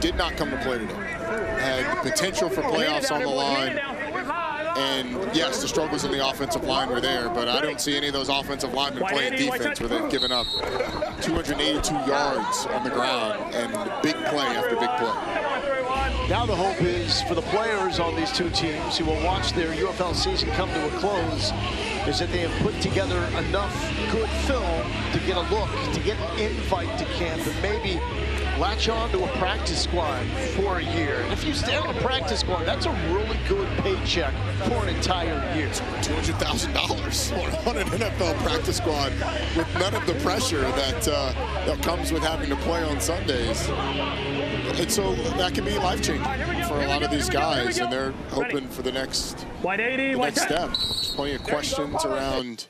did not come to play today. Had potential for playoffs on the line. And yes, the struggles in the offensive line were there, but I don't see any of those offensive linemen playing defense where they've given up 282 yards on the ground and big play after big play. Now the hope is for the players on these 2 teams who will watch their UFL season come to a close, is that they have put together enough good film to get a look, to get an invite to camp, and maybe latch on to a practice squad for a year. And if you stay on a practice squad, that's a really good paycheck for an entire year. $200,000 on an NFL practice squad with none of the pressure that comes with having to play on Sundays. And so that can be life-changing for a lot of these guys, and they're hoping for the next step. There's plenty of questions around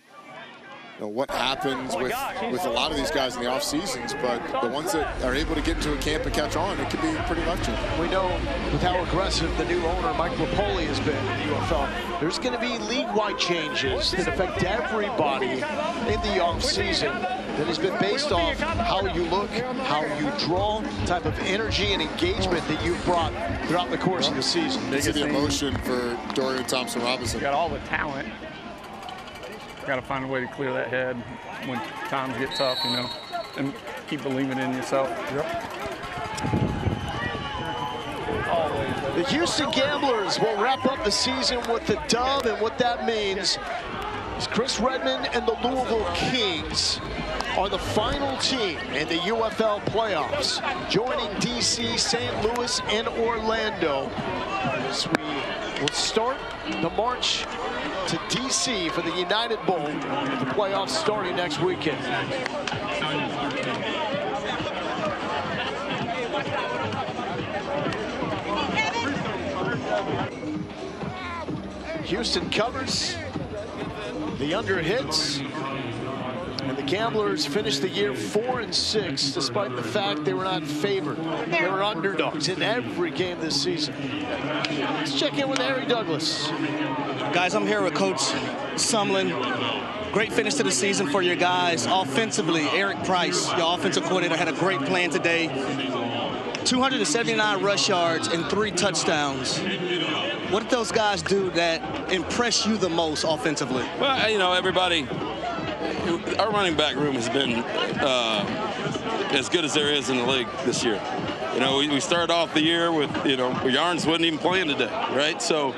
what happens with a lot of these guys in the off seasons, but the ones that are able to get into a camp and catch on, it can be pretty electric. We know with how aggressive the new owner, Mike Rapoli, has been in the UFL, there's going to be league-wide changes that affect everybody in the off season. That has been based off how you look, how you draw, type of energy and engagement that you've brought throughout the course of the season. It's the emotion for Dorian Thompson-Robinson. Got all the talent. Got to find a way to clear that head when times get tough, you know, and keep believing in yourself. The Houston Gamblers will wrap up the season with the dub, and what that means is Chris Redmond and the Louisville Kings are the final team in the UFL playoffs, joining DC, St. Louis, and Orlando. As we will start the march to DC for the United Bowl, with the playoffs starting next weekend. Houston covers, the under hits, and the Gamblers finished the year 4-6, despite the fact they were not favored. They were underdogs in every game this season. Let's check in with Harry Douglas. Guys, I'm here with Coach Sumlin. Great finish to the season for your guys. Offensively, Eric Price, your offensive coordinator, had a great plan today. 279 rush yards and 3 touchdowns. What did those guys do that impressed you the most offensively? Well, you know, everybody, our running back room has been as good as there is in the league this year. You know, we started off the year with, you know, Yarns wasn't even playing today, right? So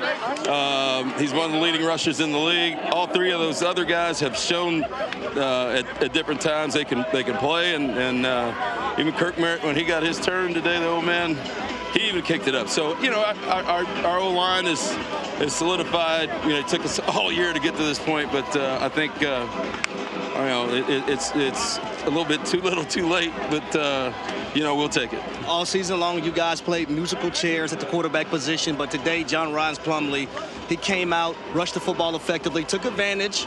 he's one of the leading rushers in the league. All 3 of those other guys have shown at different times they can play, and even Kirk Merritt, when he got his turn today, the old man, he even kicked it up. So, you know, our O-line is solidified. You know, it took us all year to get to this point, but I think, you know, it's a little bit too little too late, but, you know, we'll take it. All season long, you guys played musical chairs at the quarterback position, but today, John Rhines Plumlee, he came out, rushed the football effectively, took advantage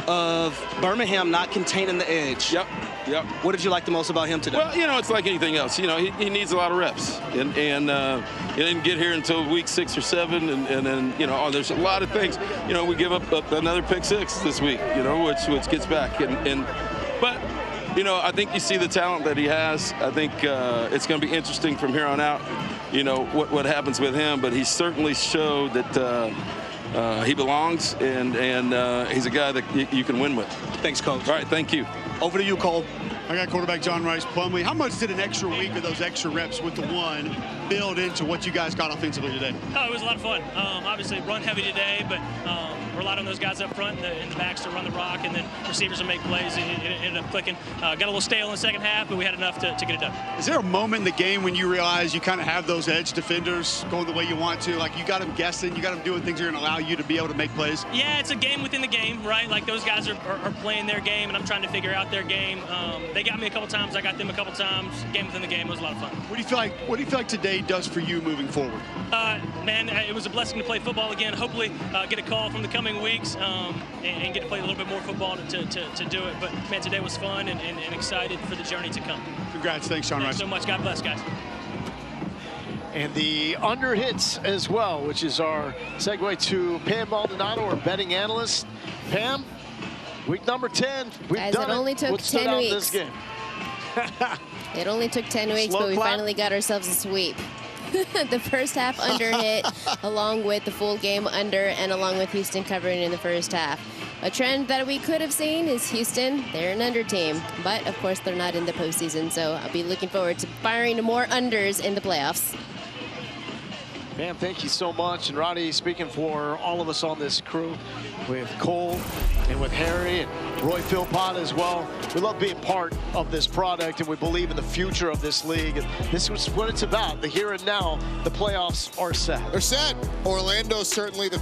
of Birmingham not containing the edge. Yep. What did you like the most about him today? Well, you know, it's like anything else. You know, he needs a lot of reps, and he didn't get here until week 6 or 7, and then, you know, there's a lot of things. You know, we give up another pick 6 this week, you know, which gets back, but. You know, I think you see the talent that he has. I think it's going to be interesting from here on out, you know, what happens with him. But he certainly showed that he belongs, and he's a guy that you can win with. Thanks, Coach. All right, thank you. Over to you, Cole. I got quarterback John Rhines Plumlee. How much did an extra week of those extra reps with the one build into what you guys got offensively today? Oh, it was a lot of fun. Obviously, run heavy today, but relied on those guys up front and the backs to run the rock, and then receivers to make plays. It ended up clicking. Got a little stale in the second half, but we had enough to get it done. Is there a moment in the game when you realize you kind of have those edge defenders going the way you want to? Like, you got them guessing, you got them doing things that are going to allow you to be able to make plays? Yeah, it's a game within the game, right? Like, those guys are playing their game, and I'm trying to figure out their game. They got me a couple times. I got them a couple times. Game within the game. It was a lot of fun. What do you feel like today does for you moving forward? Man, it was a blessing to play football again. Hopefully get a call from the coming weeks and get to play a little bit more football to do it. But, man, today was fun and excited for the journey to come. Congrats. Thanks, John Rhines. Thanks so much. God bless, guys. And the under hits as well, which is our segue to Pam Maldonado, our betting analyst. Pam, week number 10. We've Guys, done it only took 10 weeks. This game. It only took 10 weeks, Slow but we clap. finally got ourselves a sweep. The first half under hit, along with the full game under, and along with Houston covering in the first half. A trend that we could have seen is Houston. They're an under team, but of course they're not in the postseason, so I'll be looking forward to firing more unders in the playoffs. Pam, thank you so much. And Roddy, speaking for all of us on this crew, with Cole and with Harry and Roy Philpott as well, we love being part of this product, and we believe in the future of this league. And this is what it's about. The here and now, the playoffs are set. They're set. Orlando's certainly the